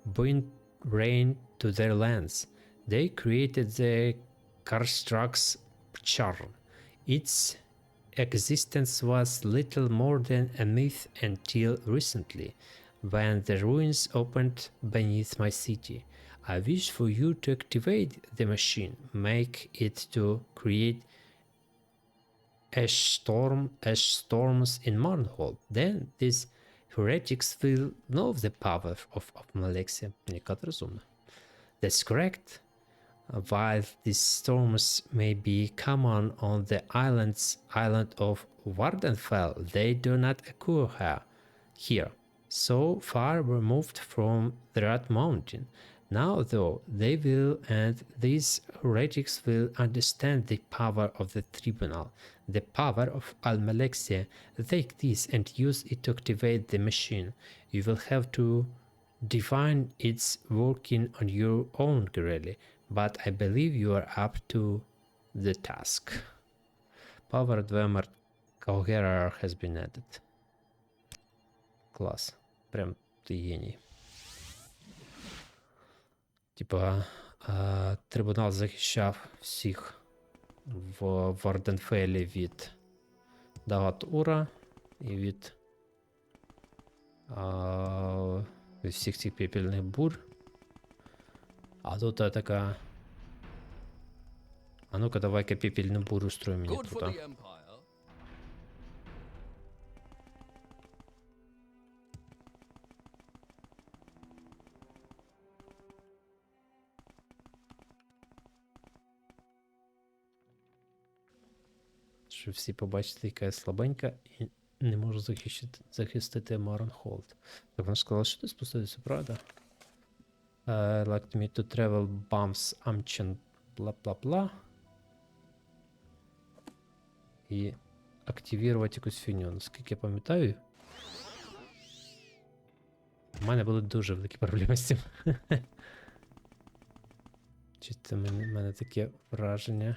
bring rain to their lands. They created the Karstrax charm. Its existence was little more than a myth until recently, when the ruins opened beneath my city. I wish for you to activate the machine, make it to create ash storms in Marnhold. Then these heretics will know the power of Malexia. That's correct. While these storms may be common on the island of Wardenfell, they do not occur here, so far removed from the Red Mountain. Now, though, they will, and these heretics will understand the power of the tribunal, the power of Almalexia. Take this and use it to activate the machine. You will have to define its working on your own, Girelli, but I believe you are up to the task. Power Dwemer Caugerer has been added. Клас. Прям ти геній. Типа, трибунал захищав всіх в Варденфелі від Дагат-Ура і від всіх цих пепельних бур. А тут така... А ну-ка, давай-ка пепельну бурю устроим мне тут, а. Щоб всі побачили, яка я слабенька і не можу захистити Маренхолд. Так, вона сказала, що ти спустився, правда? Like me to travel bumps Amchen бла-бла-бла. І активувати якусь фігню. Наскільки я пам'ятаю, у мене були дуже великі проблеми з цим. Чи це в мене таке враження?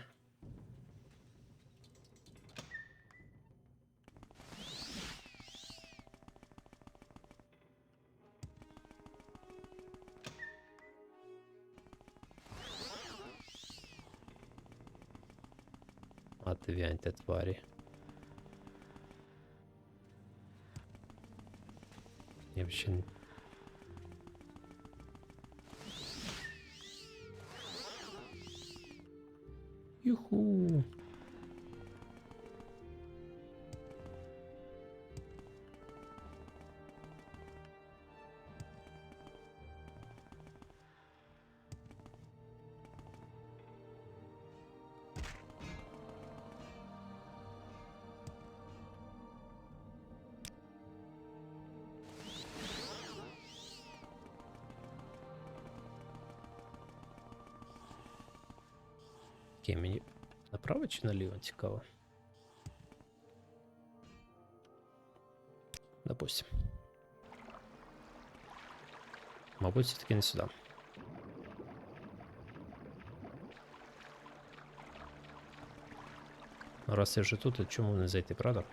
А ти вяньте, тварі. Я вообще не... Юху! Мені направо чи наліво цікаво? Допустим. Мабуть, все-таки не сюди. Раз я вже тут, то чому не зайти, правда?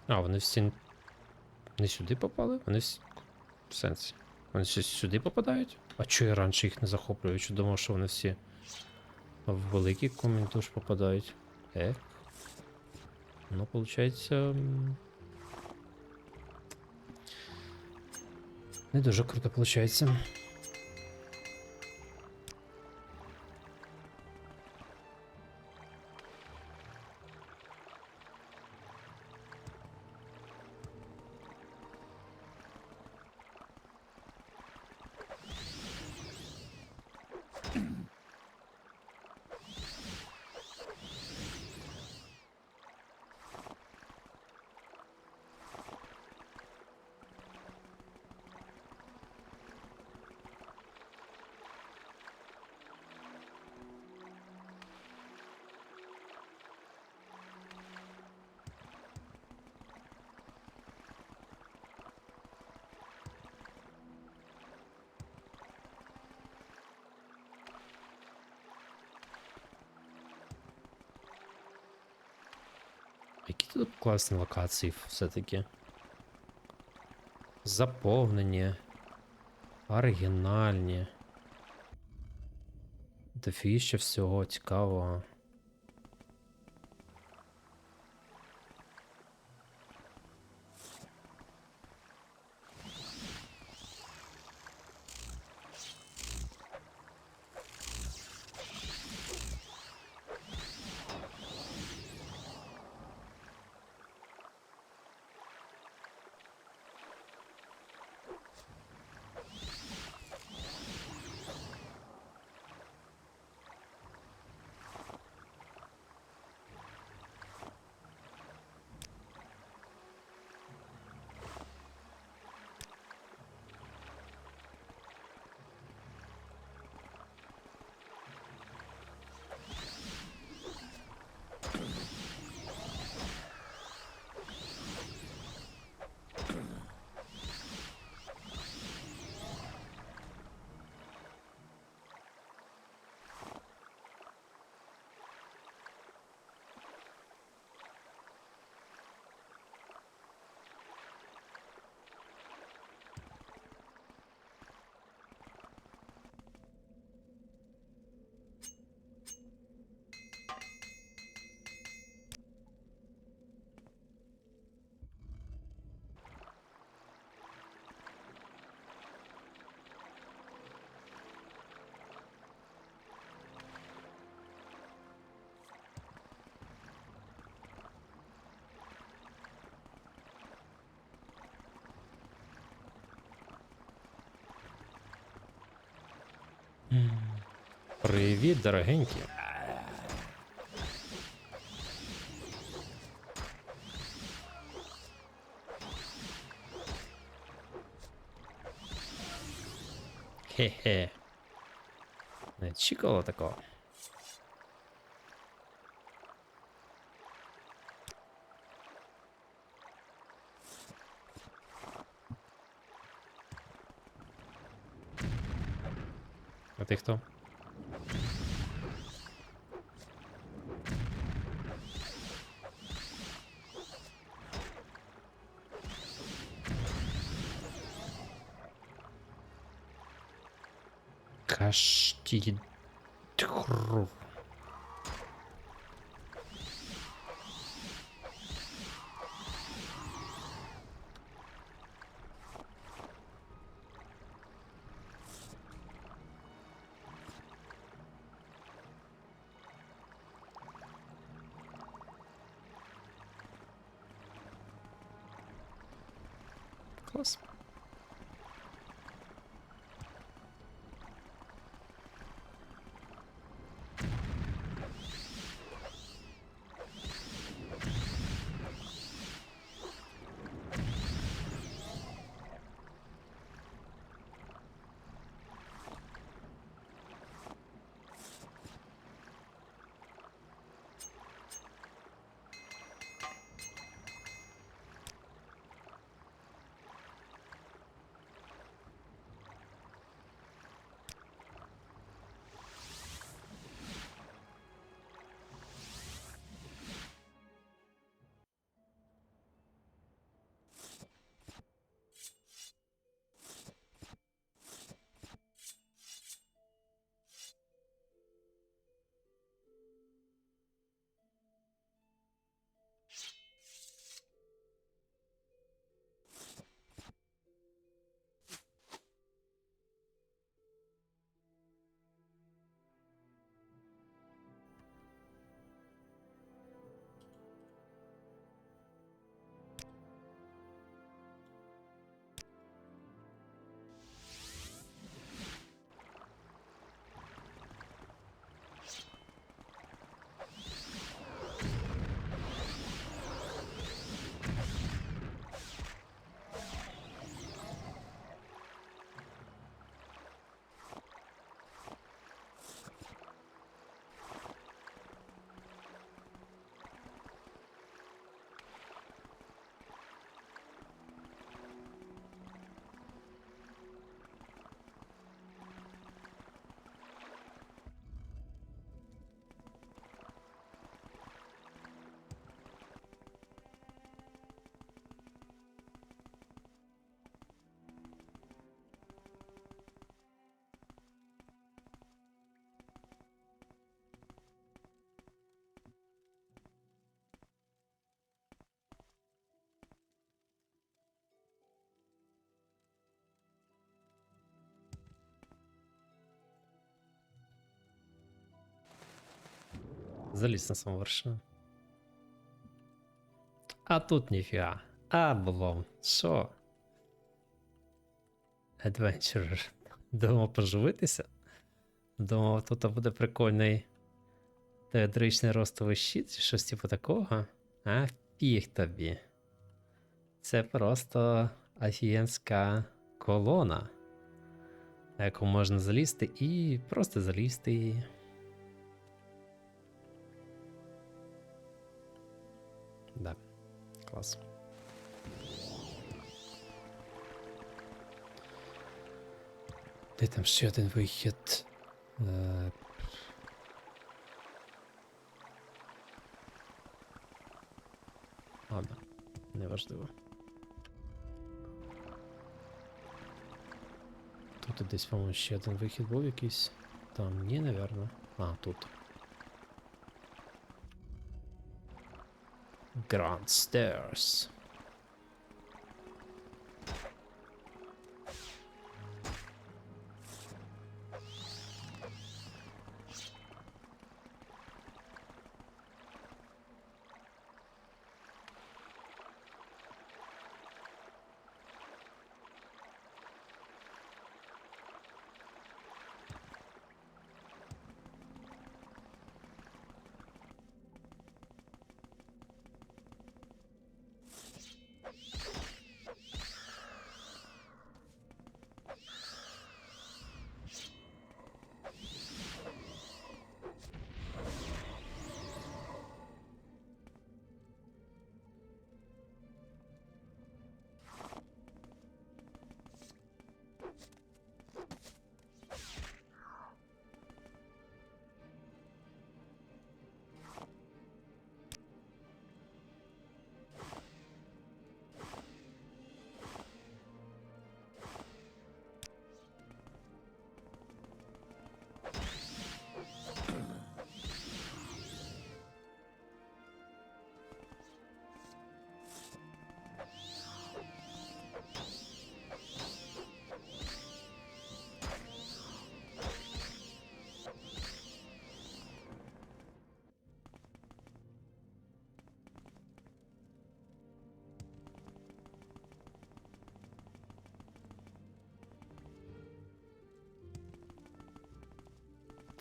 А, вони всі не сюди попали? Вони всі... В сенсі. Вони всі сюди попадають? А чого я раніше їх не захоплюю? Чи думав, що вони всі в великий коментуш попадають? Ну, получається... Не дуже круто получається. Які тут класні локації все-таки. Заповнені. Оригінальні. Дофіще всього цікавого. Привіт, дорогенькі. Хе-хе. Не очікувала такого. А ти хто? Каштідру. Клас. Заліз на саму вершину. А тут ніфіга. Облом. Що? Adventurer. Думав поживитися? Думав, тут буде прикольний театричний ростовий щит чи щось типу такого. А фіг тобі. Це просто офігенська колона, на яку можна залізти і просто залізти. Да, клас. Де там ще один вихід? Ладно, неважливо. Тут десь, по-моєму, ще один вихід був якийсь. Там ні, напевно. А, тут. Grand Stairs.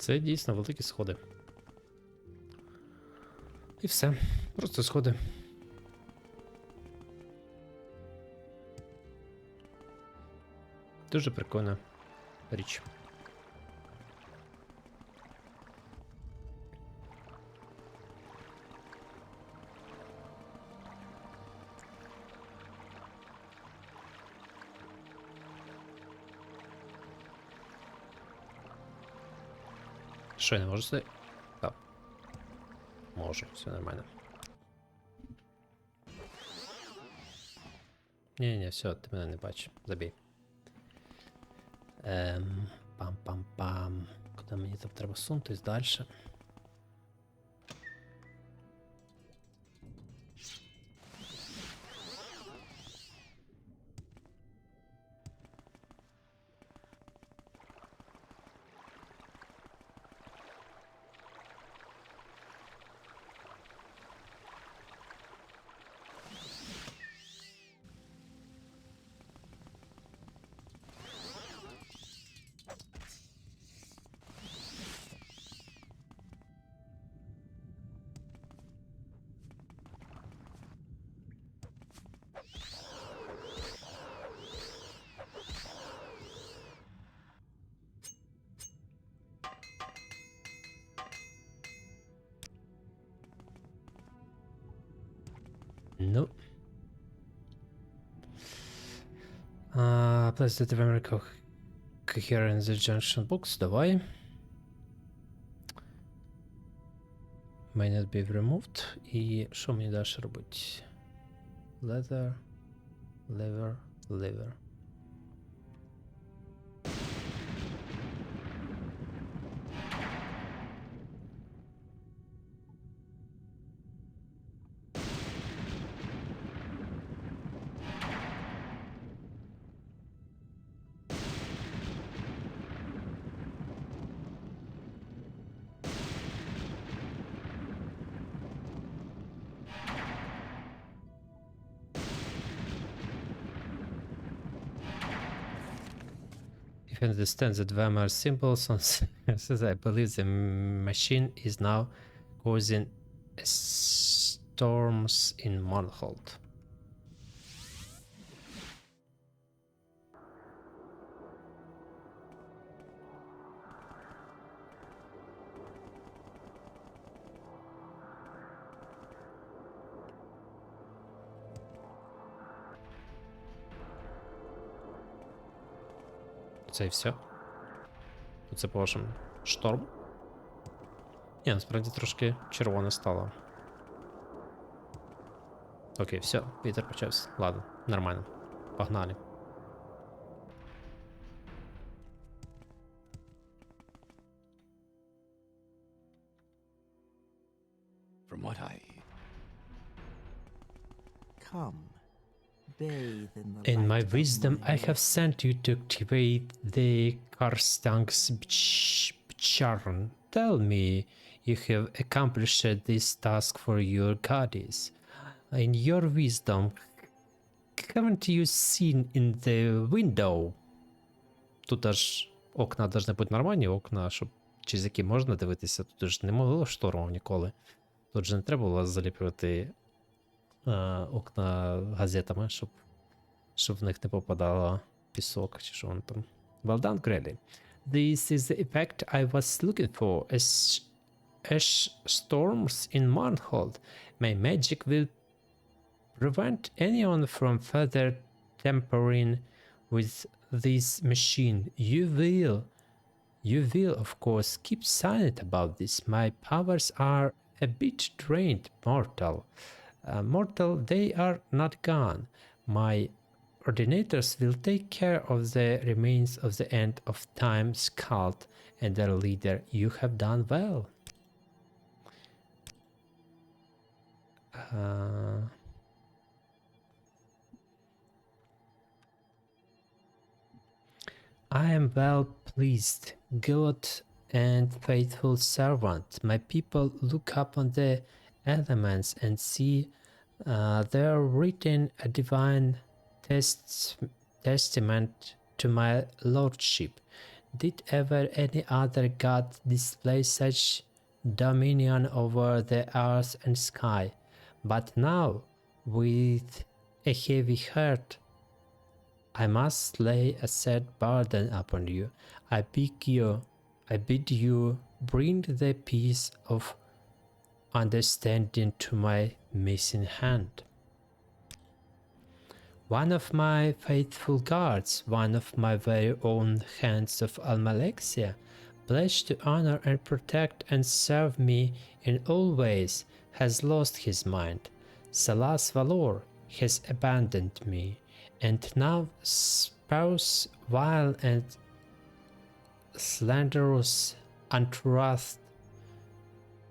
Це дійсно великі сходи. І все. Просто сходи. Дуже прикольна річ. Що, я не можу сюди? Так. Можу, все нормально. Ні-ні, все, ти мене не бачиш. Забій. Пам-пам-пам. Куди мені там треба сунутись далі? Ну. Place the memory coherent in the junction box. Давай. May not be removed. І що мені далі робити? Leather, lever, lever. if you understand that Weimar symbols on says I believe the machine is now causing storms in Monhold. Це і все. Це по-вашому шторм? Ні, насправді трошки червоне стало. Окей, все, вітер почався. Ладно, нормально. Погнали. From what I... Come, bathe in the In my light of wisdom, my I have sent you to activate the Karstang's charm. Tell me you have accomplished this task for your goddess. In your wisdom, haven't you seen in the window? Тут аж окна должны бути нормальні, окна, щоб через які можна дивитися. Тут ж не могло штормів ніколи. Тут же не треба було заліплювати окна газетами, щоб в них не попадало пісок чи що воно там. Well done, Grelly. This is the effect I was looking for. Ash storms in Marnhold. My magic will prevent anyone from further tampering with this machine. You will, of course, keep silent about this. My powers are a bit drained, mortal. Mortal, they are not gone. My ordinators will take care of the remains of the end of time's cult and their leader. You have done well. I am well pleased, good and faithful servant. My people look upon the elements and see there written a divine testament to my lordship. Did ever any other god display such dominion over the earth and sky? But now, with a heavy heart, I must lay a sad burden upon you. I bid you bring the piece of understanding to my missing hand. One of my faithful guards, one of my very own hands of Almalexia, pledged to honor and protect and serve me in all ways, has lost his mind. Salas Valor has abandoned me, and now spouse vile and slanderous untruth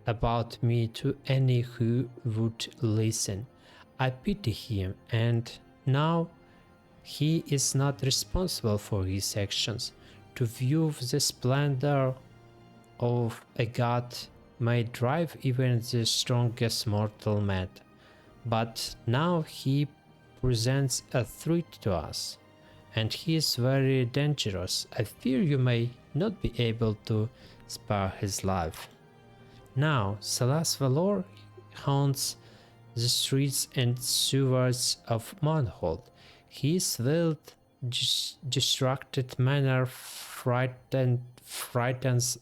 about me to any who would listen. I pity him, and now he is not responsible for his actions. To view the splendor of a god may drive even the strongest mortal mad, but now he presents a threat to us, and he is very dangerous. I fear you may not be able to spare his life. Now, Salas Valor haunts the streets and sewers of Monhold. His wild, distracted manner frightens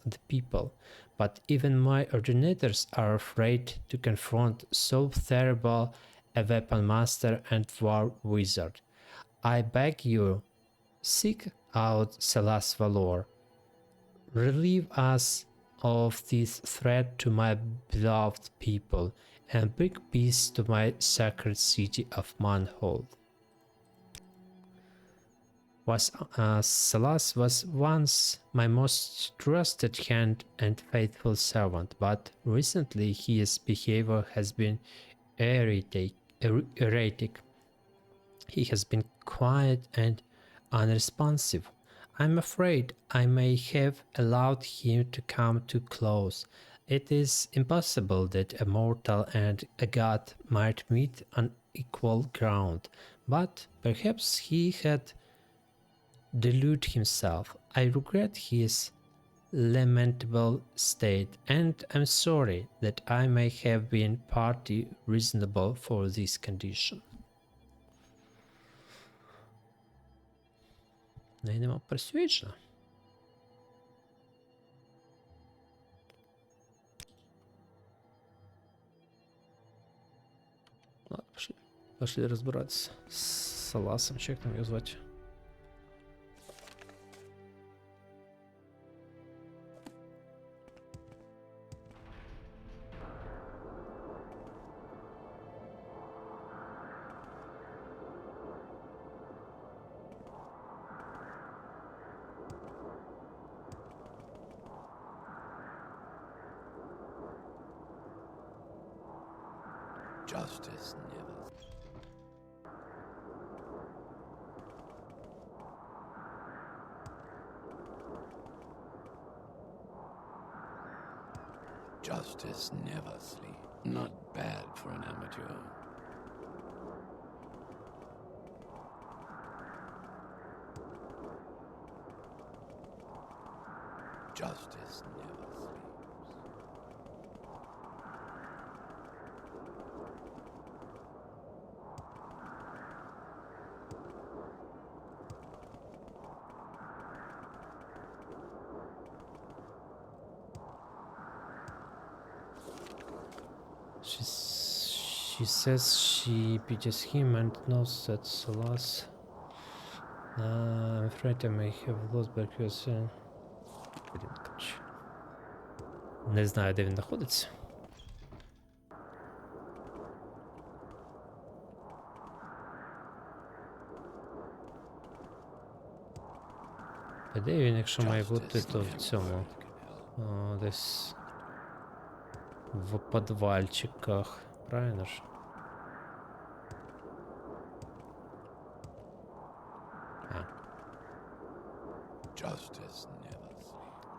the people, but even my ordinators are afraid to confront so terrible a weapon master and war wizard. I beg you, seek out Salas Valor. Relieve us of this threat to my beloved people, and bring peace to my sacred city of Monhold. Salas was once my most trusted hand and faithful servant, but recently his behavior has been erratic. He has been quiet and unresponsive. I'm afraid I may have allowed him to come too close. It is impossible that a mortal and a god might meet on equal ground, but perhaps he had deluded himself. I regret his lamentable state, and am sorry that I may have been partly reasonable for this condition. Ну і нема persuasion. Ладно, пошли разбираться с Саласом, как там ее звать. Justice never. Justice never sleep. Not bad for an amateur. Justice never sleeps. She says she pities him and knows that Salas. I'm afraid I may have lost because... Блін, коротше. Не знаю, де він знаходиться. Де він, якщо має бути, то в цьому. О, десь в подвальчиках. Правильно ж? А.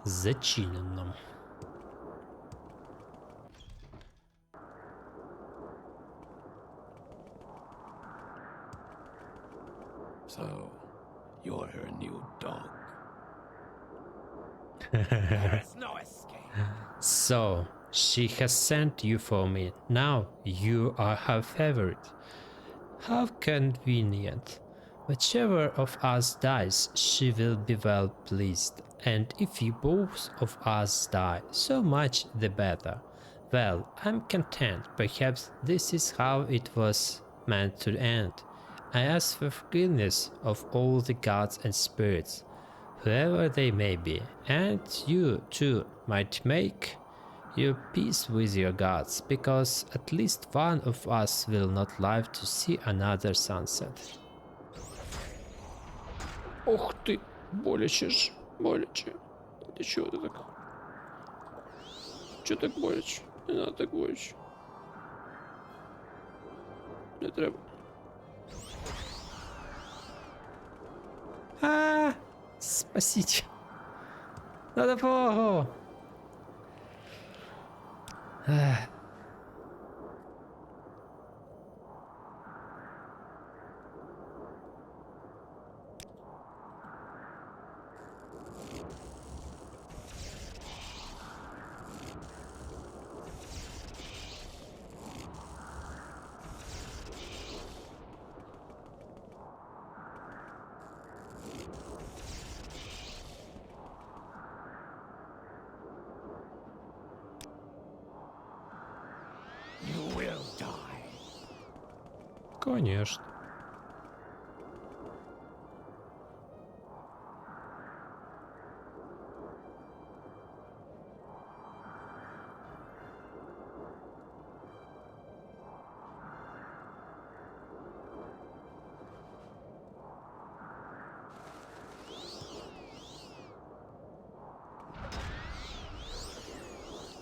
Зачинено. So, you're her new dog. There's no escape. So, she has sent you for me. Now you are her favorite. How convenient. Whichever of us dies, she will be well pleased. And if you both of us die, so much the better. Well, I'm content. Perhaps this is how it was meant to end. I ask for forgiveness of all the gods and spirits, whoever they may be, and you too might make your peace with your gods, because at least one of us will not live to see another sunset. Ох ты, боляче ж, боляче. Ты чё ты так? Чё так боляче? Не надо так боляче. Не треба. Спасите. Надо помогу. Конечно.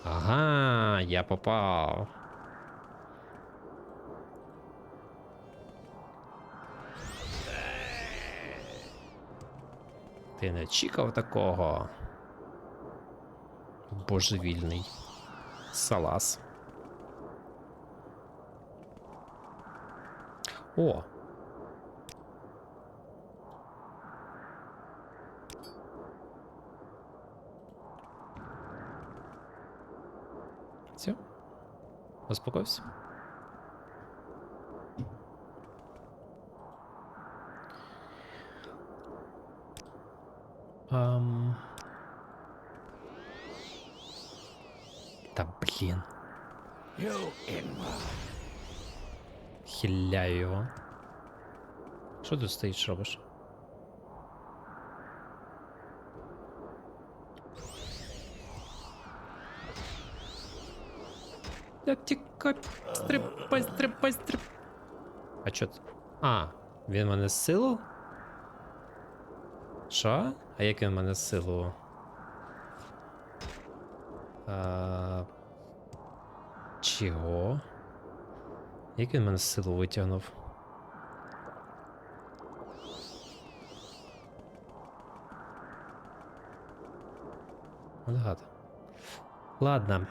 Ага, я попал. Ти не чекав такого? Божевільний. Салас. О! Все? Успокойся. Та блін. Хиляю його. Що тут стоїш, робиш? Да тікай, стрибай, стрибай, стрибай. А чо ти? А, він мене силу? Що? А як він мене силу? Чого? Як він мене силу витягнув? От гад. Ладно.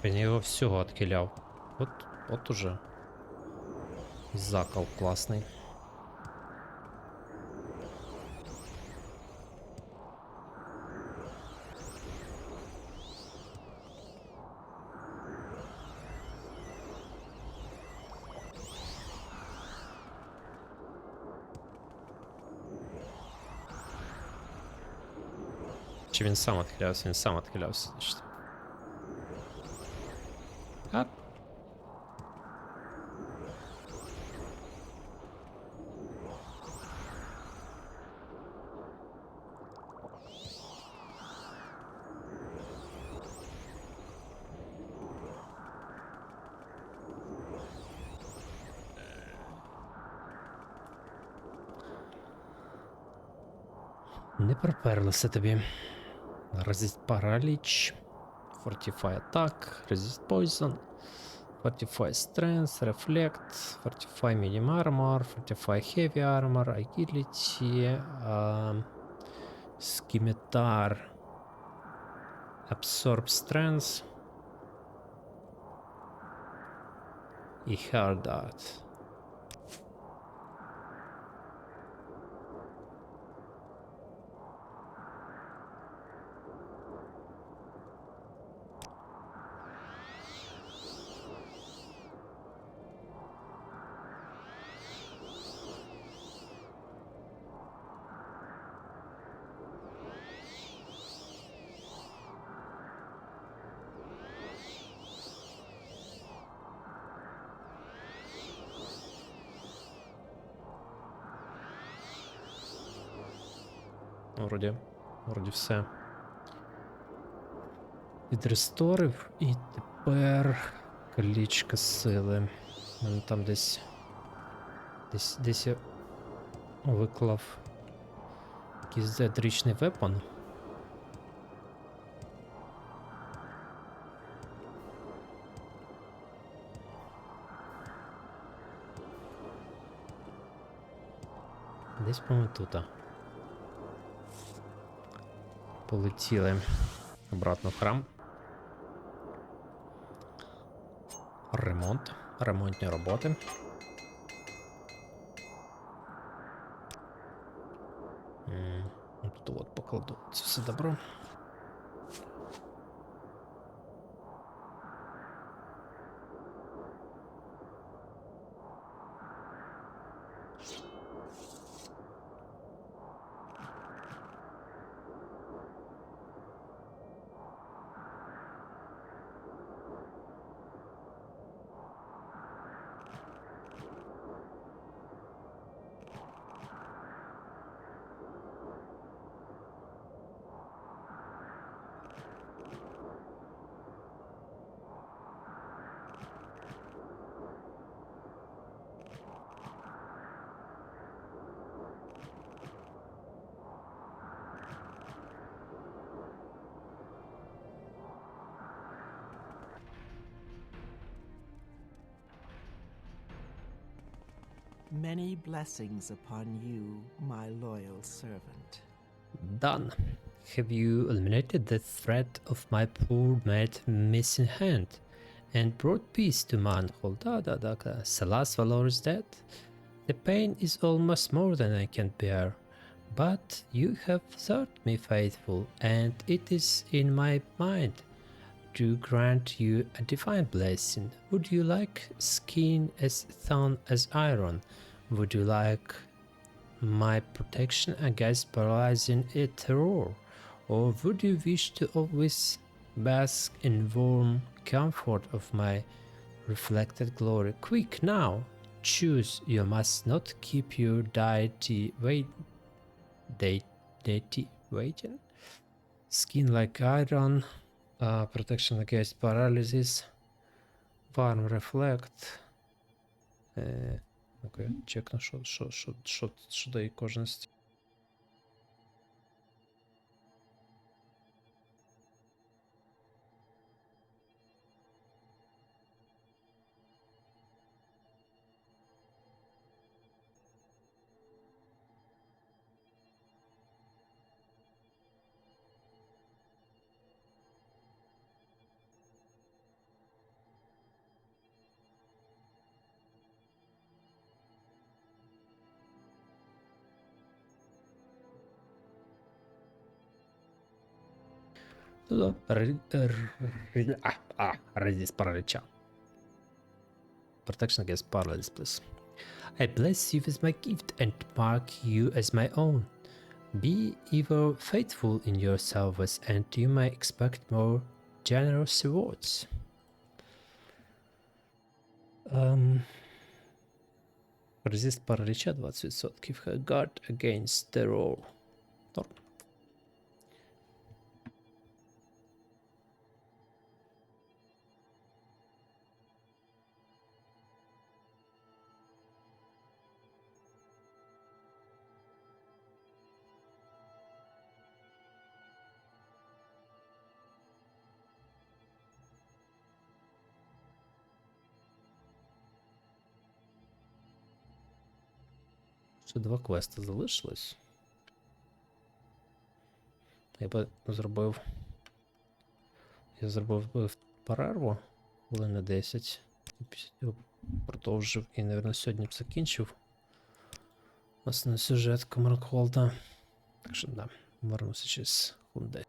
Він його всього откиляв. От уже. Закол класний. Чи він сам відхилявся? Він сам відхилявся. Значить. Ап. Не проперлося тобі. Resist параліч. Fortify attack. Resist poison. Fortify strength. Reflect. Fortify medium armor. Fortify heavy armor. Agility. Scimitar. Absorb strength. І hard art. Вроді все. Відресторив і тепер клічка сили. У мене там десь я виклав якийсь дедрічний вепон. Десь, по-моєму, тут. Полетіли обратно в храм. Ремонтні роботи. Тут от покладу це все добро. Many blessings upon you, my loyal servant. Done. Have you eliminated the threat of my poor mate missing hand and brought peace to Manhold? Salas Valor is dead. The pain is almost more than I can bear. But you have thought me faithful, and it is in my mind to grant you a divine blessing. Would you like skin as thin as iron? Would you like my protection against paralyzing terror? Or would you wish to always bask in warm comfort of my reflected glory? Quick now! Choose, you must not keep your deity waiting. Skin like iron, protection against paralysis, warm reflect. Окей, чекну, що дає кожен з. Resist paralysis. Protection against paralysis, please. I bless you with my gift and mark you as my own. Be ever faithful in your service, and you may expect more generous rewards. Resist параліча 20%. Guard against terror. Норм. Ще 2 квести залишилось. Я зробив перерву хвилин на 10. І після цього продовжив і, мабуть, сьогодні б закінчив основний сюжет Комаркхолда. Так що, да, вернуся через хвилин 10.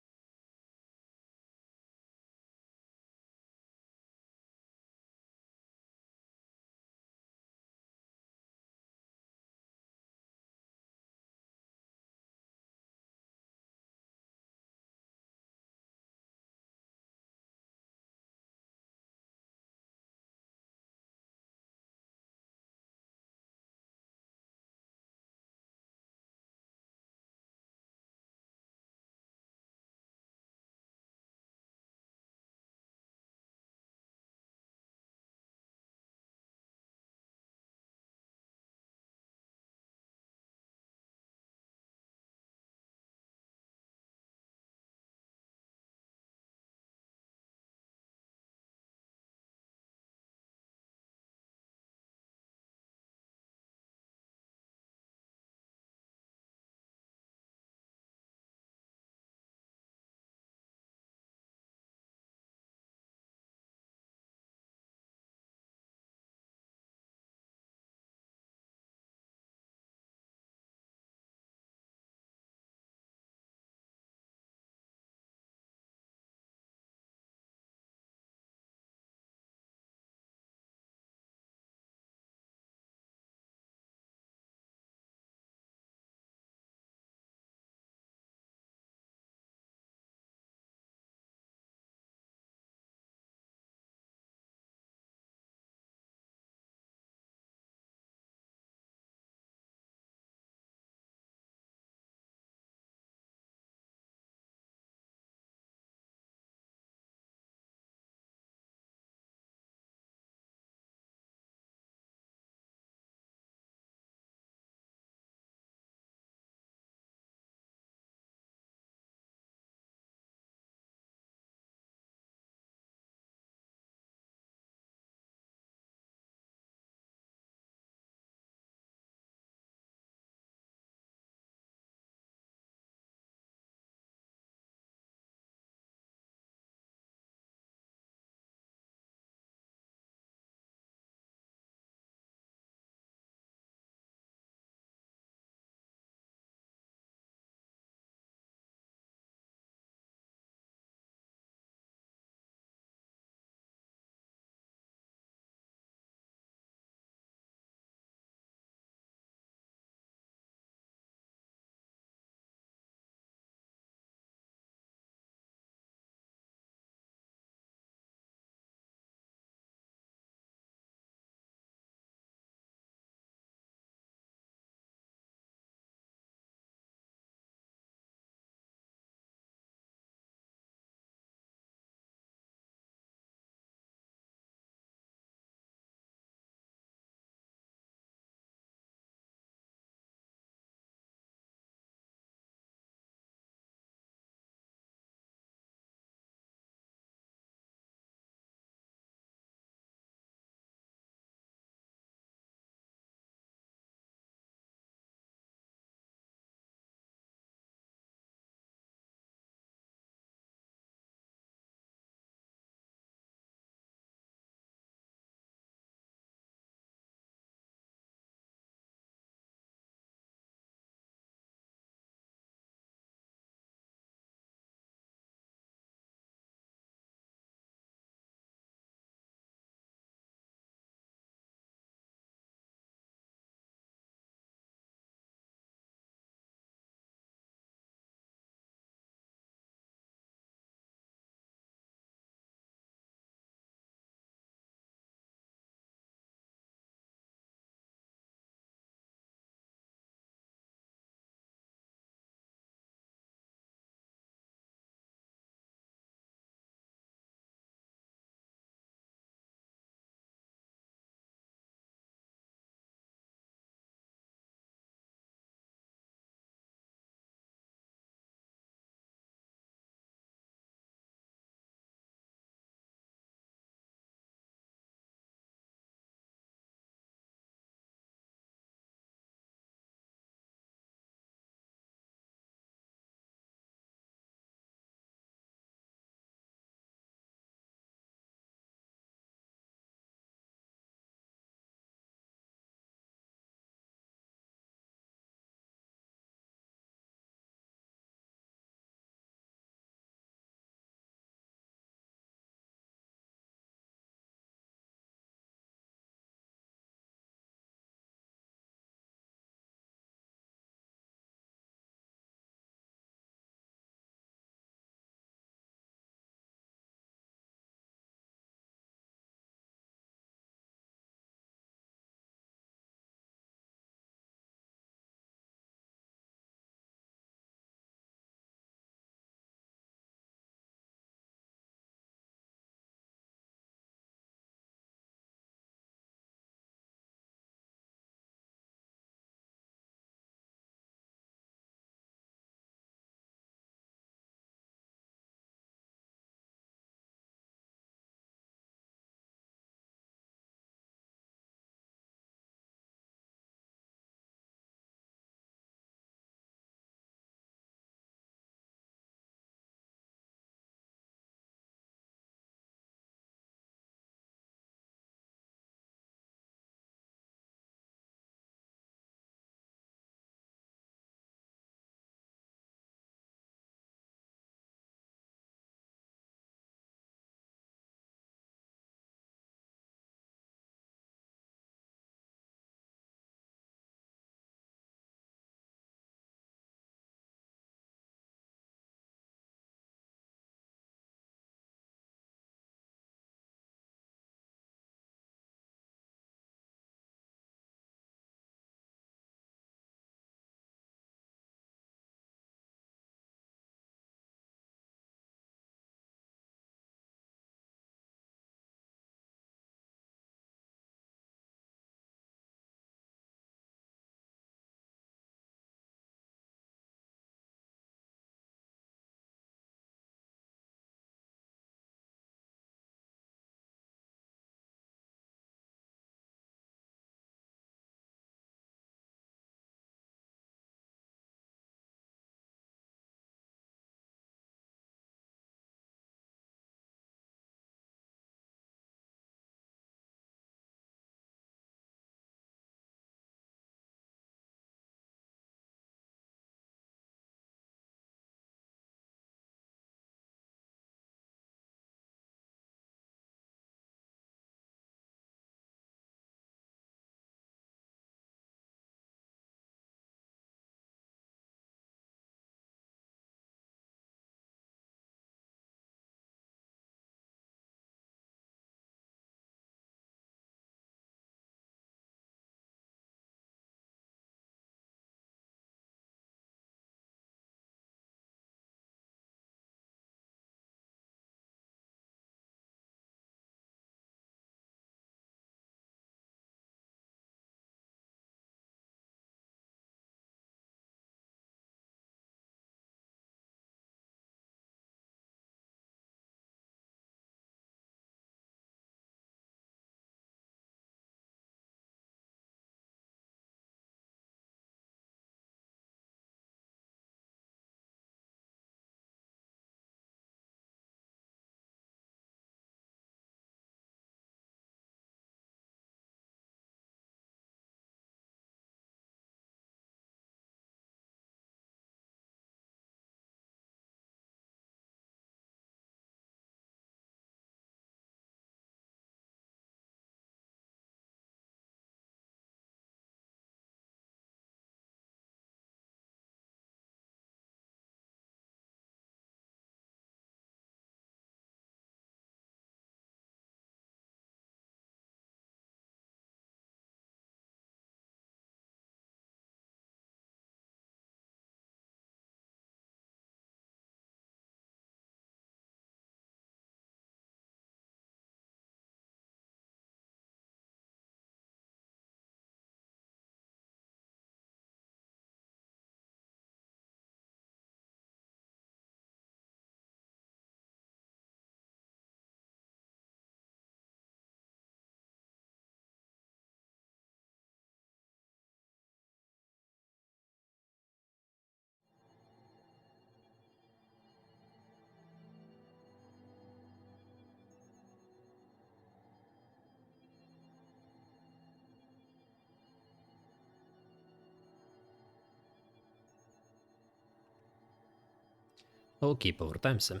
Окей, повертаємося.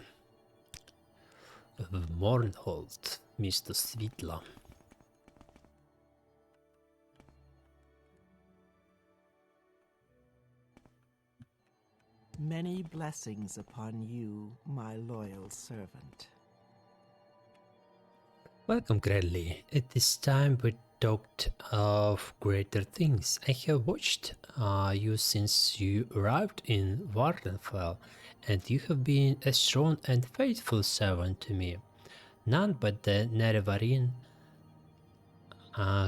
В Морнхолд, місто світла. Many blessings upon you, my loyal servant. Welcome, Gradley. At this time we talked of greater things. I have watched you since you arrived in Wardenfell, and you have been a strong and faithful servant to me. None but the Nerevarine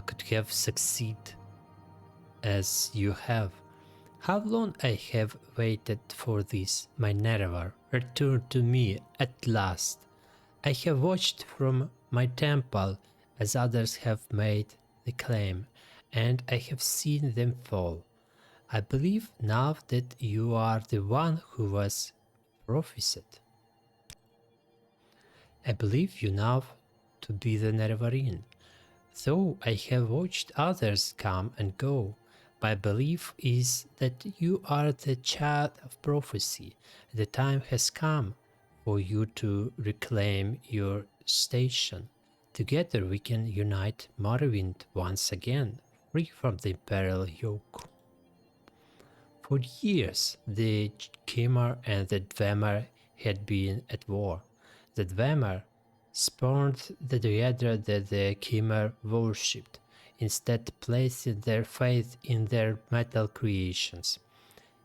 could have succeeded as you have. How long I have waited for this, my Nerevar, return to me at last. I have watched from my temple as others have made the claim, and I have seen them fall. I believe now that you are the one who was prophesied. I believe you now to be the Nerevarine. Though I have watched others come and go, my belief is that you are the child of prophecy. The time has come for you to reclaim your station. Together we can unite Morrowind once again, free from the imperial yoke. For years the Chimera and the Dwemer had been at war. The Dwemer spurned the Daedra that the Chimera worshipped, instead placing their faith in their metal creations.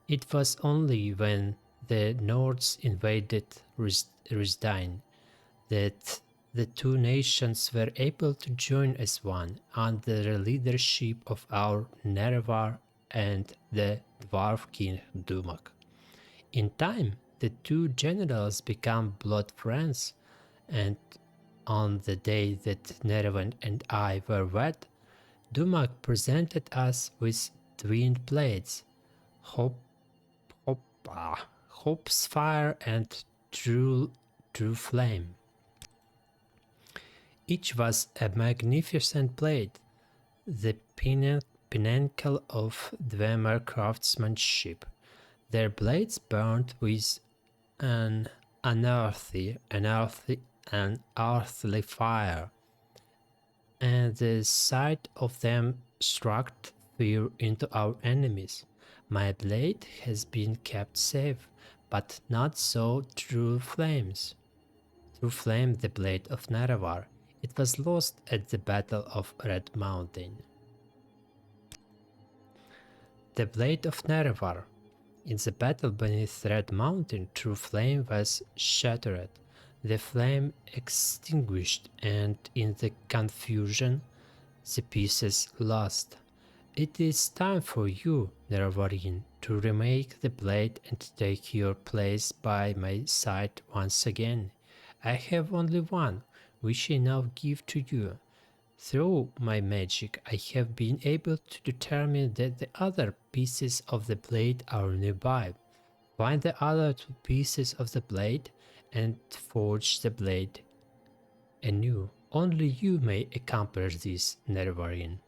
It was only when the Nords invaded Risdine that the two nations were able to join as one under the leadership of our Nerevar and the Dwarf King Dumak. In time, the two generals became blood friends, and on the day that Nerevan and I were wed, Dumak presented us with twinned blades, Hope's Fire and True Flame. Each was a magnificent blade, the pinnacle of Dwemer craftsmanship. Their blades burned with an unearthly fire, and the sight of them struck fear into our enemies. My blade has been kept safe, but not so True Flame's. True Flame, the blade of Nerevar. It was lost at the Battle of Red Mountain. The blade of Nerevar. In the battle beneath Red Mountain, True Flame was shattered, the flame extinguished, and in the confusion, the pieces lost. It is time for you, Nerevarine, to remake the blade and take your place by my side once again. I have only one, which I now give to you. Through my magic, I have been able to determine that the other pieces of the blade are nearby. Find the other two pieces of the blade and forge the blade anew. Only you may accomplish this, Nerevarine.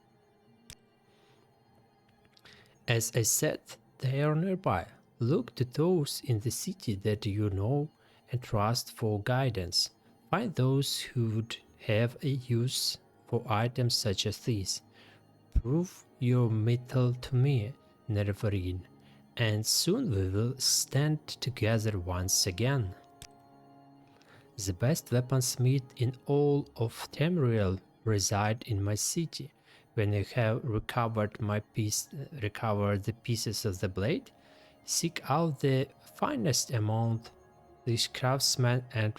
As I said, they are nearby. Look to those in the city that you know and trust for guidance. Find those who would have a use for items such as these. Prove your mettle to me, Nerevarine, and soon we will stand together once again. The best weaponsmith in all of Tamriel reside in my city. When you have recovered the pieces of the blade, seek out the finest among these craftsmen and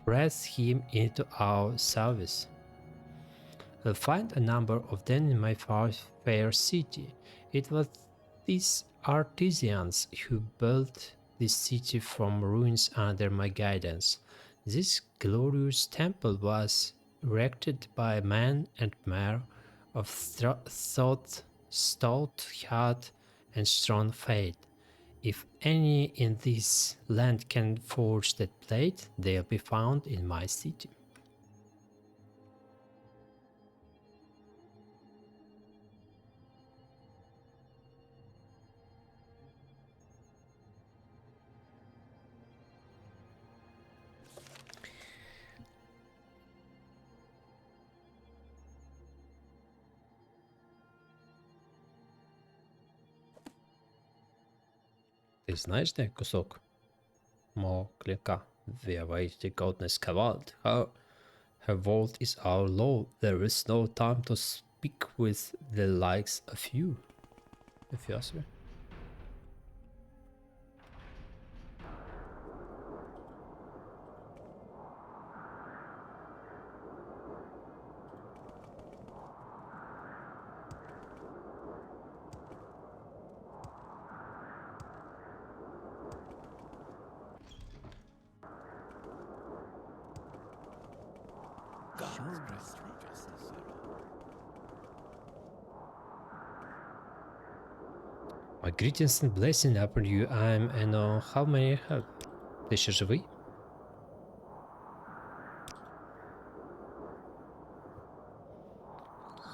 press him into our service. We'll find a number of them in my fair city. It was these artisans who built this city from ruins under my guidance. This glorious temple was erected by man and mare of thought, stout heart, and strong faith. If any in this land can forge that blade, they'll be found in my city. Ти знаєш, де кусок мого клинка? The awaited goddess cavalled. Her word is our law. There is no time to speak with the likes of you. Ніфіга собі. My greetings and blessing upon you. I'm Eno. How may I help? Ти ще живий?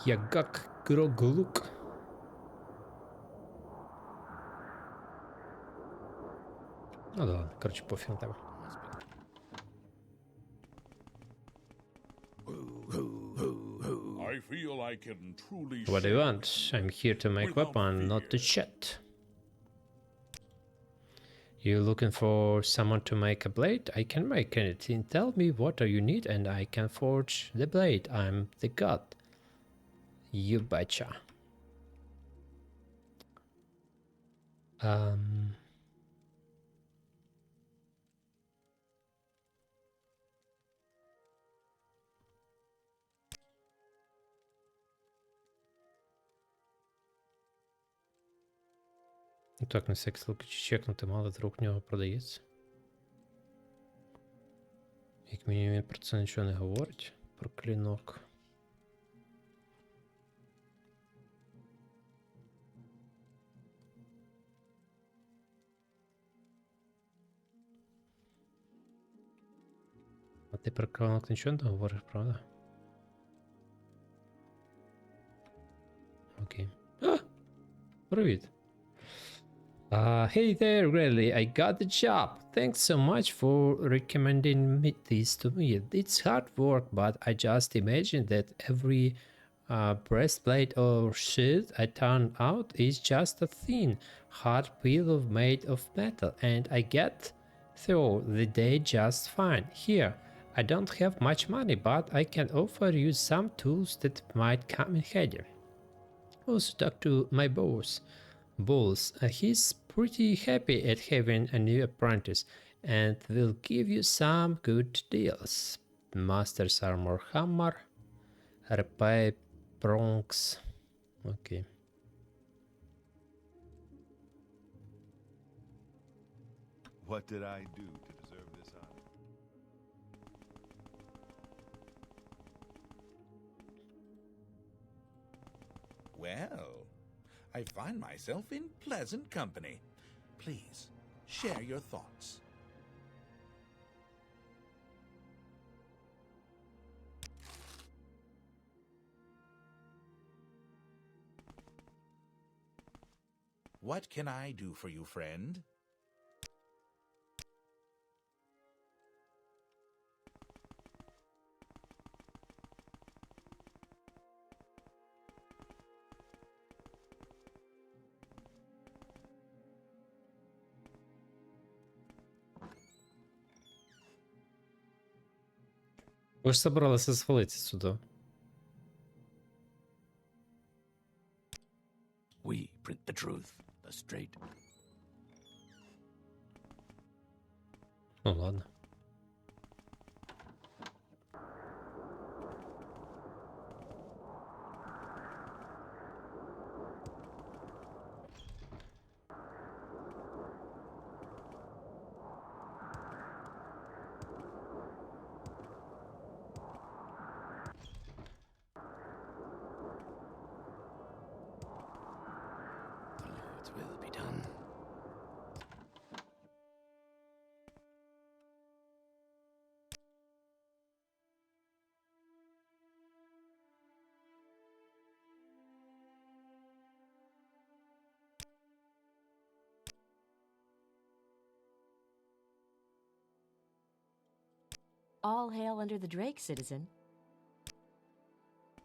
Ягак Гроглук. Ну да ладно, короче, пофіг на тебе. I feel I can truly What do you want? I'm here to make weapon, not to chat. You looking for someone to make a blade? I can make anything. Tell me what you need and I can forge the blade. I'm the god. You betcha. Так, на всякий случай чекнути, мало вдруг в нього продається. Як мінімум він про це нічого не говорить, про клінок. А ти про клінок нічого не говориш, правда? Окей. А! Привіт! Hey there, really, I got the job. Thanks so much for recommending this to me. It's hard work, but I just imagine that every breastplate or shield I turn out is just a thin, hard pile made of metal, and I get through the day just fine. Here, I don't have much money, but I can offer you some tools that might come in handy. Also talk to my boss. He's pretty happy at having a new apprentice and will give you some good deals. Master's Armor Hammer, Repair Prongs. Okay. What did I do to deserve this honor? Well, I find myself in pleasant company. Please, share your thoughts. What can I do for you, friend? Ви ж собралися звалитися сюди. We print the truth, the straight. Ну ладно. The Lord's will be done. All hail under the Drake, citizen.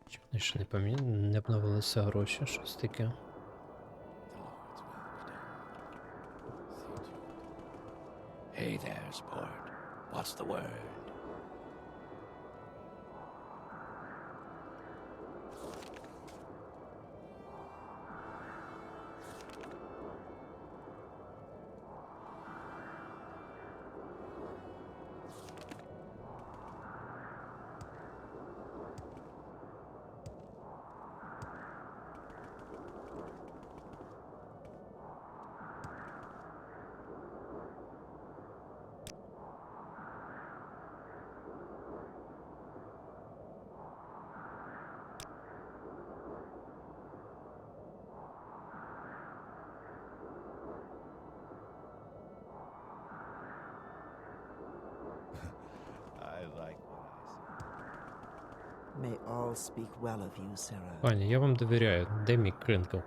Чого вони ще не обновилися гроші, щось таке. The Lord's will be done. Hey there, sport. What's the word? I like what I see. May all speak well of you, Sarah. Пані, я вам довіряю. Де мій кринкок?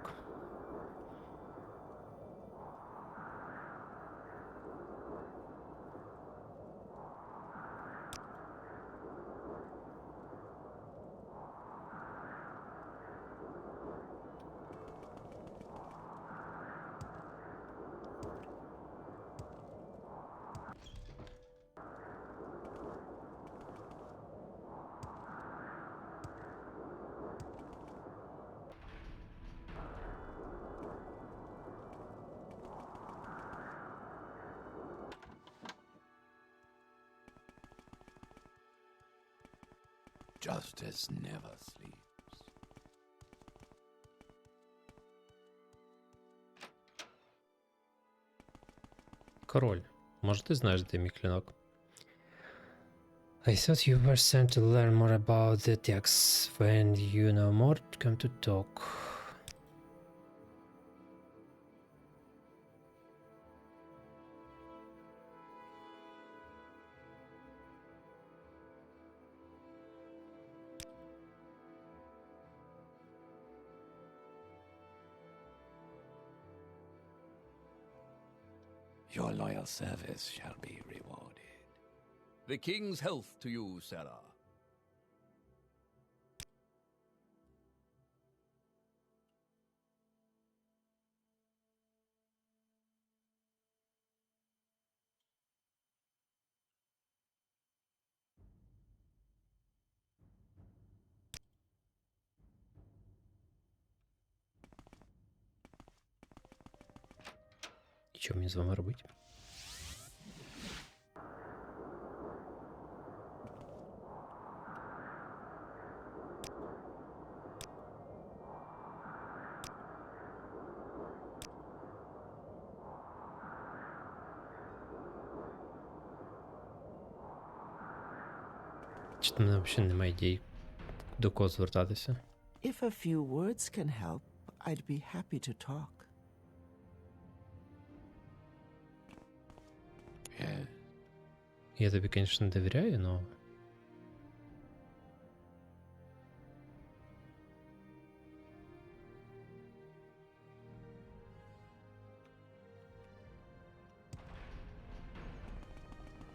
Justice never sleeps. Король. Може, ти знаєш, де мій клинок? I thought you were sent to learn more about the texts. When you know more, come to talk. Your loyal service shall be rewarded. The king's health to you, Sarah. І що мені з вами робити? Чи в мене взагалі немає ідей, до кого звертатися? If a few words can help, I'd be happy to talk. Yes. Я тобі, звісно, довіряю, но...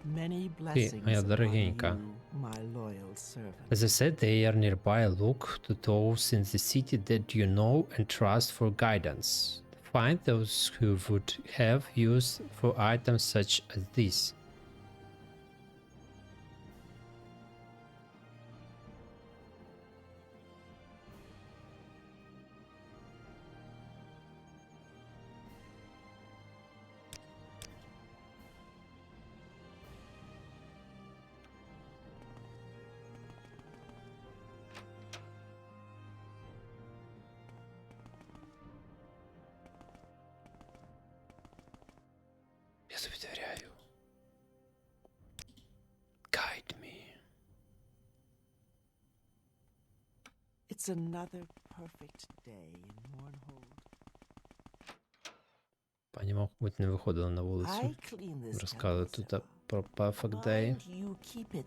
Many Ти, blessings моя upon дорогенька. you, my loyal servant. As I said, they are nearby. Look to those in the city that you know and trust for guidance. Find those who would have use for items such as this. Я тобі довіряю. Guide me. It's another perfect day in Mournhold. Пані, мабуть, не виходила на I вулицю. clean this Розказує temple, тут Sarah. про Perfect Day. Mind you keep it.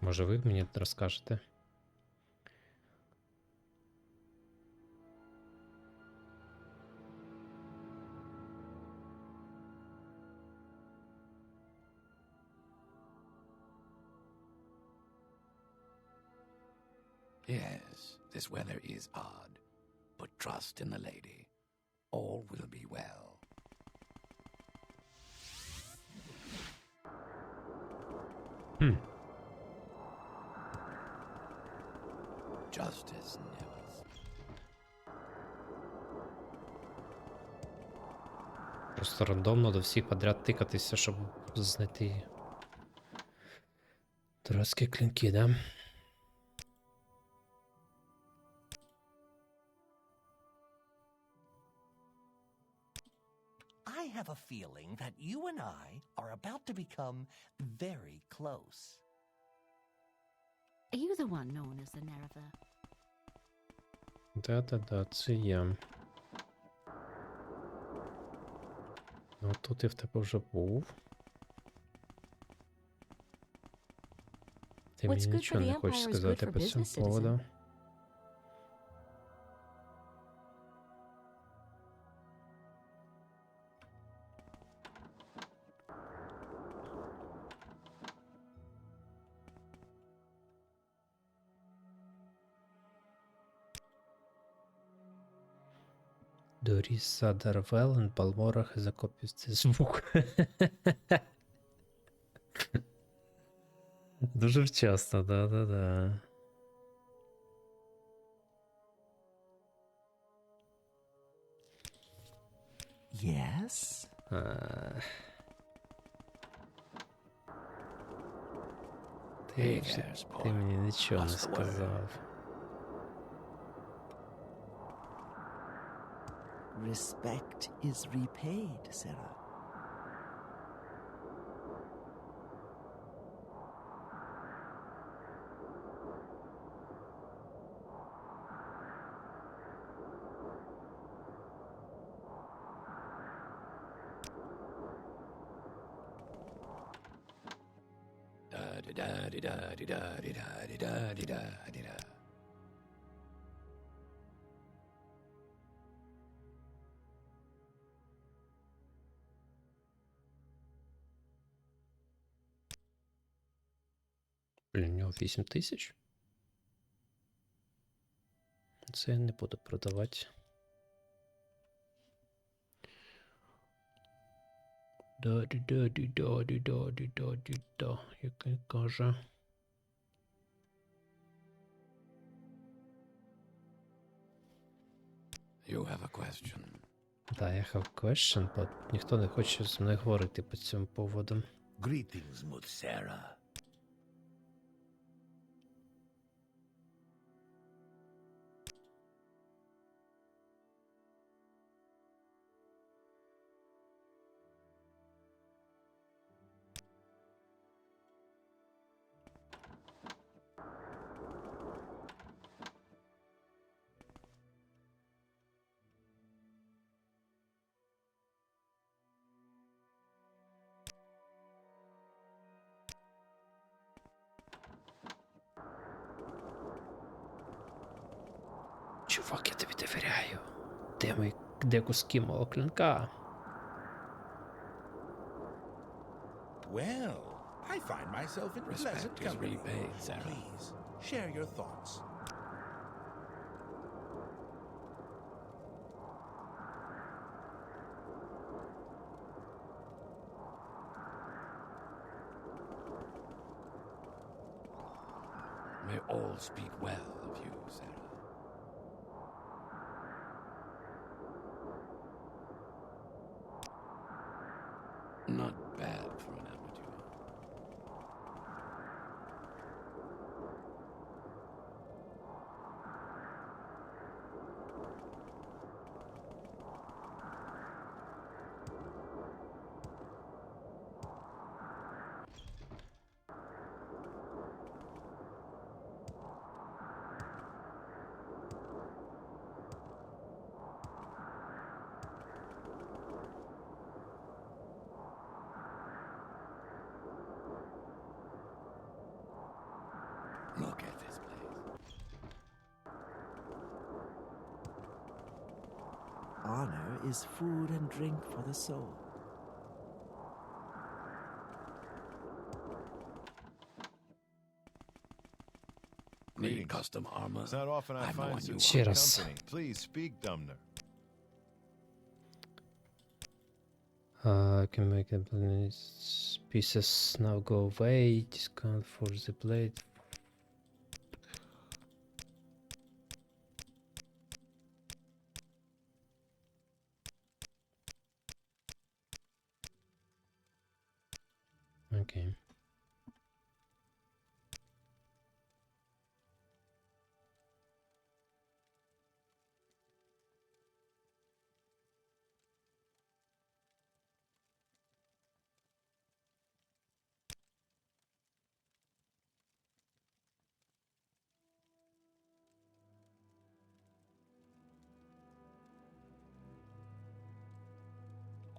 Може, ви мені розкажете? Yes, this weather is odd, but trust in the lady. All will be well. Justice never. Просто рандомно до всіх подряд тикатися, щоб знайти дурацькі клінки, да? I have a feeling that you and I are about to become very close. Are you the one known as the Nerever? Да-да-да, це я. Ну, тут я в тебе вже був. Ти мені What's good for нічого the не хочеш Empire is сказати good for по цьому business, citizen. поводу. Доріс Садарвелен, Балморах закопів цей звук. Дуже вчасно, да-да-да. Yes? Ти мені нічого не сказав. Respect is repaid, Sarah. Da-di-da-di-da-di-da-di-da-di-da-di-da. Блін, у нього 8 тисяч. Це я не буду продавати. Да-ді-да-ді-да-ді-да-ді-да-ді-да, як він каже. You have a question. Да, я have question, but ніхто не хоче з мною говорити по цьому поводу. Greetings, Mutsera. Чувак, я тобі довіряю. Де куски мого клинка? Well, I find myself in pleasant Respect is company. repaid, Sarah. Please, share your thoughts. May all speak well of you, Sarah. Not bad for an amateur. Look at this place. Honor is food and drink for the soul. Need custom armor. It's not often I I've no find idea such why. good Cheers. company. Please speak, Dumner. Can make the pieces now go away. Discount for the blade. Okay.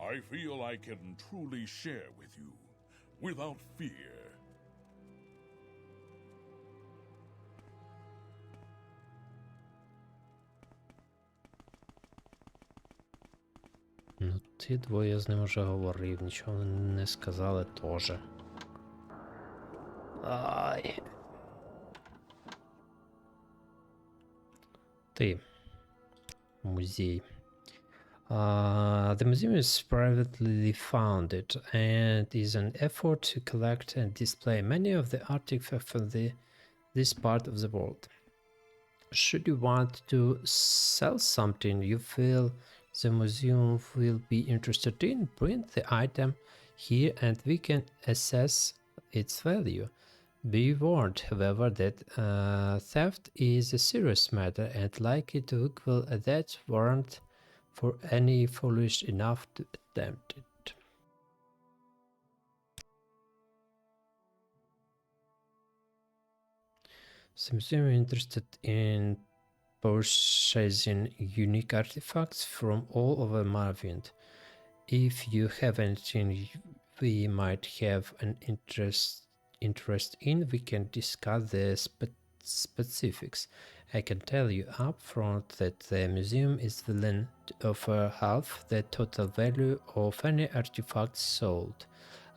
I feel I can truly share with you without fear. Ну, ті двоє з ним вже говорив, нічого не сказали теж. Ай. Ти. Музей. The museum is privately founded and is an effort to collect and display many of the artifacts from this part of the world. Should you want to sell something you feel the museum will be interested in, bring the item here and we can assess its value. Be warned, however, that theft is a serious matter and likely to equal a death warrant for any foolish enough to attempt it. The museum is interested in purchasing unique artifacts from all over Morrovіnd. If you have anything we might have an interest in, we can discuss the specifics. I can tell you up front that the museum is willing to offer half the total value of any artifact sold,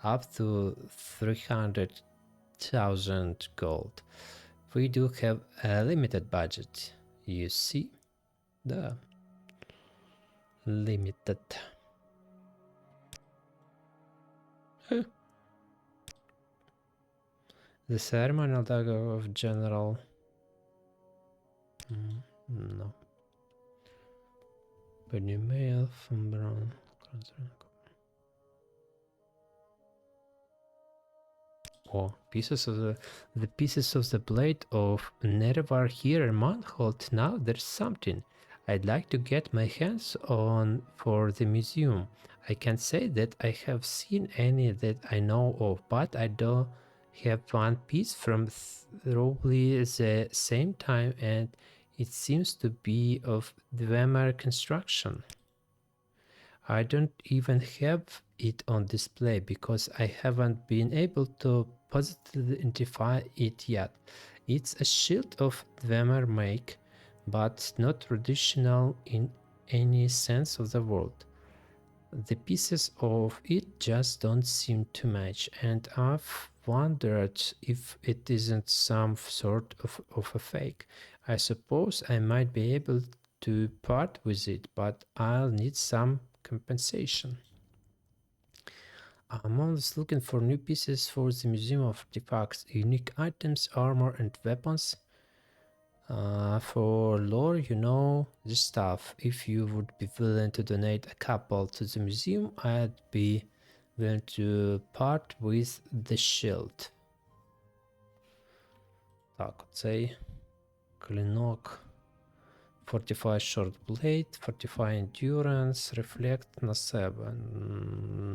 up to 300,000 gold. We do have a limited budget, you see? Да. Limited. The ceremonial dagger of General... no. Penny mail from Brown. Oh, the pieces of the blade of Nerevar here in Manhold. Now there's something I'd like to get my hands on for the museum. I can't say that I have seen any that I know of, but I do have one piece from roughly the same time and it seems to be of Dwemer construction. I don't even have it on display because I haven't been able to positively identify it yet. It's a shield of Dwemer make, but not traditional in any sense of the word. The pieces of it just don't seem to match, and I've wondered if it isn't some sort of a fake. I suppose I might be able to part with it, but I'll need some compensation. I'm always looking for new pieces for the Museum of Artifacts, unique items, armor and weapons. For lore, you know this stuff. If you would be willing to donate a couple to the museum, I'd be willing to part with the shield. Так, оцей клинок. Fortify Short Blade, Fortify Endurance, Reflect на себе.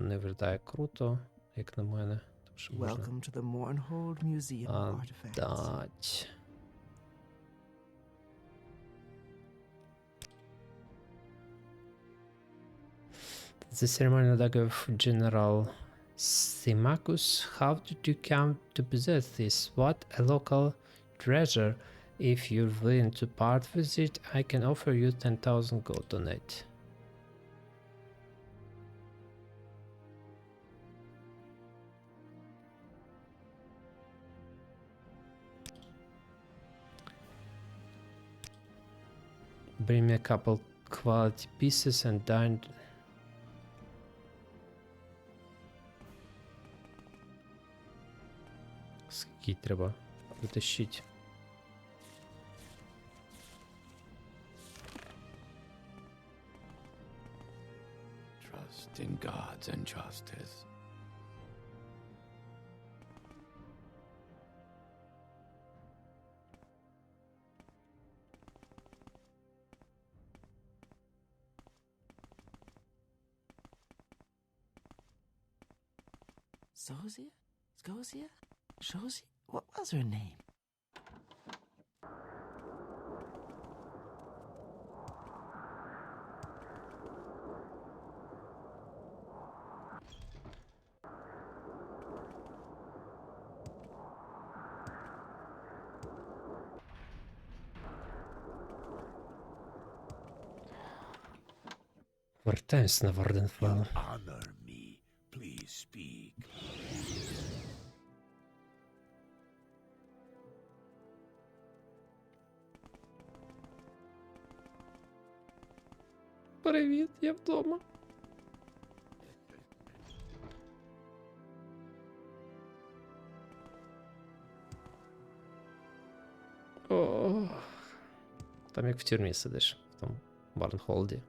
Не виглядає круто, як на мене. Тому що можна Welcome to the Mournhold Museum of Artifacts. дать. The ceremonial dagger of General Symmachus. How did you come to possess this? What a local treasure. If you're willing to part with it, I can offer you 10,000 gold on it. Bring me a couple quality pieces and dine. Скільки треба витащити? Trust in gods and justice. Zozia? Scosia? Shosia? What was her name? Вертаємось на Варденфелл. Honor me. Please speak. Привіт, я вдома. О, там як в тюрмі сидиш, в тому Барнхолді.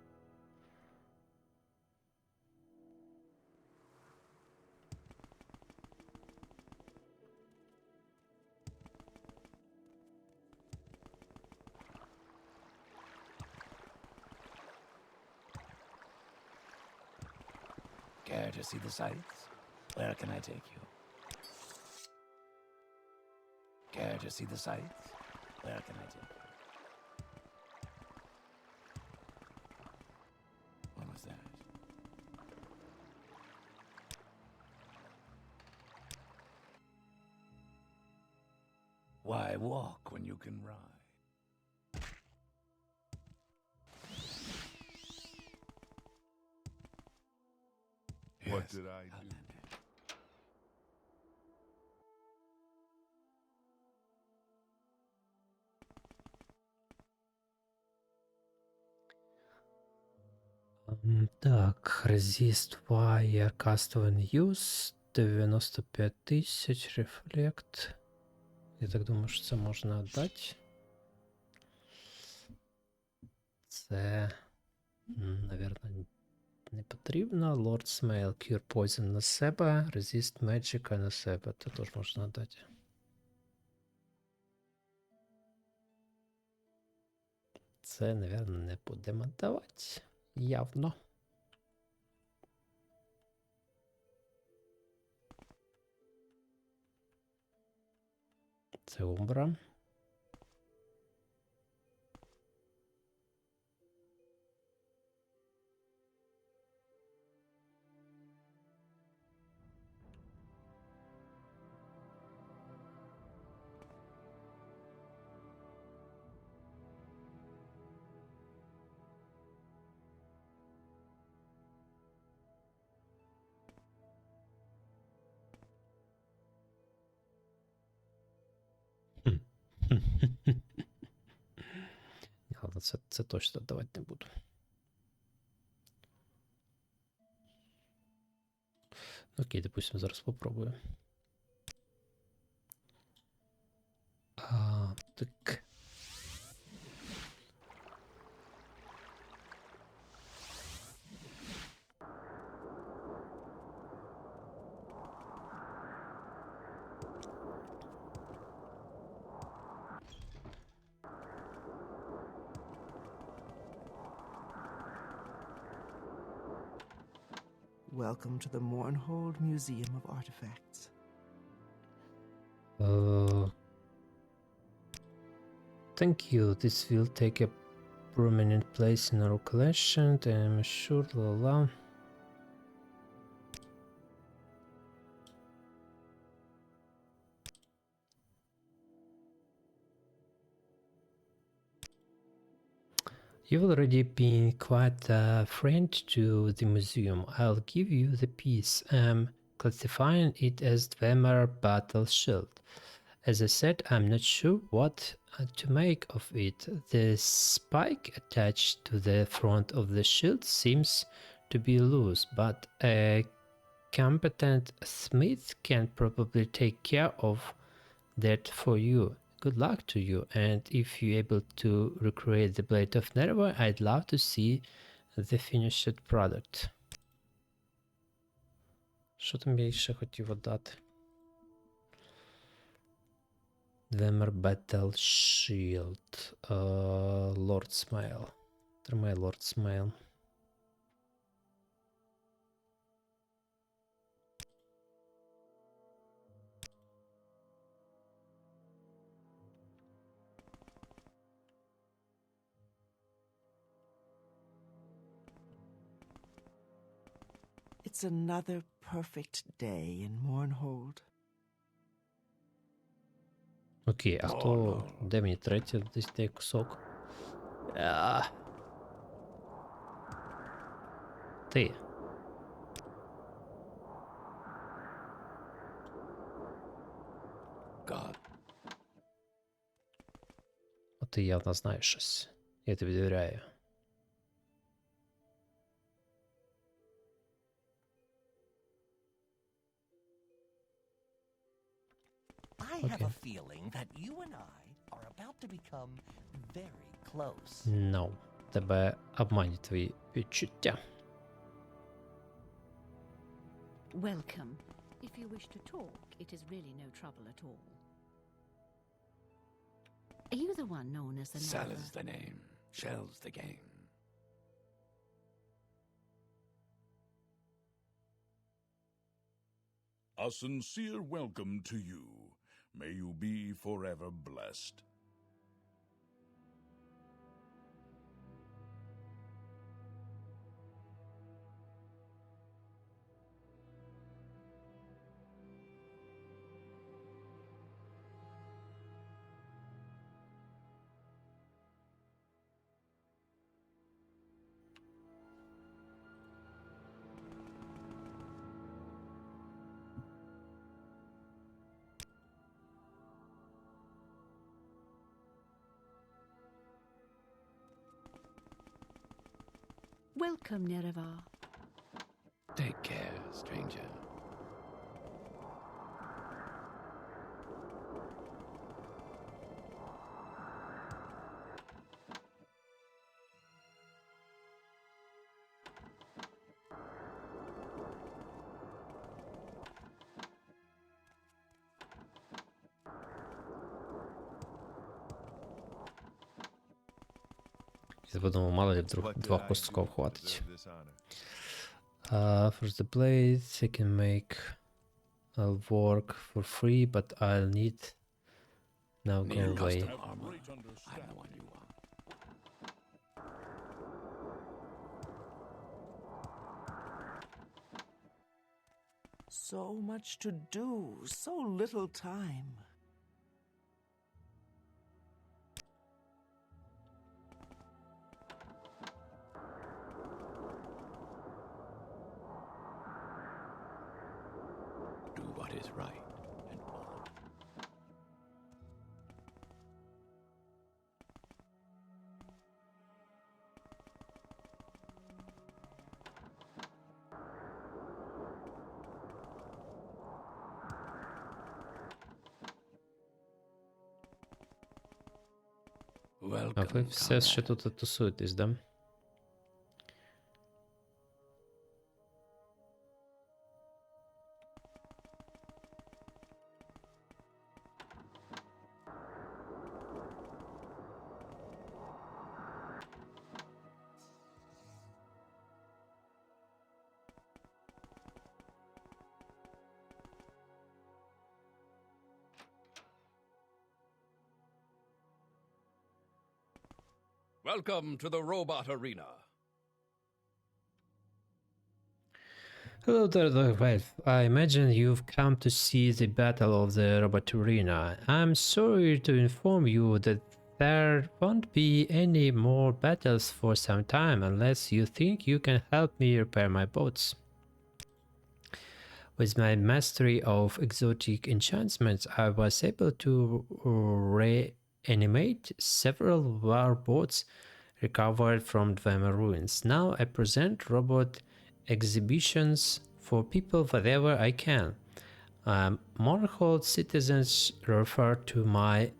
Care to see the sights? Where can I take you? Care to see the sights? Where can I take you? What was that? Why walk when you can ride? What Yes, did I do? Outlander. Так, Resist Fire, Cast when Use, 95 тисяч, Reflect. Я так думаю, що це можна дати. Це, навірно, не потрібно. Lord's Mail, Cure Poison на себе, Resist Magic на себе. Це теж можна дати. Це, навірно, не будемо давати. Явно. Це Умбра. Ладно, це точно давати не буду. Окей, допустим, зараз попробую. Так. Welcome to the Mournhold Museum of Artifacts. Thank you. This will take a prominent place in our collection. I'm sure. La la. You've already been quite a friend to the museum. I'll give you the piece. I'm classifying it as Dwemer Battle Shield. As I said, I'm not sure what to make of it. The spike attached to the front of the shield seems to be loose, but a competent smith can probably take care of that for you. Good luck to you, and if you're able to recreate the blade of Nerva, I'd love to see the finished product. Що там я ще хотів дати? Двемер Battle Shield. Lord Smile. Тримай Lord Smile. It's another perfect day in Mournhold. Окей, а хто... Де мені третій десь той кусок? Ти. God. О, ти явно знаєш щось. Я тобі довіряю. I have a feeling that you and I are about to become very close. No. Тебе обманюють твої відчуття. Welcome. If you wish to talk, it is really no trouble at all. Are you the one known as the Sell Lover? is the name, shell's the game. A sincere welcome to you. May you be forever blessed. Welcome, Nerevar. Take care, stranger. Я подумав, мало ли вдруг двох кусков хватить. For the blades, I can make work for free, but I'll need... Now go Near away. custom armor. I'm the one you want. So much to do, so little time. Do what is right and all. А ви все ще тут тусуєтесь, да? Welcome to the robot arena. Hello there, well, I imagine you've come to see the battle of the robot arena. I'm sorry to inform you that there won't be any more battles for some time unless you think you can help me repair my boats. With my mastery of exotic enchantments, I was able to reanimate several warboats recovered from Dwemer ruins. Now I present robot exhibitions for people wherever I can. Morhold citizens refer to my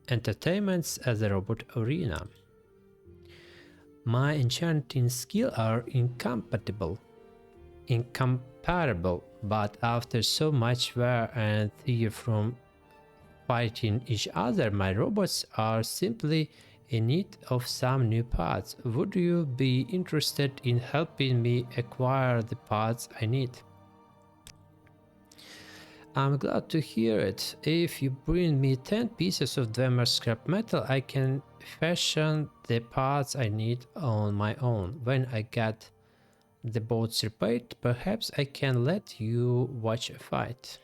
entertainments as a robot arena. My enchanting skill are incomparable, but after so much wear and tear from fighting each other, my robots are simply in need of some new parts. Would you be interested in helping me acquire the parts I need? I'm glad to hear it. If you bring me 10 pieces of Dwemer scrap metal, I can fashion the parts I need on my own. When I get the boats repaired, perhaps I can let you watch a fight.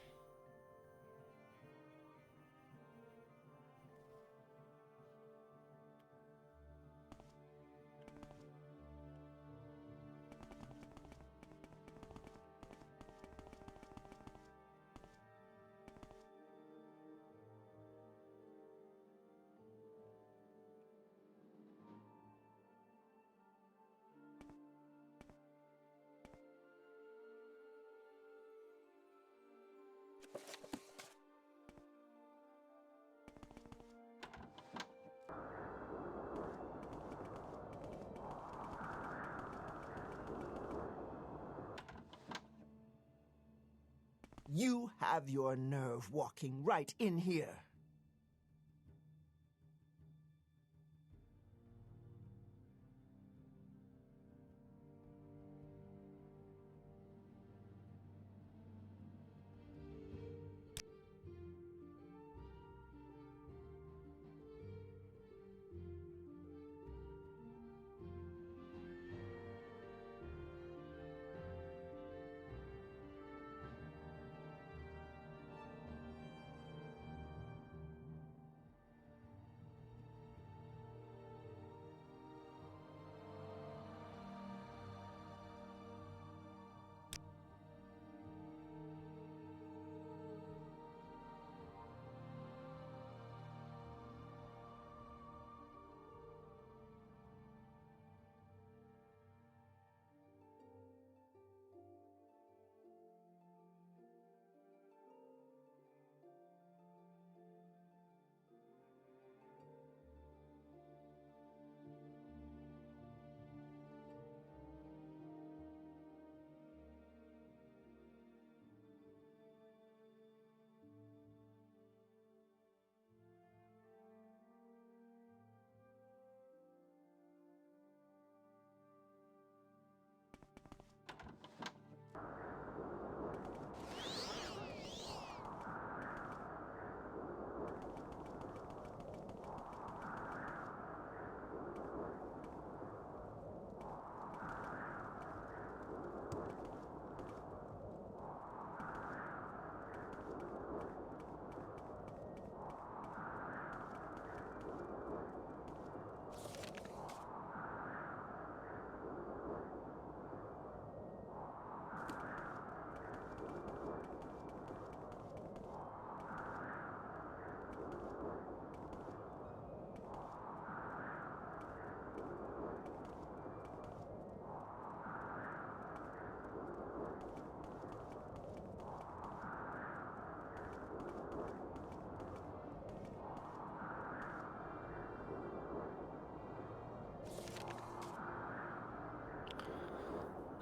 You have your nerve walking right in here.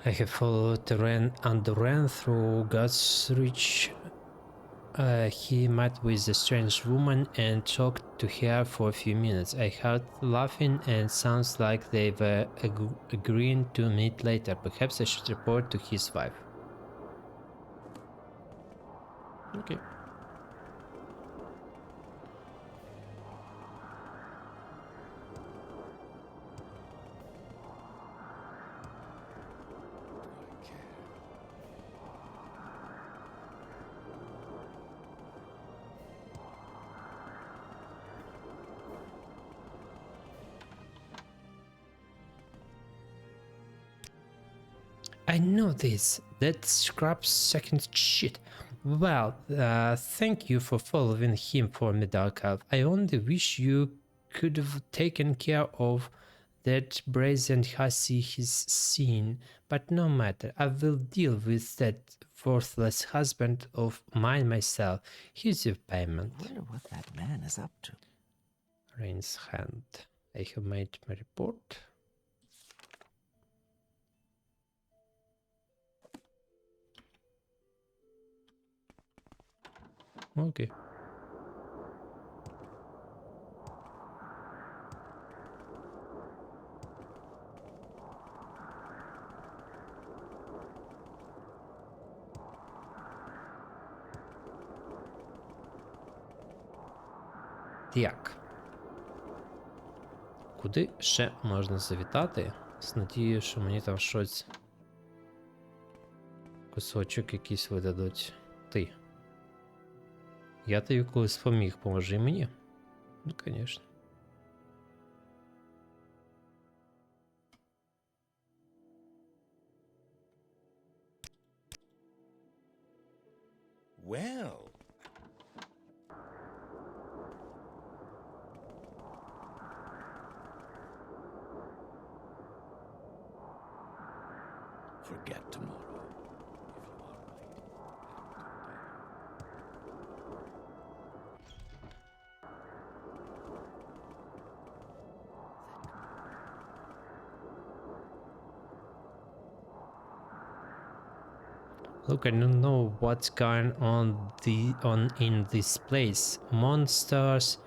I have followed Ren and ran through God's reach. He met with a strange woman and talked to her for a few minutes. I heard laughing and sounds like they were agreeing to meet later. Perhaps I should report to his wife. Okay. I know this. That scrub's second shit. Well, thank you for following him for me, Dark Elf. I only wish you could have taken care of that brazen hussy he's seen, but no matter, I will deal with that worthless husband of mine myself. Here's your payment. I wonder what that man is up to. Rain's hand. I have made my report. Okay. Так. Куди ще можна завітати? З надією, що мені там щось кусочок якийсь видадуть. Ти. Я тобі колись поміг, поможи мені. Ну, звісно. Well, Forget tomorrow. Look, I don't know what's going on in this place. Monsters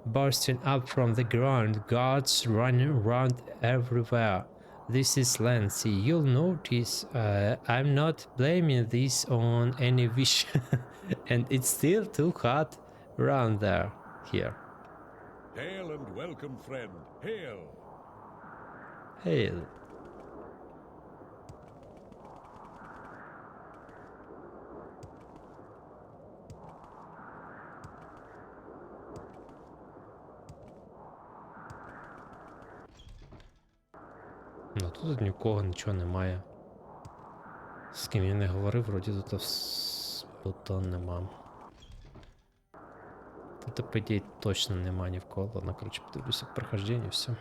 bursting up from the ground, guards running around everywhere. This is Lancy. You'll notice I'm not blaming this on any wish, and it's still too hot around there. Here. Hail and welcome, friend. Hail. Hail. Ну тут нікого нічого немає. З ким я не говорив, вроді тут нема. Тут, по ідеї, точно нема ні в кого. Ладно, коротше, подивлюся прохождення, все.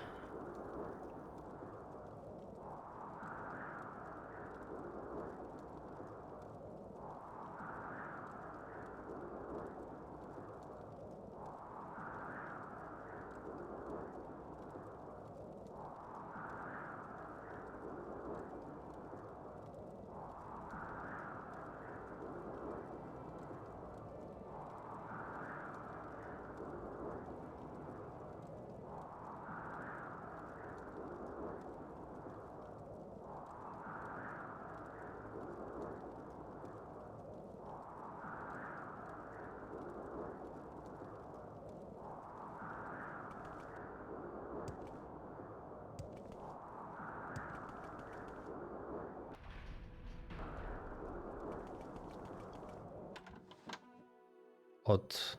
От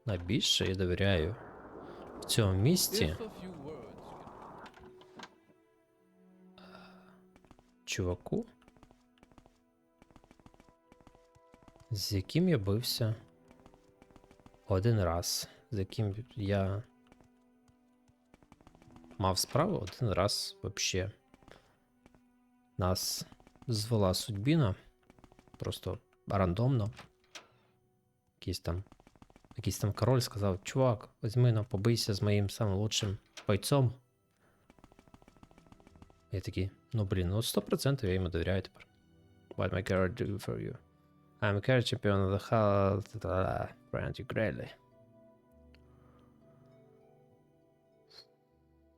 найбільше я довіряю в цьому місці If a few words, чуваку, з яким я бився один раз, з яким я мав справу один раз вообще. Нас звела судьбина, просто рандомно. Якийсь там король сказав: чувак, візьми, ну, побийся з моїм самим лучшим бойцом. Я такий, ну блін, ну 100% я йому довіряю тепер. What my character do for you? I'm a character champion of the hell, friend you greatly.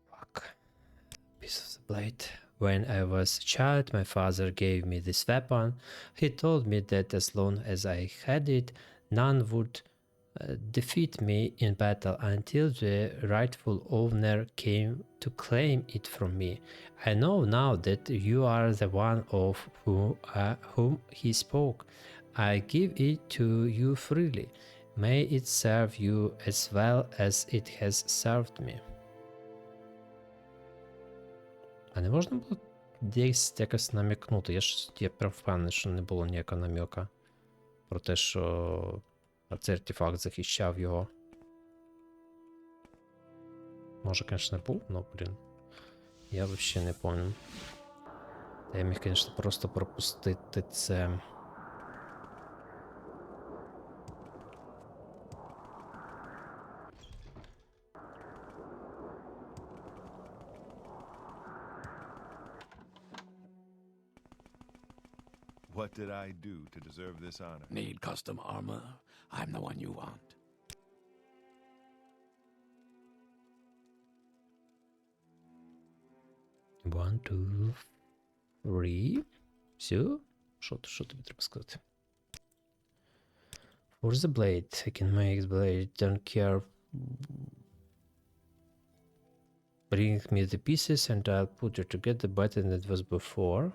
Fuck. Piece of the blade. When I was a child, my father gave me this weapon. He told me that as long as I had it, none would defeat me in battle until the rightful owner came to claim it from me. I know now that you are the one of whom he spoke. I give it to you freely. May it serve you as well as it has served me. А не можна було десь якось намікнути. Я прям впевнений, що не було ніякого наміка про те, що цей артефакт захищав його. Може, звісно, був, але, блін, я взагалі не пам'ятаю. Я міг, звісно, просто пропустити це. What did I do to deserve this honor? Need custom armor? I'm the one you want. One, two, three. Все? Що тобі треба сказати? For the blade, I can make the blade, don't care. Bring me the pieces and I'll put it together better than it was before.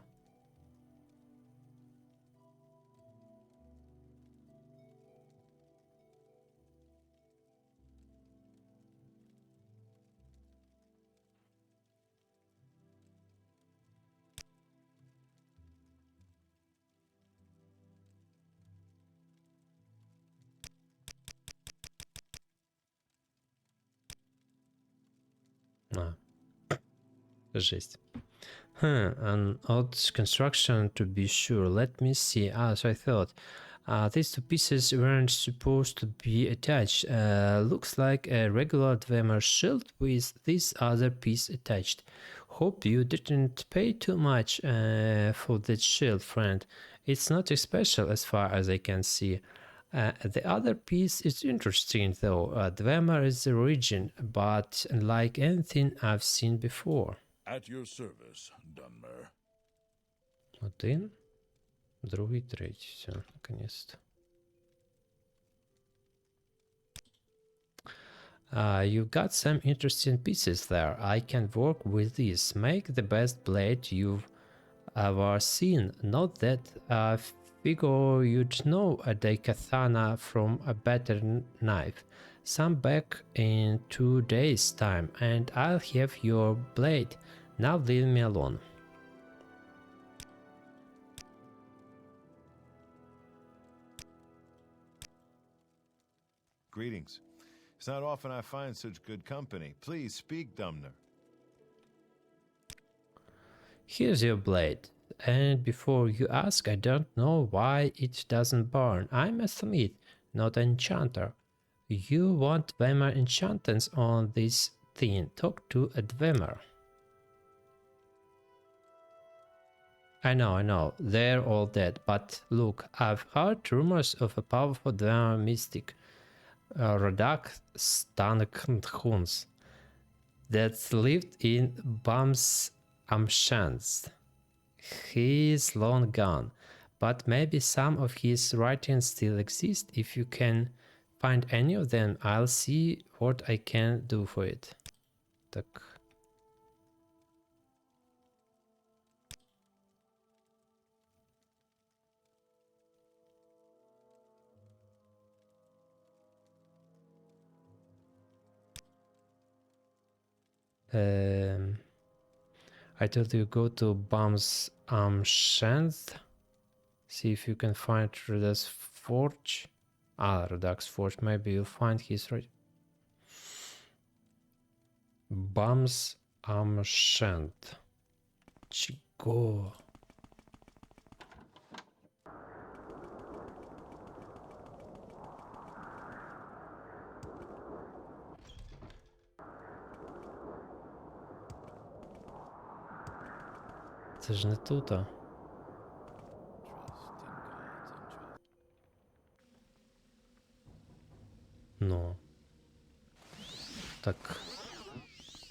Жесть. An odd construction to be sure. Let me see. So I thought these two pieces weren't supposed to be attached. Looks like a regular Dwemer shield with this other piece attached. Hope you didn't pay too much for that shield, friend. It's nothing special as far as I can see. The other piece is interesting though. Dwemer is the origin, but unlike anything I've seen before. At your service, Dunmer. Один, другий, третій. Все, наконец-то. You've got some interesting pieces there. I can work with these. Make the best blade you've ever seen. Not that I figure you'd know a katana from a better knife. Some back in 2 days' time, and I'll have your blade. Now leave me alone. Greetings. It's not often I find such good company. Please speak, Dumner. Here's your blade. And before you ask, I don't know why it doesn't burn. I'm a smith, not an enchanter. You want Dwemer enchantments on this thing. Talk to a Dwemer. I know, they're all dead, but look, I've heard rumors of a powerful Dwemer mystic, Rodak Stankhunds, that's lived in Bums Amshans. He's long gone, but maybe some of his writings still exist. If you can find any of them, I'll see what I can do for it. Так. I told you go to Bum's Shanth. See if you can find Redak's Forge. Redak's Forge. Maybe you'll find his right. Bum's Shanth. Чего? Це ж не тут, а. Ну. Так.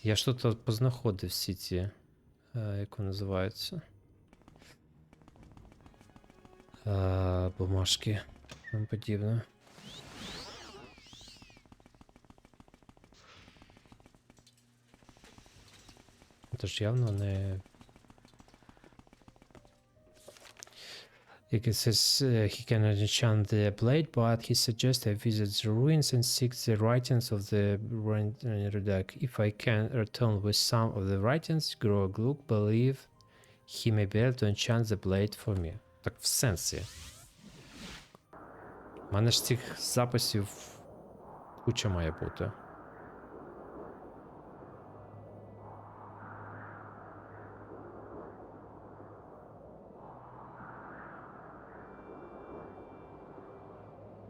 Я ж тут познаходив всі ці, як вони називаються. Бумажки. Там подібне. Це ж явно не... It says he can enchant the blade, but he suggests I visit the ruins and seek the writings of the Rodak. If I can return with some of the writings, Grog believe He may be able to enchant the blade for me. Так в сенсі. У мене ж цих записів куча має бути.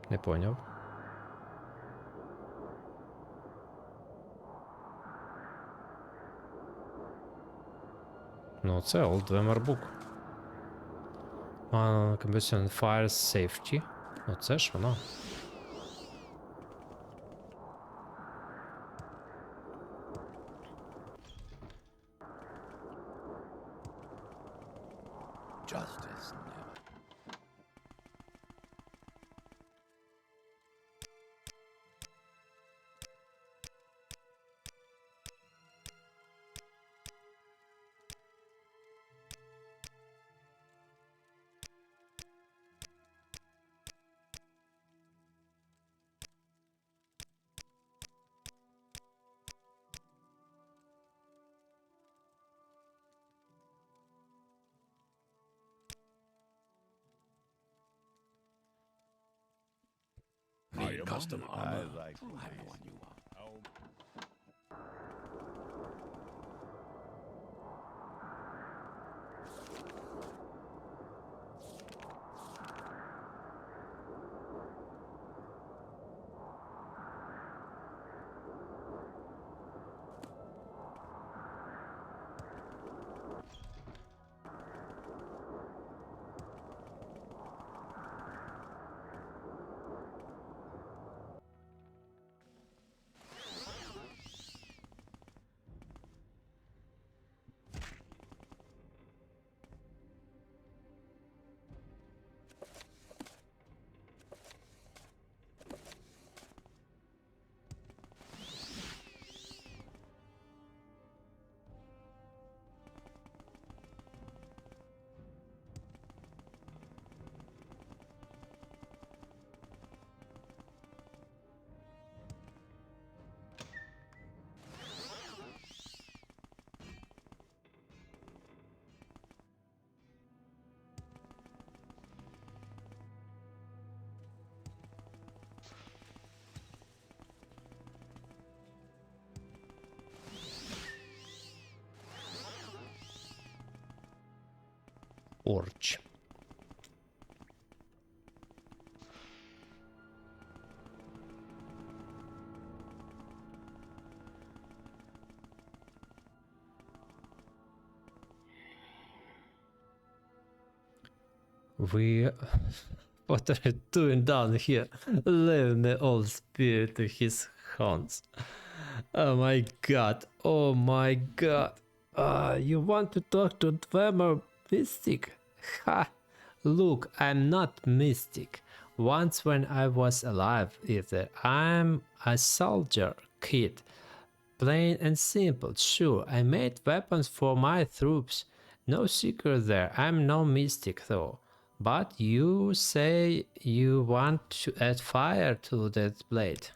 Не поняв. Ну, це Old Weimar Book. Combustion Fire Safety. Ну, це ж воно. Justice never. Need custom armor. I like I have the one you want. Orch. What are you doing down here? Leave the old spirit to his haunts. Oh my god. Oh my god. You want to talk to Dwemer Mystic? Ha! Look, I'm not mystic. Once when I was alive, either I'm a soldier kid. Plain and simple, sure. I made weapons for my troops. No secret there. I'm no mystic though. But you say you want to add fire to that blade.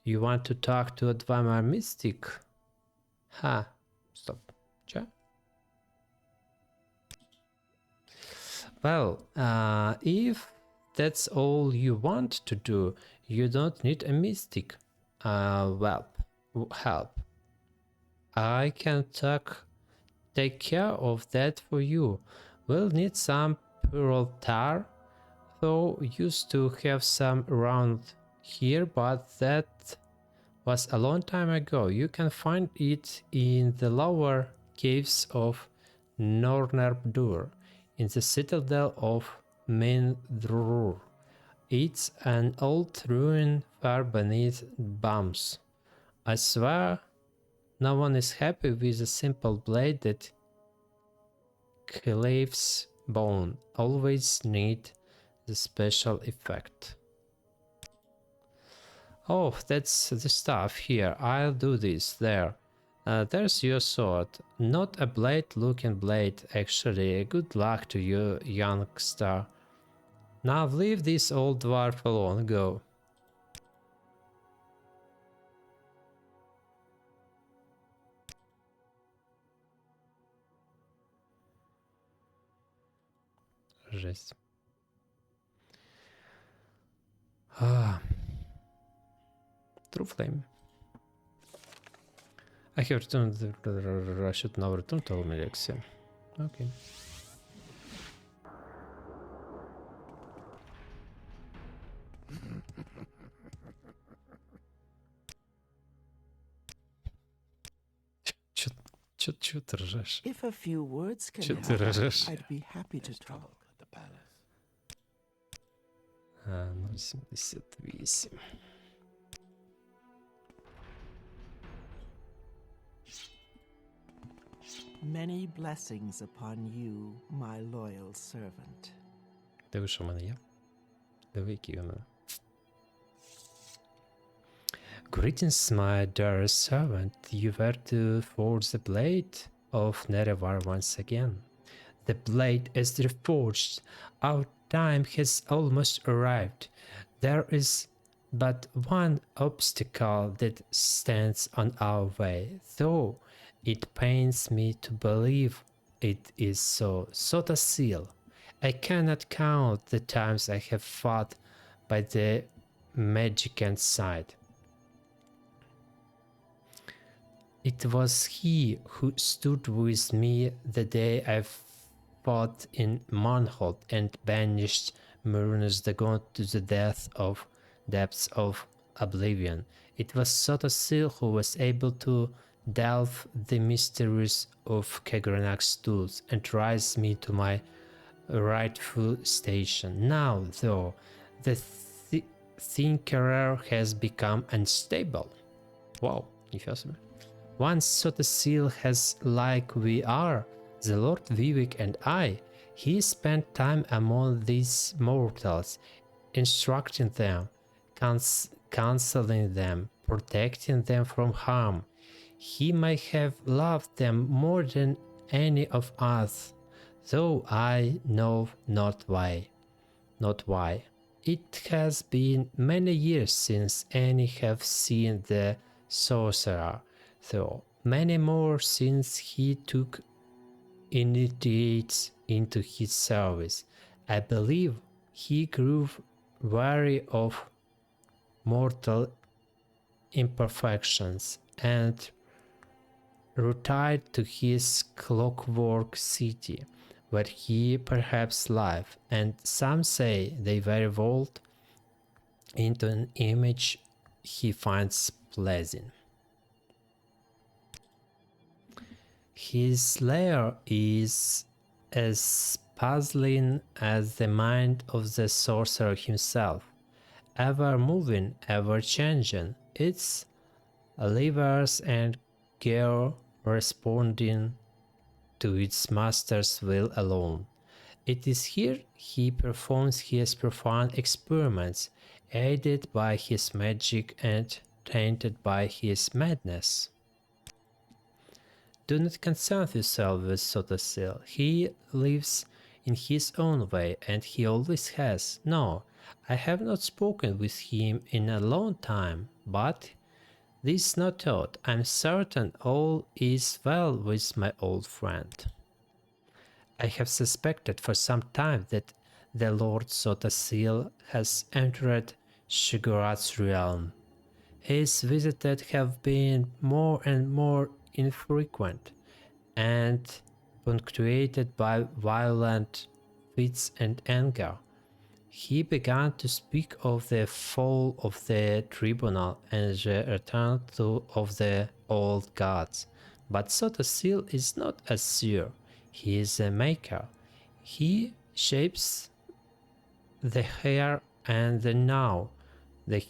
You want to talk to a Dwemer Mystic? Ha. Stop. Че? Well, if that's all you want to do, you don't need a mystic. Help. I can take care of that for you. We'll need some pearl tar, though used to have some around here, but that was a long time ago. You can find it in the lower caves of Nornardur, in the citadel of Mindrur. It's an old ruin far beneath Bums. I swear no one is happy with a simple blade that cleaves bone. Always need the special effect. Oh, that's the stuff here. I'll do this. There's your sword. Not a blade-looking blade, actually. Good luck to you, youngster. Now leave this old dwarf alone. Go. Жесть. Ah. True flame. I have returned. I should now return to Almelexia. Okay. Чё ты ржешь? If a few words can Чё ты help, ржешь? I'd be happy to talk. At the palace. 0,78. Many blessings upon you, my loyal servant. Диви, що в мене є. Диви, який у мене. Greetings, my dearest servant. You were to forge the blade of Nerevar once again. The blade is reforged. Our time has almost arrived. There is but one obstacle that stands on our way, though it pains me to believe it is so. Sotasil. I cannot count the times I have fought by the Magican side. It was he who stood with me the day I fought in Monhold and banished Murunus the god to the depths of oblivion. It was Sotasil who was able to delve the mysteries of Kagranak's tools and rise me to my rightful station. Now, though, the Thinkerer has become unstable. Wow, нифига себе. Once Sotasil has, like we are, the Lord Vivek and I, he spent time among these mortals, instructing them, counseling them, protecting them from harm. He might have loved them more than any of us, though I know not why. It has been many years since any have seen the sorcerer, though many more since he took initiates into his service. I believe he grew weary of mortal imperfections and retired to his clockwork city, where he perhaps lived, and some say they evolved into an image he finds pleasing. His lair is as puzzling as the mind of the sorcerer himself, ever moving, ever changing, its levers and gear responding to its master's will alone. It is here he performs his profound experiments, aided by his magic and tainted by his madness. Do not concern yourself with Sotasil. He lives in his own way, and he always has. No, I have not spoken with him in a long time, but this not all. I'm certain all is well with my old friend. I have suspected for some time that the Lord Sotasil has entered Shigurat's realm. His visits have been more and more infrequent and punctuated by violent fits and anger. He began to speak of the fall of the tribunal and the return of the old gods, but Sotasil is not as sure. He is a maker. He shapes the here and the now, the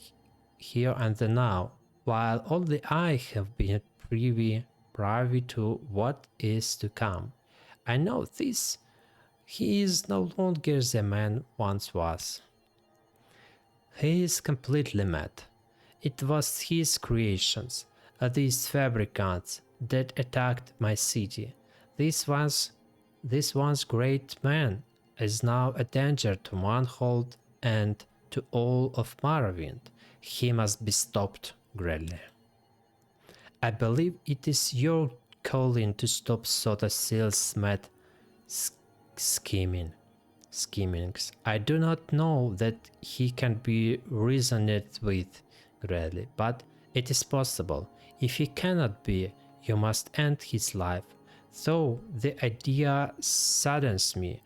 here and the now, while all the eye have been privy to what is to come. I know this. He is no longer the man once was. He is completely mad. It was his creations, these fabricants, that attacked my city. This once great man is now a danger to Monhold and to all of Morrovind. He must be stopped greatly. I believe it is your calling to stop Sotasil's mad scheming. schemings. I do not know that he can be reasoned with greatly, but it is possible. If he cannot be, you must end his life. Though the idea saddens me,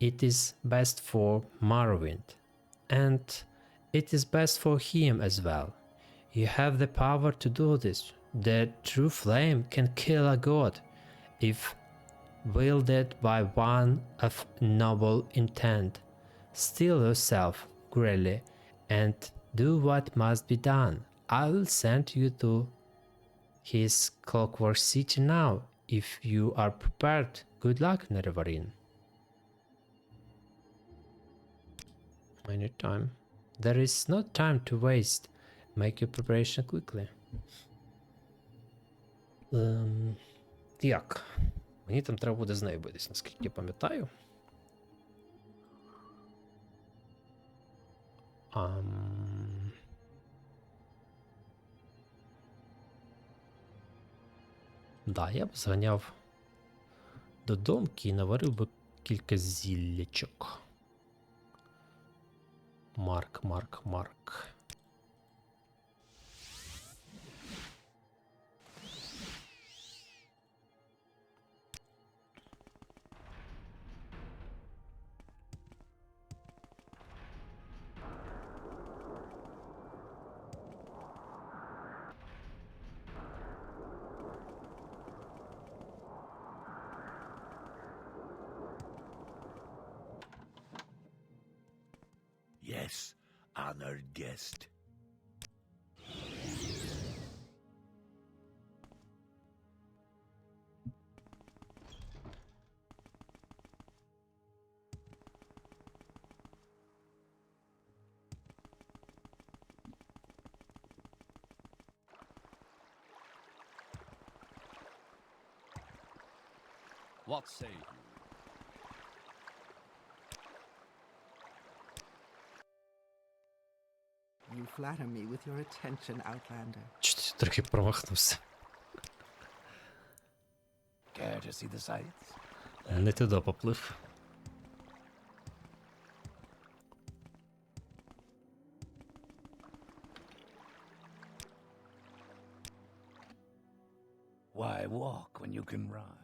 it is best for Morrowind, and it is best for him as well. You have the power to do this. The true flame can kill a god, if wielded by one of noble intent. Steel yourself, Grelly, and do what must be done. I'll send you to his Clockwork City now, if you are prepared. Good luck, Nerevarine. Anytime. There is no time to waste. Make your preparation quickly. Так. Мені там треба буде з нею битись, наскільки я пам'ятаю. Да, я б зганяв до домки і наварив би кілька зіллячок. Марк. Yes, honored guest. What say you? You flatter me with your attention, Outlander. Чуть трохи промахнувся. Care to see the sights? Не туди поплив. Why walk when you can ride?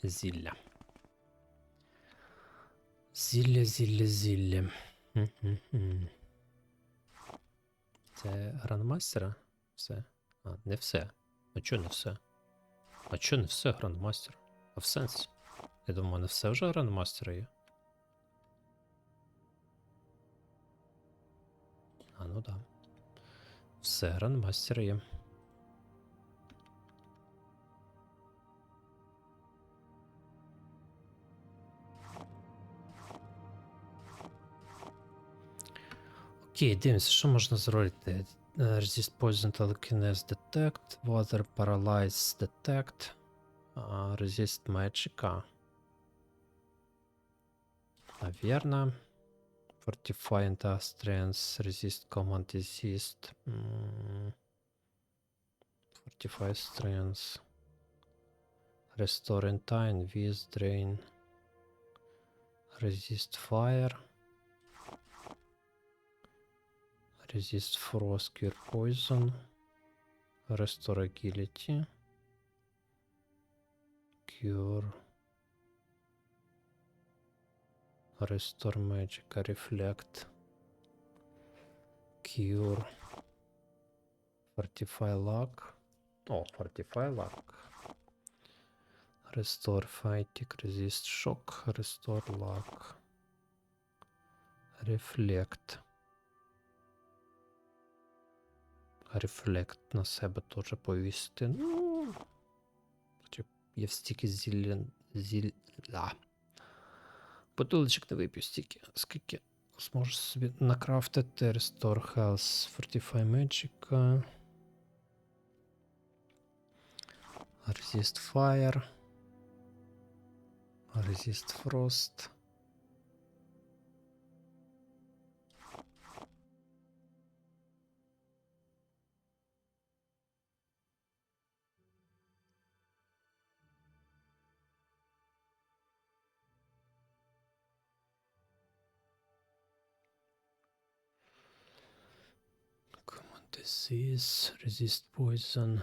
Зілля. Зілля. Це грандмастера? Все. А, не все. А чого не все? А чого не все грандмастера? А в сенсі? Я думаю, не все вже грандмастера є. А, ну да. Все грандмастера є. Окей, дивимося, що можна зробити. Resist Poison, Telekinese Detect, Water Paralyze Detect, Resist Magic. Наверно. Fortify Industrials, Resist Command Resist. Fortify Strengths. Restore in Time, Vis Drain. Resist Fire. Resist Frost, Cure Poison. Restore Agility. Cure. Restore Magic, Reflect. Cure. Fortify Luck. О, Fortify Luck. Restore Fighting, Resist Shock, Restore Luck. Reflect. Рефлект на себе теж повісити. Ну, я стільки зілля. Бутилочок не вип'ю стільки, скільки зможу собі накрафтити. Restore Health, Fortify Magic. Resist Fire. Resist Frost. Disease, resist poison.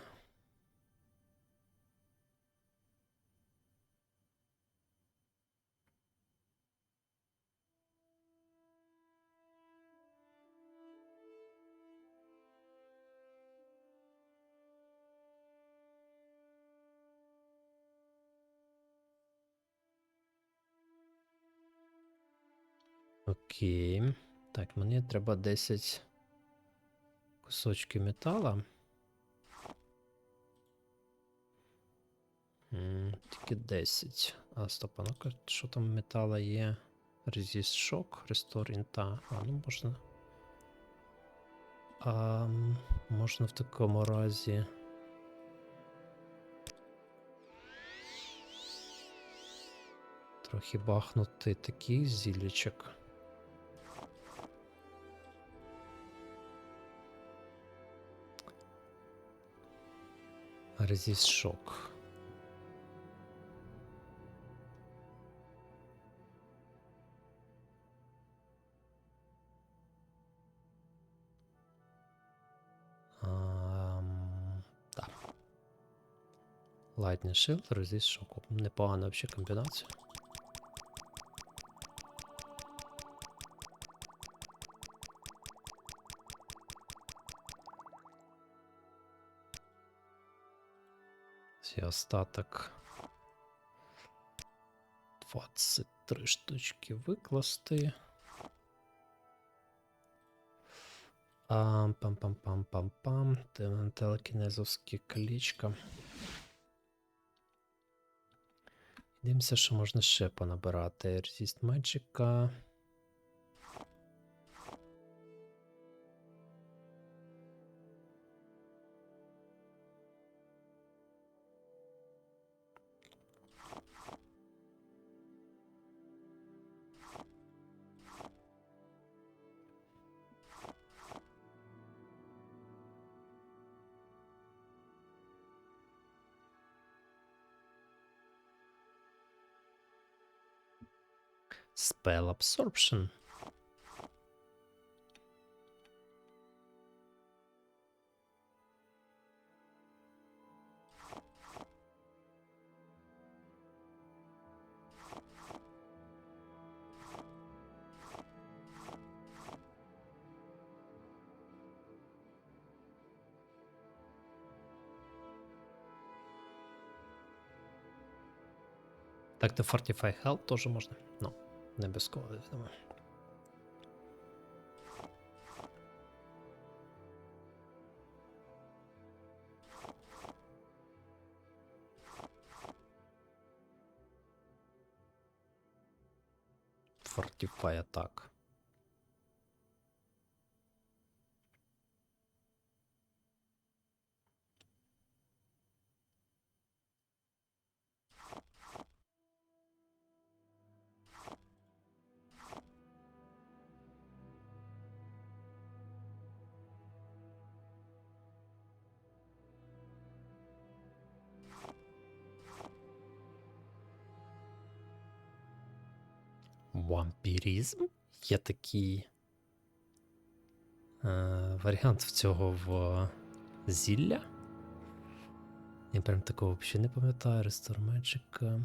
Окей. Так, мені треба 10 кусочків метала. Тільки 10. А, стоп, а ну-ка, що там метала є? Resist Shock, Restore Inta. А, ну можна. Можна в такому разі. Трохи бахнути таких зіллячок. Resist Shock. Так. Lightning Shield, Resist Shock. Непогана взагалі комбінація. Цей остаток 23 штучки викласти. Пам-пам-пам-пам-пам. Телекінезовське колечко. Дивимося, що можна ще понабирати. Resist Magic. Spell Absorption. Так, то Fortify Health теж можна. Ну, не обов'язково, я думаю. Fortify Attack. Вампірізм? Є такий варіант в цього в зілля. Я прям такого взагалі не пам'ятаю. Restore Magic.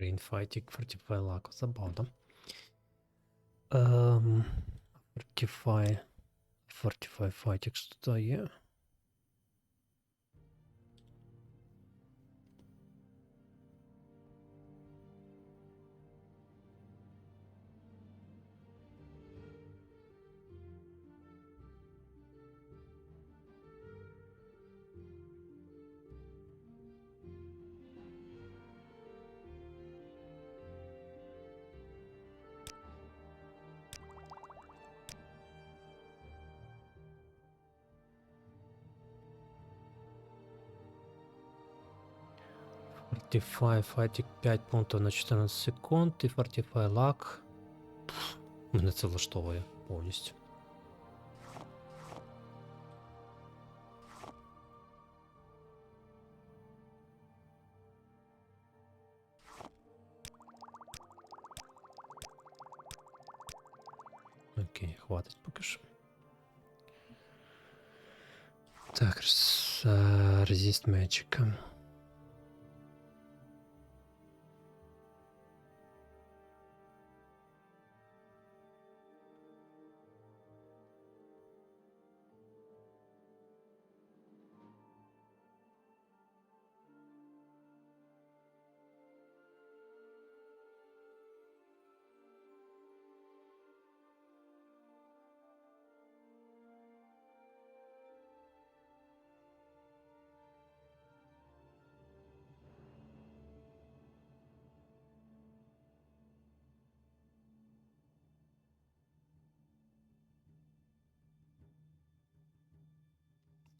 Green fighting, 45 luck. Забавно. 45 fighting, що тут є? Fighting 5 пунктів на 14 секунд і 45 лак. Мене це влаштовує повністю. Окей, хватить поки що. Так, резист мечика.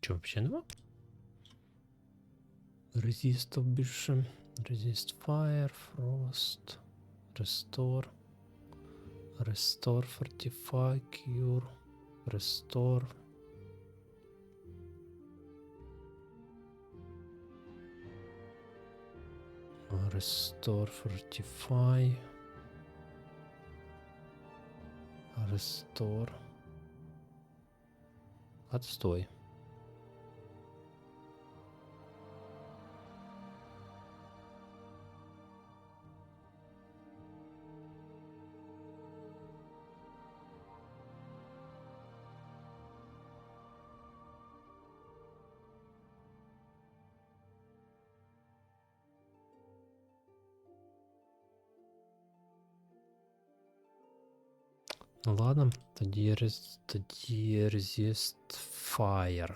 Чого взагалі нема? Резистов більше. Resist fire, frost, restore, fortify, cure, restore. Restore, fortify, restore. Отстой. Ну ладно, тоді resist fire.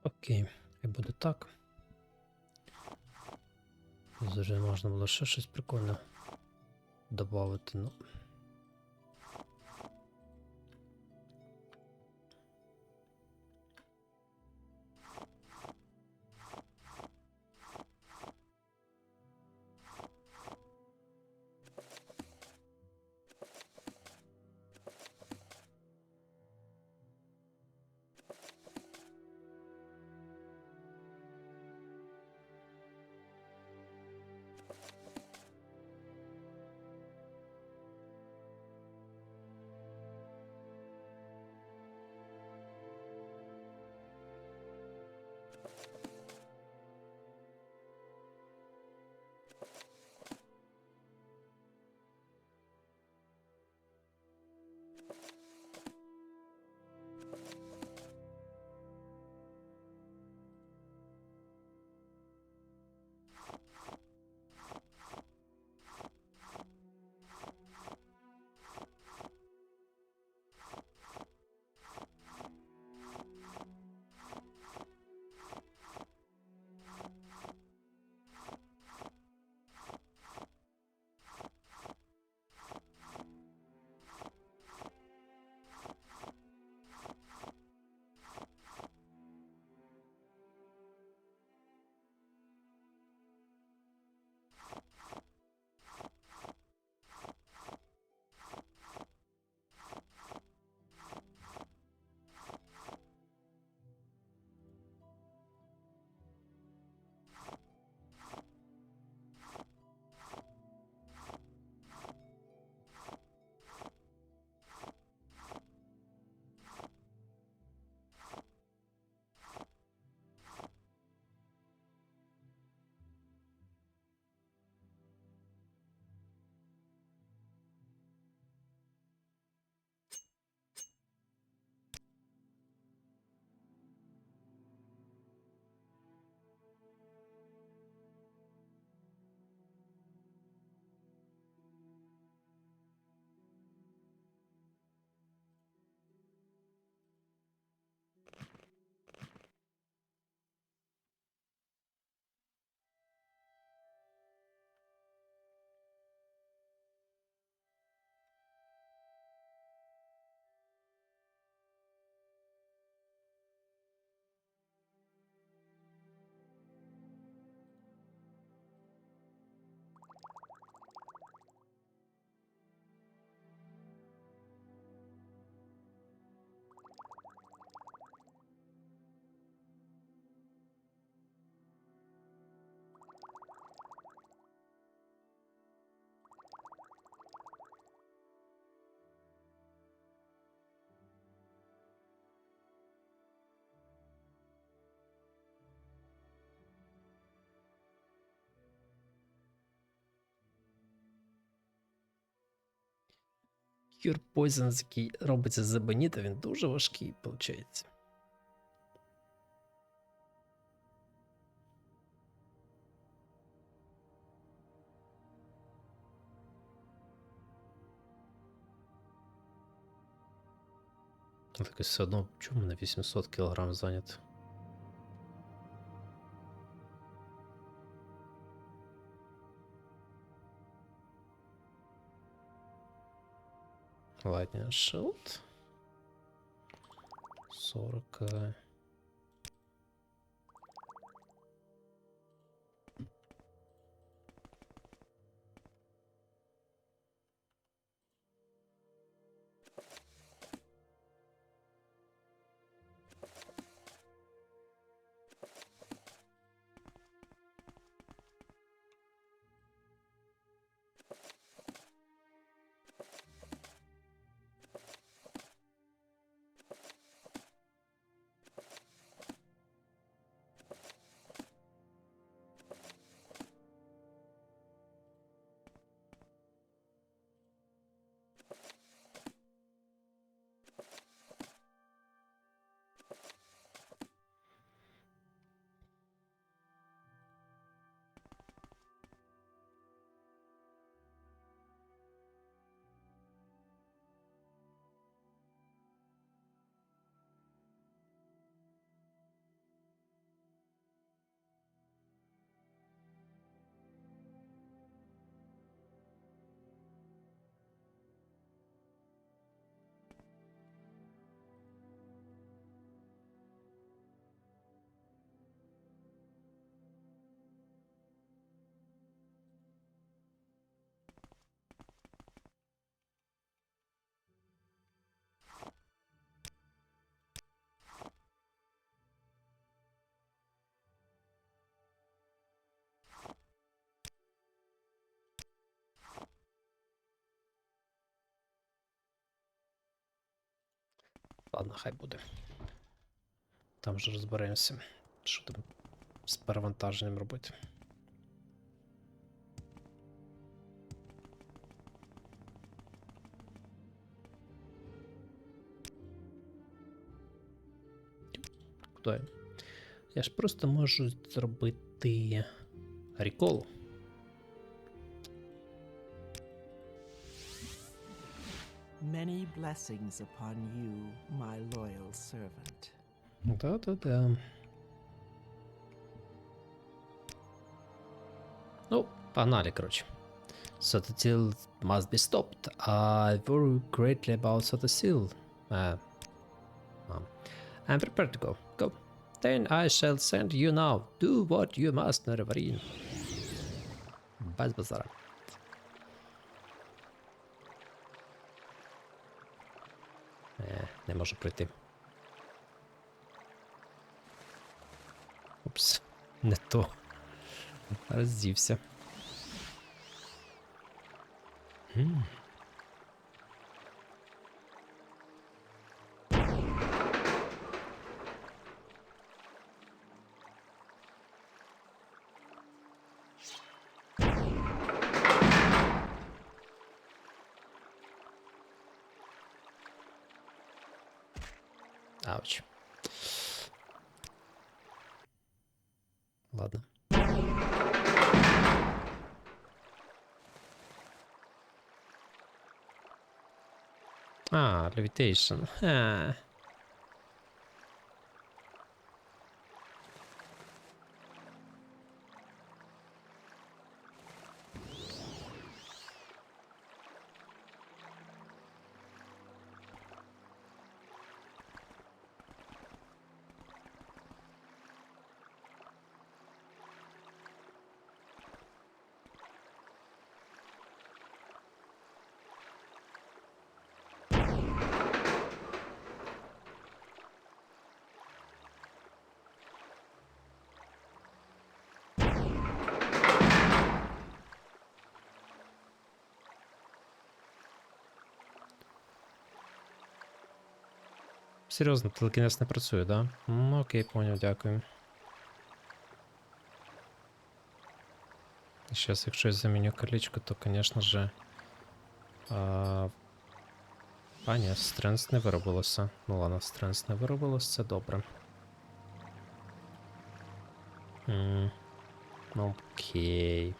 Окей, і буде так. Вже можна було ще щось прикольне додати, ну. Cure Poison, який робиться з ебоніта, він дуже важкий, виходить. Так все одно, чому на 800 кг зайнято? Lightning Shield. 40. Ладно, хай буде. Там вже розберемося, що там з перевантаженням робити. Куди я? Я ж просто можу зробити рекол. Many blessings upon you, my loyal servant. Да-да-да. Ну, погнали, короче. Sotosil must be stopped. I worry greatly about Sotosil. I'm prepared to go. Go. Then I shall send you now. Do what you must, Морровінд. Без базара. Не можу пройти. Упс, не то. Роздівся. Ауч. Ладно. А, levitation. Серйозно, телекінез не працює, да? Окей, поняв, дякую. І зараз, якщо я заміню колечко, то, звісно же... ні, стренс не виробилося. Ну ладно, стренс не виробилося, це добре. Окей.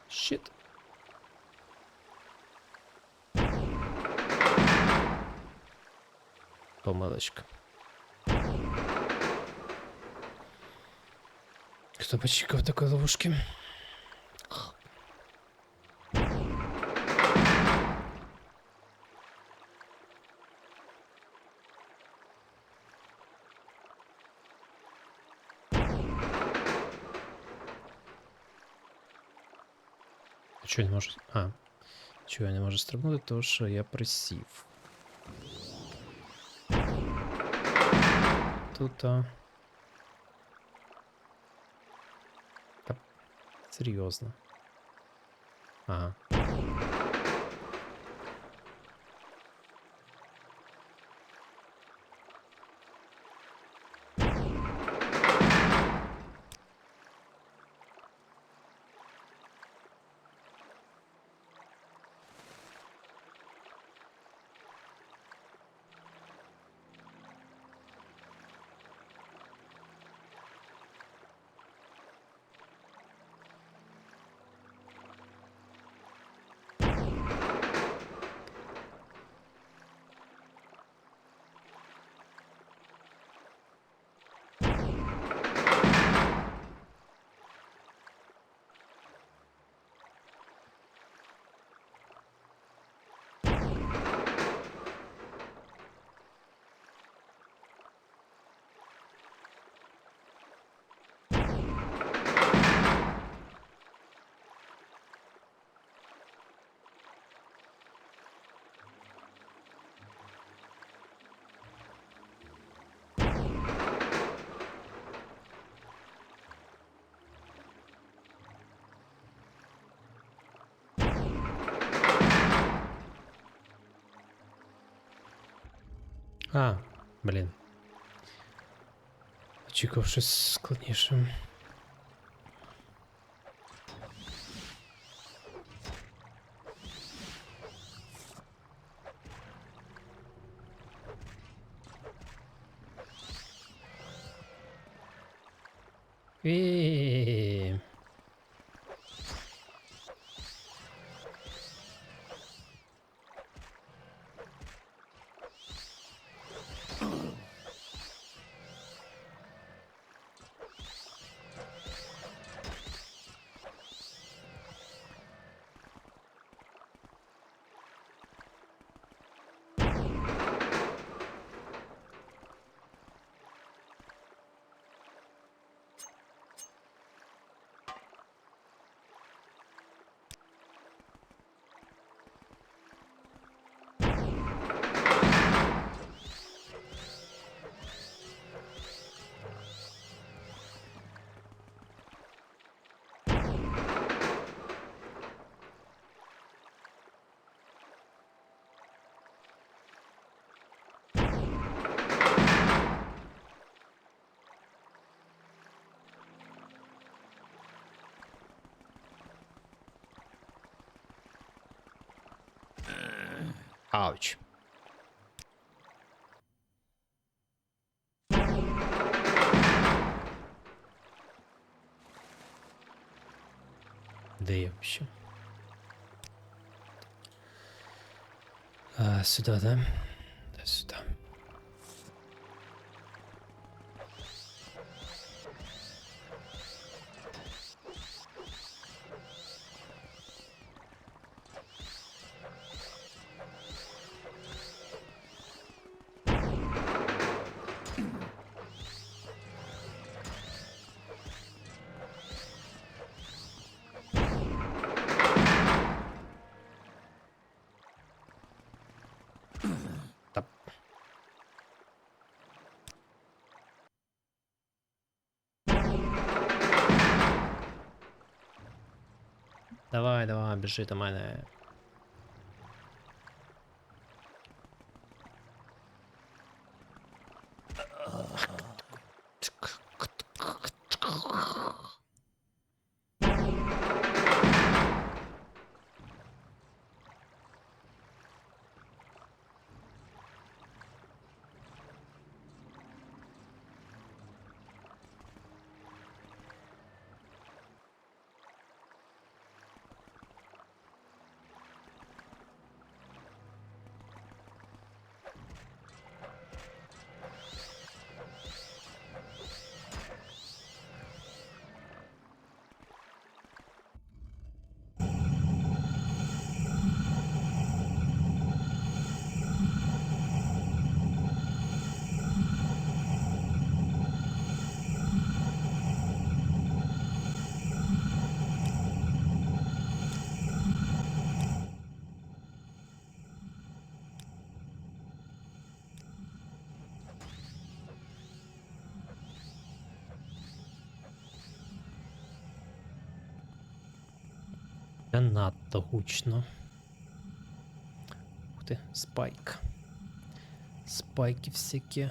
Щит. Помилочка. Хто почекав такої ловушки? Чого я не можу... чого я не можу стрибнути? Тому що я присів. Тут... Серйозно. Ага. А, блін. Очікував щось складніше. І... Ауч. Де я вообще? Сюда, да? Да, сюда. Давай, давай, біжи до мене. Це надто гучно. Ух ти, спайк. Спайки всякі.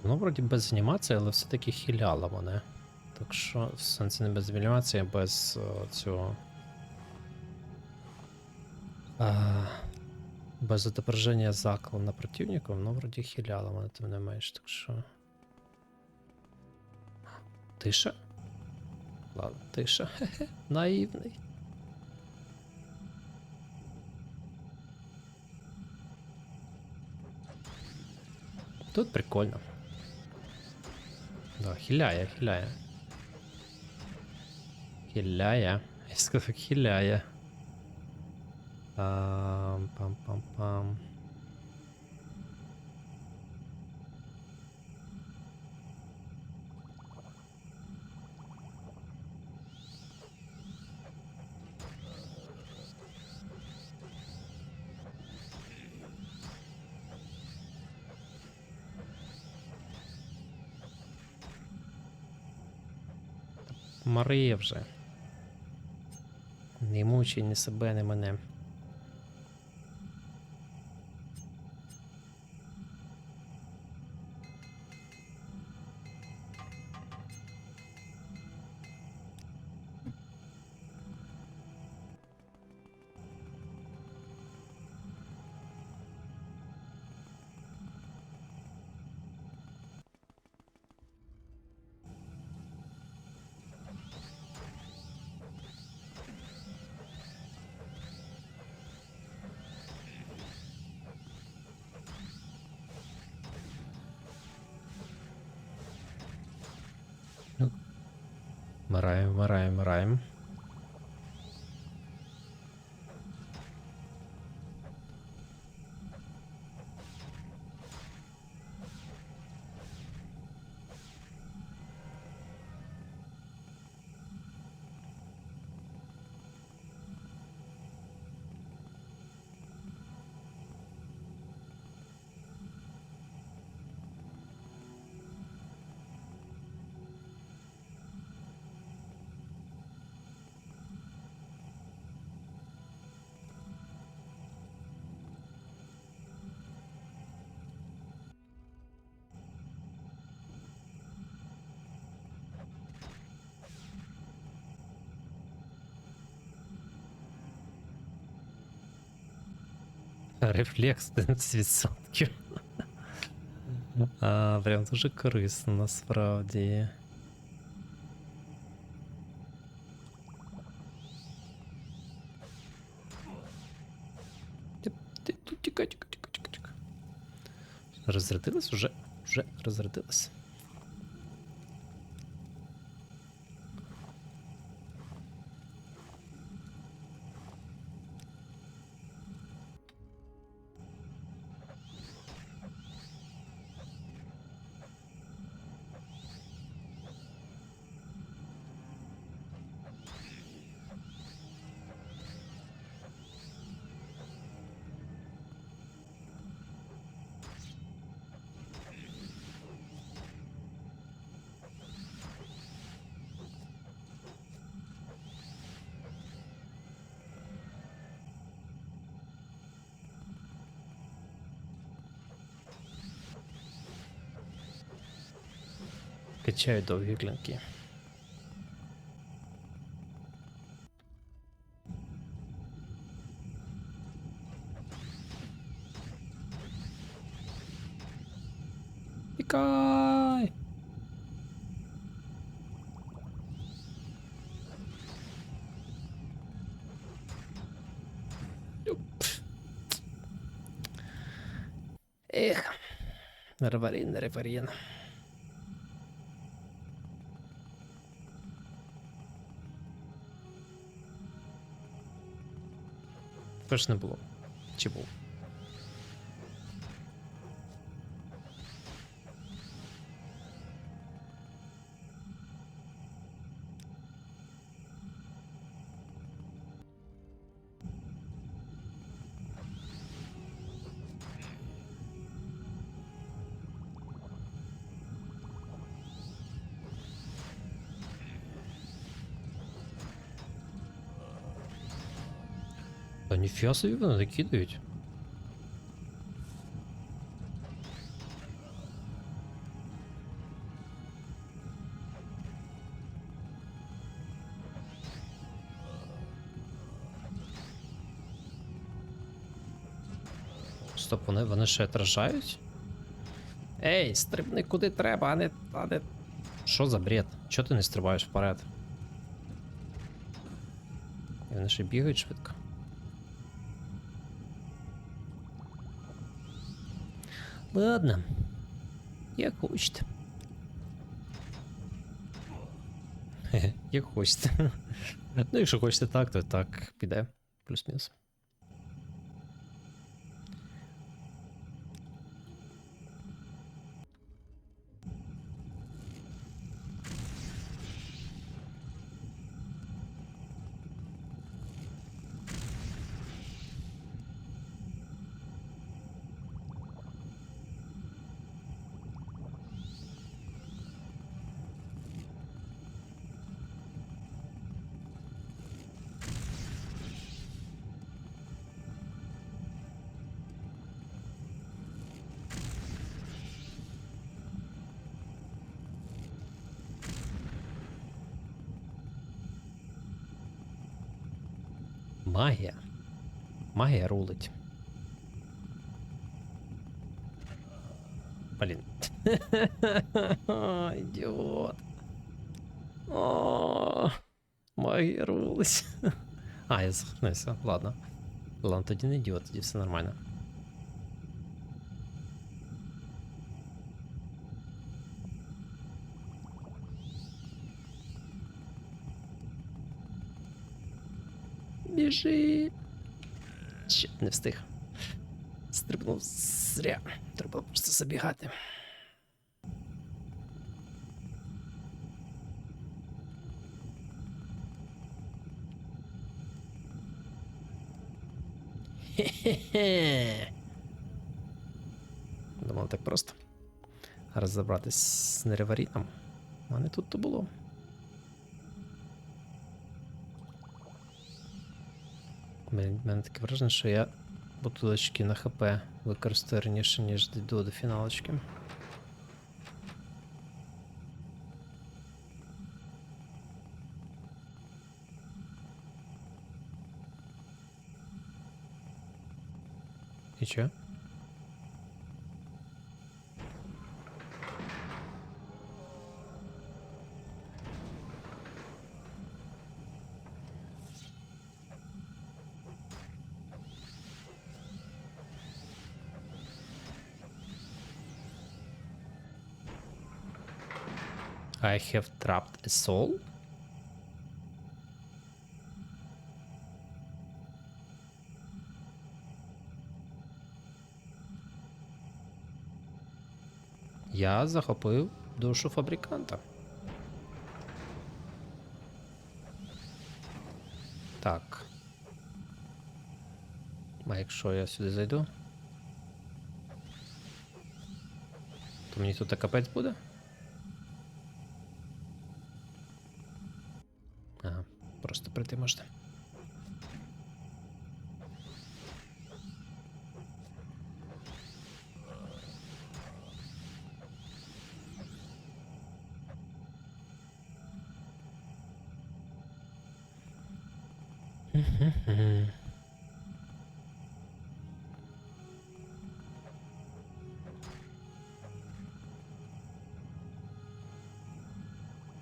Воно вроді без анімації, але все-таки хіляло мене. Так що, в сенсі не без анімації, а без цього. Без отображення заклона противника, воно вроді хіляло мене, тим не менш, так що. Тиша? Ладно, тиша. Хе-хе, наївний. Тут прикольно. Да, хиляє, хиляє. Хиляє. Я сказав, хиляє. Пам-пам-пам. Мария вже. Не мучай ні себе, ні мене. Вмираємо. Рефлекс 11%. Прям дуже корисно насправді. Тут тікай. Розрядилась уже? Вже розрядилась. Качаю довгі клинки. Тікай! Ех, реварін. Перш не було. Чи був? Та ніфіга собі вони не кидають. Стоп, вони ще отражають? Ей, стрибни куди треба, а не... Що за бред? Чого ти не стрибаєш вперед? І вони ще бігають швидко. Ладно, як хочете. Як хочете. Ну, якщо хочете так, то так піде. Плюс-мінус. Магія. Магія рулить. Блін. Ідіот. О, магія рулить. А, я захнувся. Ладно. Ладно, тоді не ідіот, тоді все нормально. Біжи. Ще не встиг. Стрибнув зря. Треба просто забігати. Хе-хе-хе. Думав, так просто розібратись з нереварітом. А не тут то було. У мене таке враження, що я бутилочки на ХП використаю раніше, ніж дійду до фіналочки. І чо? I have trapped a soul? Я захопив душу фабриканта. Так. А якщо я сюди зайду? То мені тут капець буде? Ага, просто прийти можна.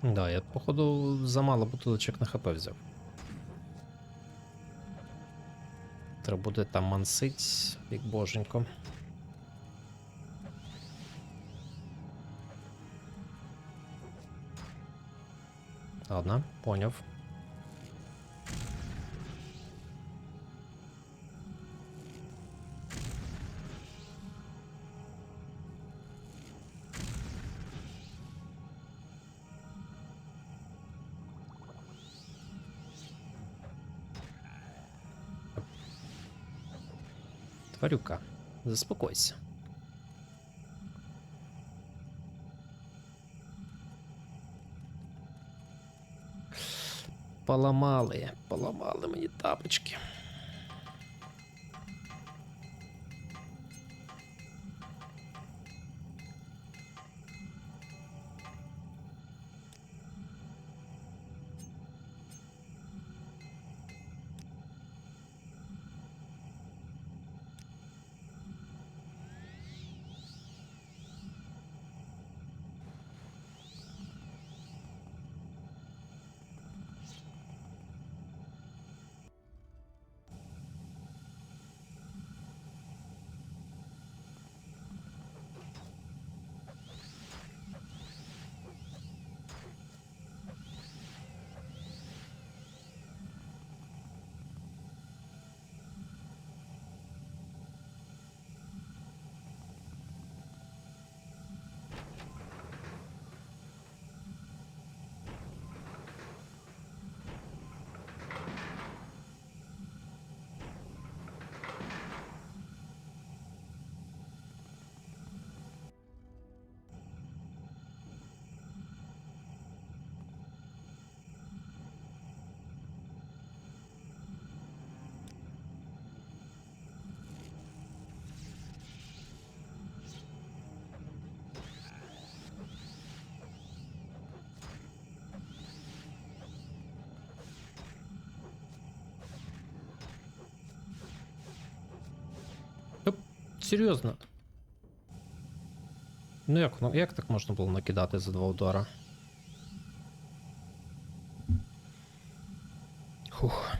Да, я, походу, замало бутилочок на ХП взяв. Треба буде там мансить, як боженько. Ладно, поняв. Тварюка, заспокойся. Поламали мені тапочки. серйозно? Ну як так можна було накидати за 2 удара? Фух.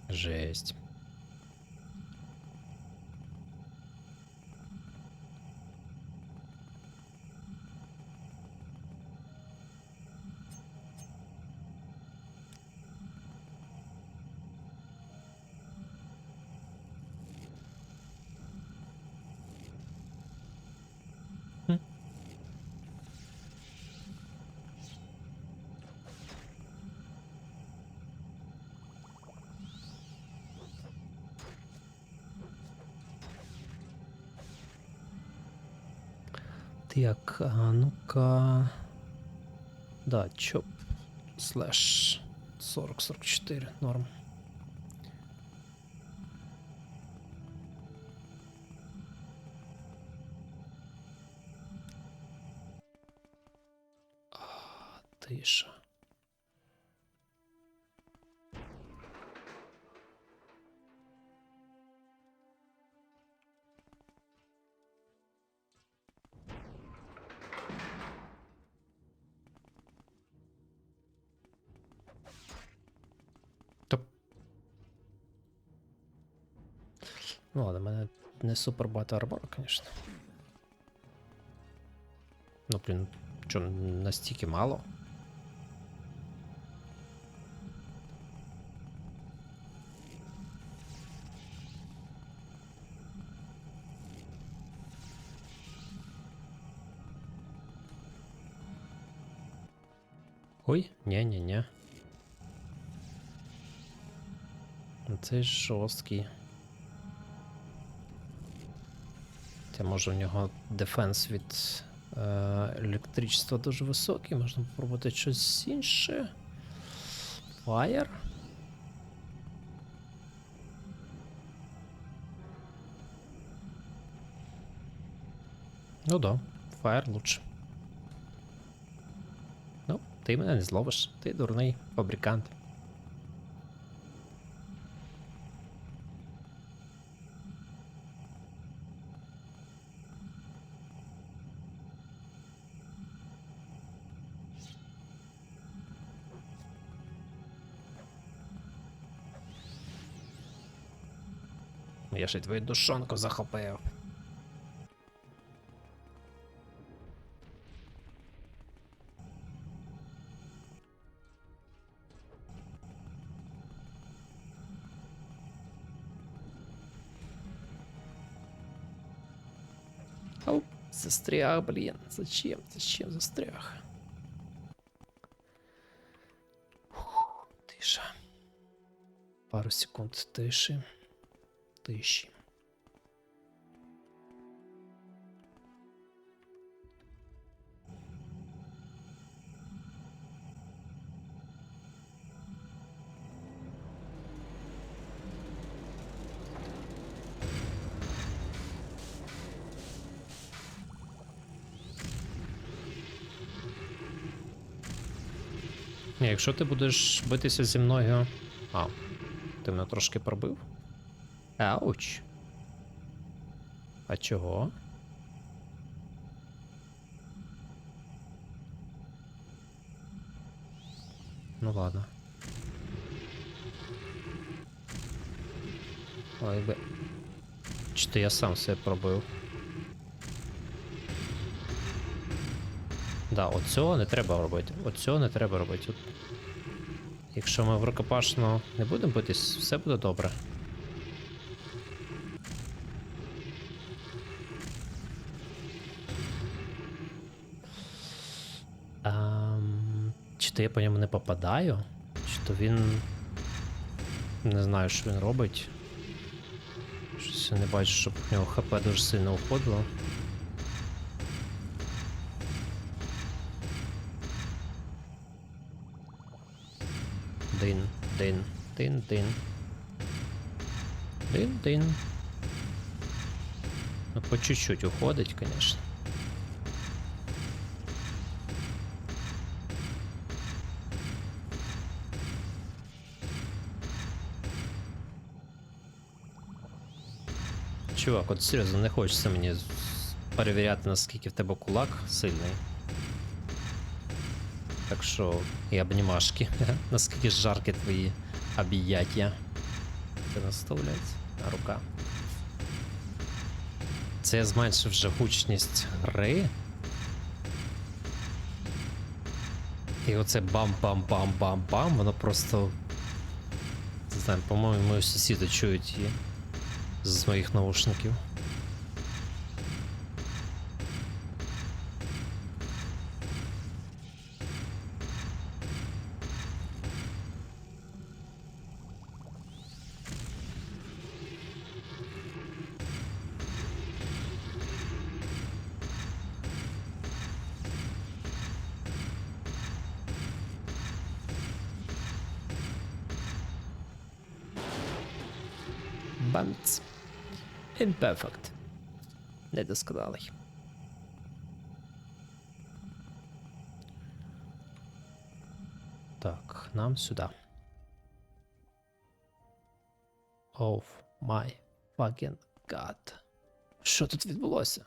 Жесть. Так, а ну-ка. Да, чоп. Слэш 40-44, норм. Тиша. Ну ладно, в мене не супер багато армора, звісно. Ну, блін, що, настільки мало? Ой, ні-ні-ні. Це жорсткий. Та може в нього дефенс від електричества дуже високий, можна попробувати щось інше. Fire? Ну да, Fire лучше. Ну, ти мене не зловиш, ти дурний фабрикант. Я ж і твою душонку захопив. Оу, застряг, блин. Зачем застряг? Тиша. Пару секунд тиші. Тиші. Ні, якщо ти будеш битися зі мною... А, ти мене трошки пробив? Ауч. А чого? Ну ладно. Ой би. Чи то я сам себе пробив? Да, оцього не треба робити. Оцього не треба робити. От... Якщо ми в рукопашну не будемо битись, все буде добре. Чи то я по ньому не попадаю? Чи то він... Не знаю, що він робить. Щось я не бачу, щоб в нього ХП дуже сильно уходило. Дин, дин, дин, дин. Дин, дин. Ну, по чуть-чуть уходить, конечно. Чувак, от серйозно, не хочеться мені перевіряти, наскільки в тебе кулак сильний. Так що, і обнімашки. Наскільки жаркі твої об'яття. Це наставляється. А рука. Це я зменшив вже гучність гри. І оце бам-бам-бам-бам-бам, воно просто... Не знаю, по-моєму, мої сусіди чують її з моїх наушників. Бамц. Imperfect. Недосконалий. Так, нам сюди. Oh my fucking god. Що тут відбулося?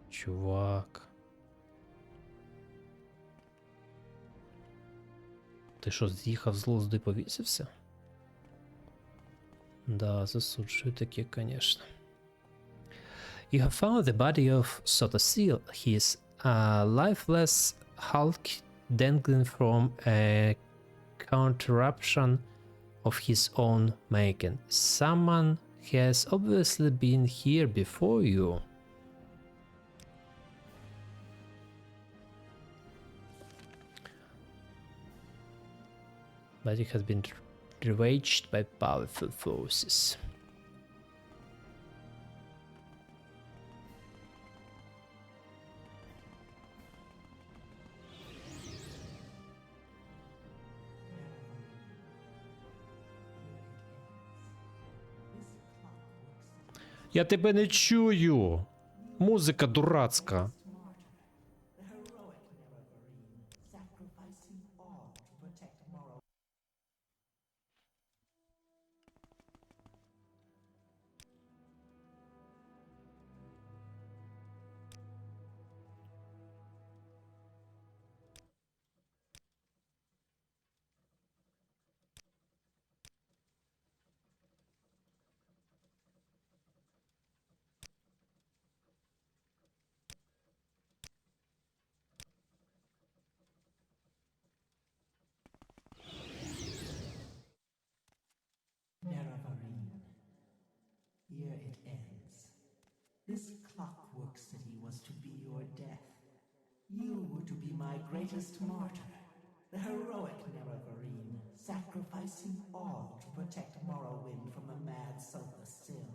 Чувак. Ти що, з'їхав з глузду і повісився? Да, засуджую таке, конечно. You have found the body of Sotosil, his lifeless hulk dangling from a contraption of his own making. Someone has obviously been here before you. But it has been ravaged by powerful forces. Я тебе не чую. Музика дурацька. Here it ends. This clockwork city was to be your death. You were to be my greatest martyr, the heroic Nerevarine, sacrificing all to protect Morrowind from the mad Sil.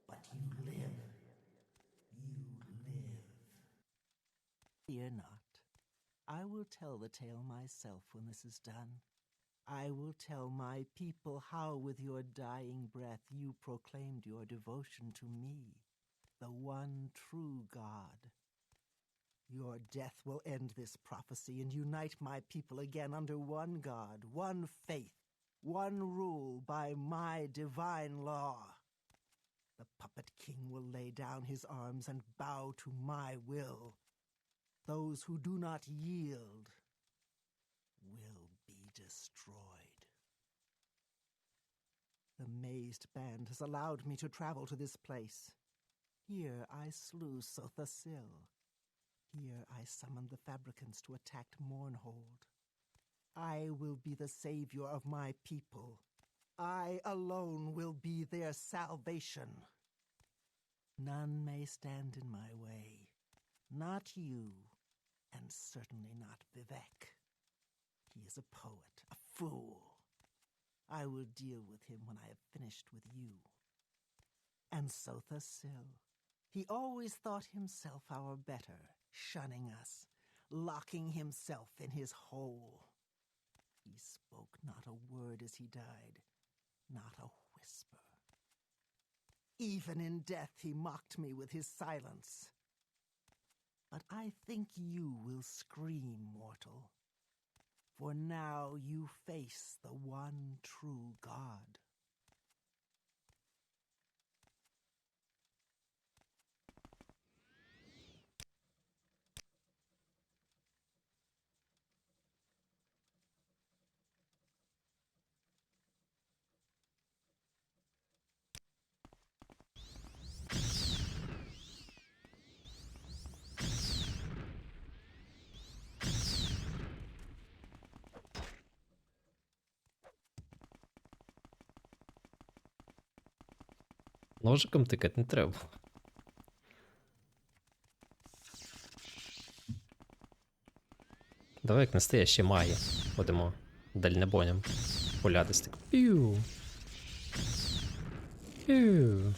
But you live. You live. Fear not. I will tell the tale myself when this is done. I will tell my people how with your dying breath you proclaimed your devotion to me, the one true God. Your death will end this prophecy and unite my people again under one God, one faith, one rule by my divine law. The puppet king will lay down his arms and bow to my will. Those who do not yield will be destroyed. The mazed band has allowed me to travel to this place. Here I slew Sothasil. Here I summoned the fabricants to attack Mournhold. I will be the savior of my people. I alone will be their salvation. None may stand in my way. Not you, and certainly not Vivek. He is a poet, a fool. I will deal with him when I have finished with you. And Sothasil, he always thought himself our better, shunning us, locking himself in his hole. He spoke not a word as he died, not a whisper. Even in death he mocked me with his silence. But I think you will scream, mortal, for now you face the one true God. Ножиком тикати не треба. Давай як настоящі маги. Будемо дальнобойням пуляти з таким. Піу. Піу.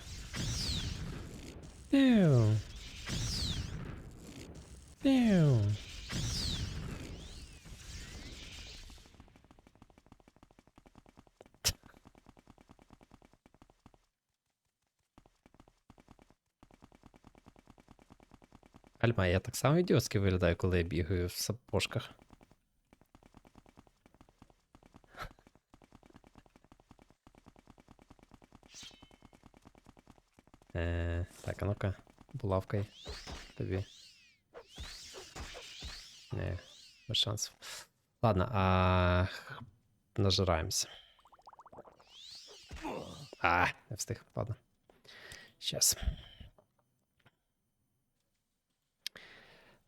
Піу. Піу. Альма, я так само ідіотськи виглядаю, коли я бігаю в сапожках. Так, а ну-ка, булавкой тобі. Не, без шансів. Ладно, нажираємося. Не встиг, ладно. Щас.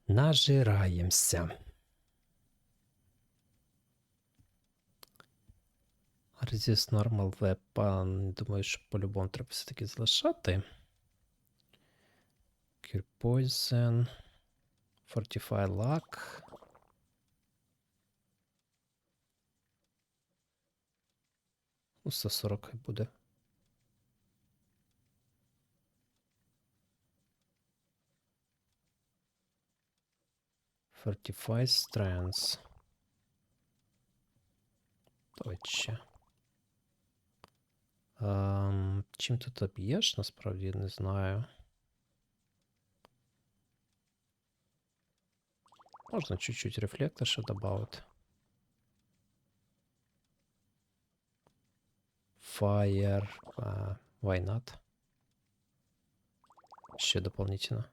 Нажираємося. Resist normal weapon. Думаю, що по-любому треба все-таки залишати. Cure poison. Fortify luck. Ну, 140 хай буде. Fortify strength. Точно. Чим тут об'єш, насправді, не знаю. Можна чуть-чуть рефлектор ще добавити. Fire. Why not? Ще дополнительно.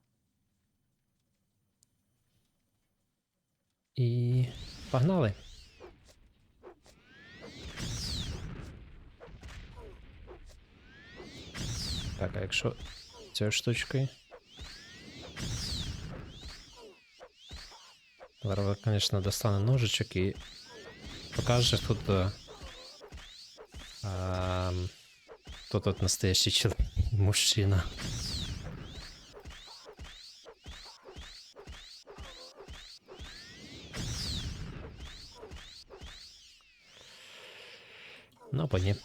І погнали. Так, а якщо цією штучкою. Зараз, звісно, достане ножичок і покаже тут. Хто тут настоящий чоловік, мужчина. Ну, або ні.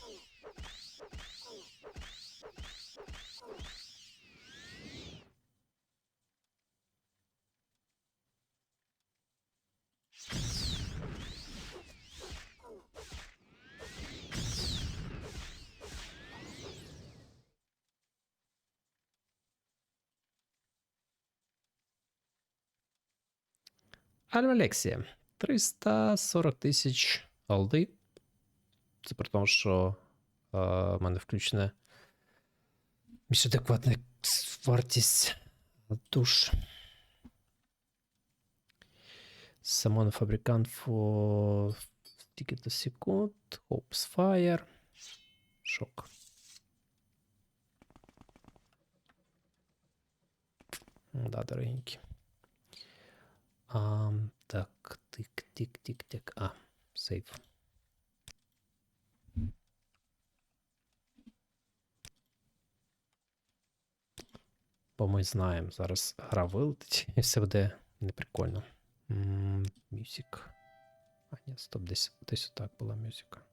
Алексія. 340 тисяч голди. Це при тому, що в мене включена більш адекватна вартість душ. Самон фабрикант for ticket a second. Hopes fire. Шок. Да, дорогенький. Так, тик-тик-тик-тик. Сейф. Бо ми знаємо, зараз гра вилетить і все буде неприкольно. Мюзик. Ні, стоп, десь отак була мюзика.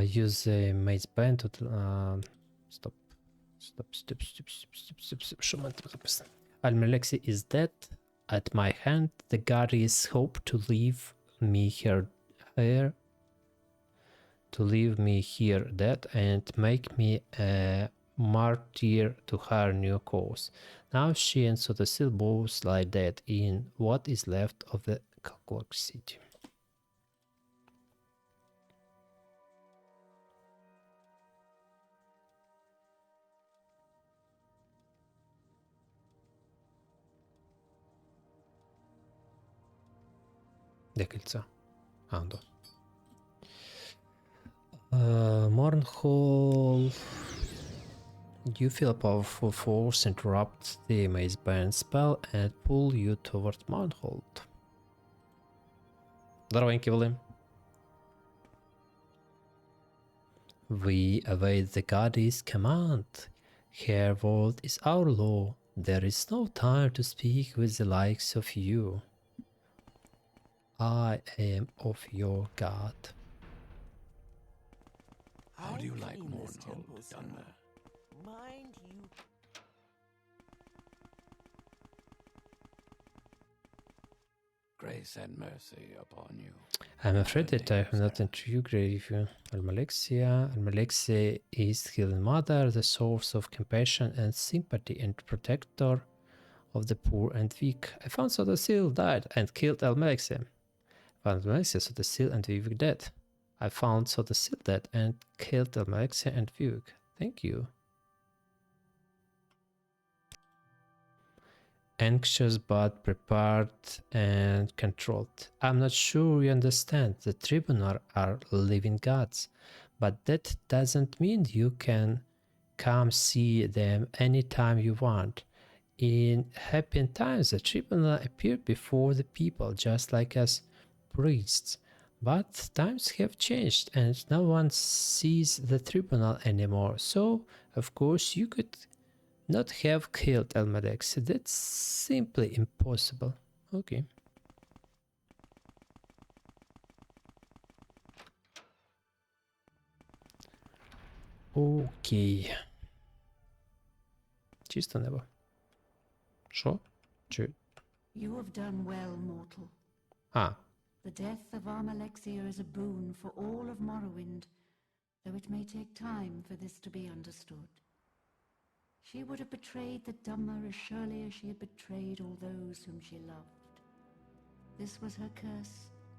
Use the maze band to... Stop. Що мене там записано? Almalexi is dead. At my hand, the goddess hope to leave me here dead and make me a martyr to her new cause. Now she and Sotosil both lie dead in what is left of the Clockwork City. Де кільця? Да. Mournhall. You feel a powerful force interrupt the maze band spell and pull you toward Mournhold. Здоровенькі були. We await the goddess' command. Her word is our law. There is no time to speak with the likes of you. I am of your god. How do you like Mournhold, Dunmer? Mind you. Grace and mercy upon you. I'm afraid that I have nothing to you, grave you. Almalexia is healing mother, the source of compassion and sympathy and protector of the poor and weak. I found Sotosil died and killed Almalexia. Found Almalexia, Sotosil and Vivek dead. I found Sotosil dead and killed Almalexia and Vivek. Thank you. Anxious but prepared and controlled. I'm not sure you understand. The tribunal are living gods, but that doesn't mean you can come see them anytime you want. In happy times, the tribunal appeared before the people, just like us priests. But times have changed and no one sees the tribunal anymore, so of course you could not have killed Almalexia. That's simply impossible. Okay. Окей. Чисто небо. Що? Чи? You have done well, mortal. The death of Almalexia is a boon for all of Morrowind, though it may take time for this to be understood. She would have betrayed the Dummer as surely as she had betrayed all those whom she loved. This was her curse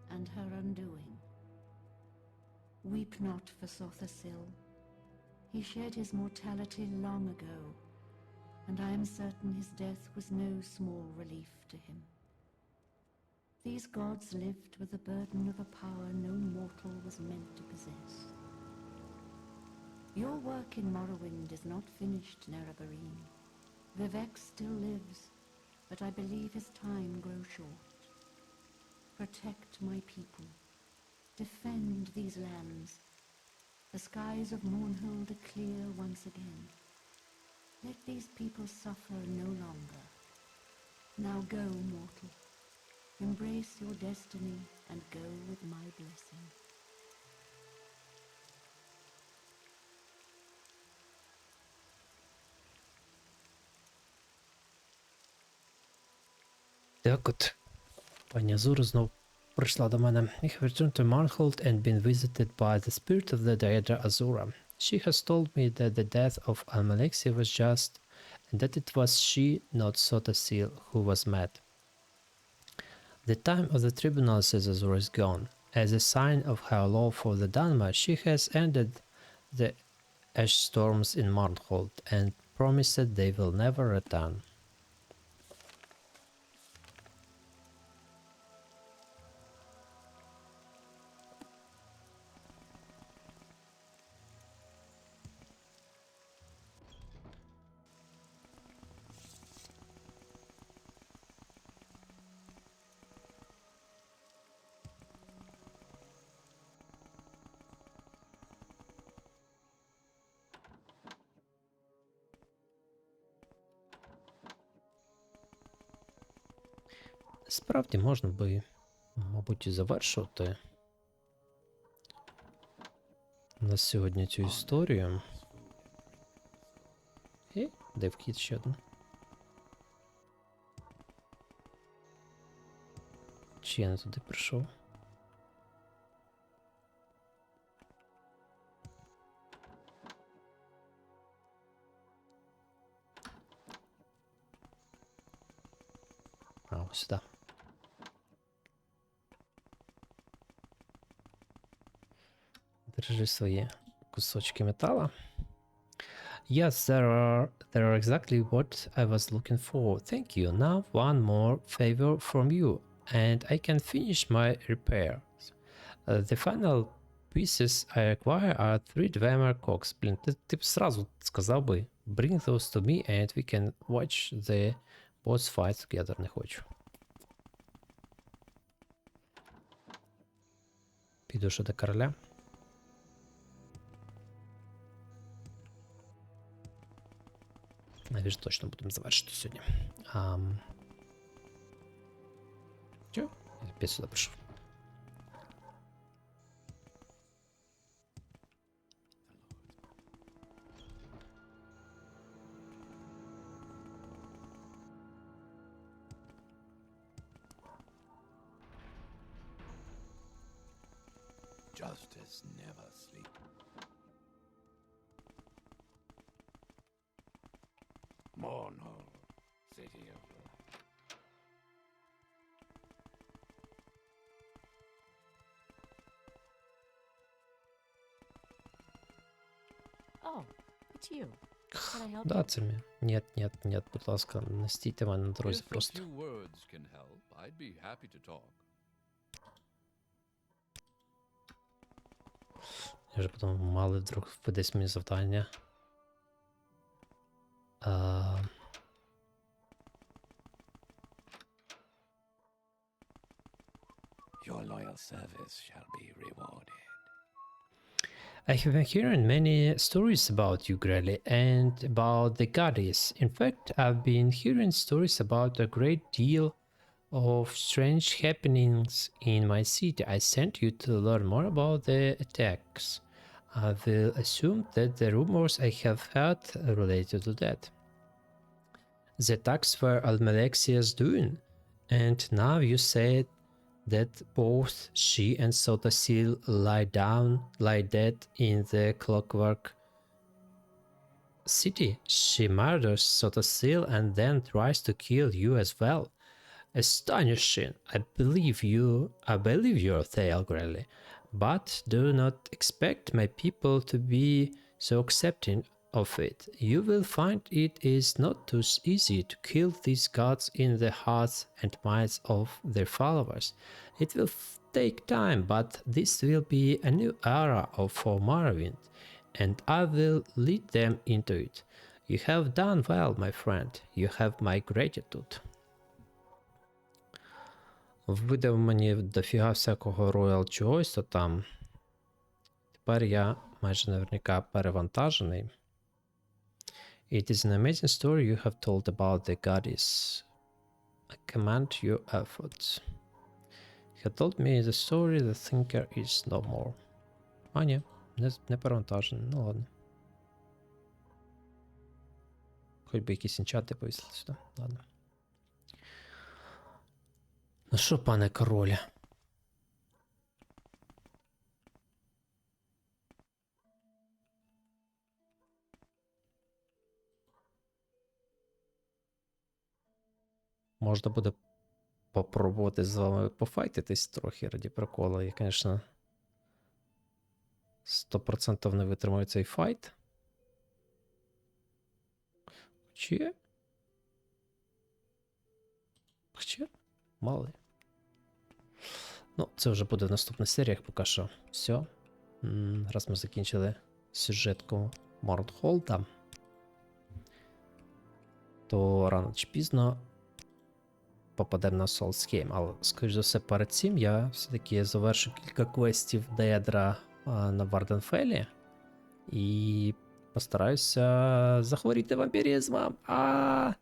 and her undoing. Weep not for Sothosil. He shed his mortality long ago, and I am certain his death was no small relief to him. These gods lived with the burden of a power no mortal was meant to possess. Your work in Morrowind is not finished, Nerevarine. Vivek still lives, but I believe his time grows short. Protect my people. Defend these lands. The skies of Mournhold are clear once again. Let these people suffer no longer. Now go, mortal. Embrace your destiny and go with my blessing. Так от, пані Азура знов прийшла до мене. I have returned to Mournhold and been visited by the spirit of the Daedra Azura. She has told me that the death of Almalexia was just, and that it was she, not Sotosil, who was mad. The time of the tribunal, says Azura, is gone. As a sign of her love for the Dharma, she has ended the ash storms in Mournhold and promised they will never return. Справді можна би, мабуть, і завершувати. на сьогодні цю історію. І де вхід ще один. Чи я не туди прийшов? А, ось сюди. Держи свої кусочки метала. Yes, they are exactly what I was looking for. Thank you. Now one more favor from you, and I can finish my repairs. The final pieces I require are 3 Dwemer cocks. Блін, ти б сразу сказав би, bring those to me and we can watch the boss fight together. Не хочу. Піду ще до короля. Навіть точно будемо завершити сьогодні. Чо? Я опять сюди прийшов. Justice never sleeps. Mournhold, city of light. Oh, it's you. Can I help Да, you? це мій. Нет, будь ласка, не стійте мене на дорозі If a просто. few words can help, I'd be happy to talk. Я вже подумав, мали вдруг десь мені завдання. Your loyal service shall be rewarded. I have been hearing many stories about you, Grelly, and about the goddess. In fact, I've been hearing stories about a great deal of strange happenings in my city. I sent you to learn more about the attacks. I will assume that the rumors I have heard related to that. The attacks were Almalexia's doing, and now you said that both she and Sotasil lie dead in the Clockwork City. She murders Sotasil and then tries to kill you as well. Astonishing! I believe your tale, Grelly, but do not expect my people to be so accepting of it. You will find it is not too easy to kill these gods in the hearts and minds of their followers. It will take time, but this will be a new era for Morrowind, and I will lead them into it. You have done well, my friend. You have my gratitude. Видав мені дофіга всякого роял чогось, то там. Тепер я майже наверняка перевантажений. It is an amazing story you have told about the goddess. I commend your efforts. You have told me the story, the thinker is no more. А ні, не перевантажений, ну ладно. Хоч би якісь інчати повісили сюди, ладно. Ну що, пане короле? Можна буде попробувати з вами пофайтитись трохи раді прикола. Я, звісно, 100% не витримаю цей файт. Хоча? Мало. Ну, це вже буде в наступних серіях, поки що. Все. Раз ми закінчили сюжетку Морровінда, то рано чи пізно попадемо на Солсхейм. Але, скоріш за все, перед цим я все-таки завершу кілька квестів Деедра на Варденфелі і постараюся захворіти вампіризмом. А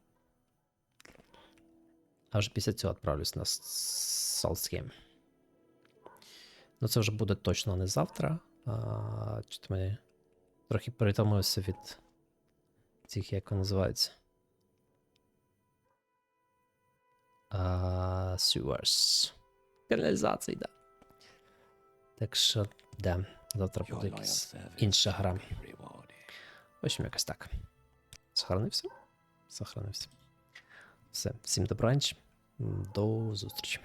вже після цього відправлюсь на Солсхейм. Ну, це вже буде точно не завтра, Чого мені трохи перетомився від цих, як вони називаються. Sewers. Каналізації, да. Так що, да, завтра буде якась інша гра. В общем, якось так. Сохранився? Сохранився. Все, всім добраніч. До зустрічі.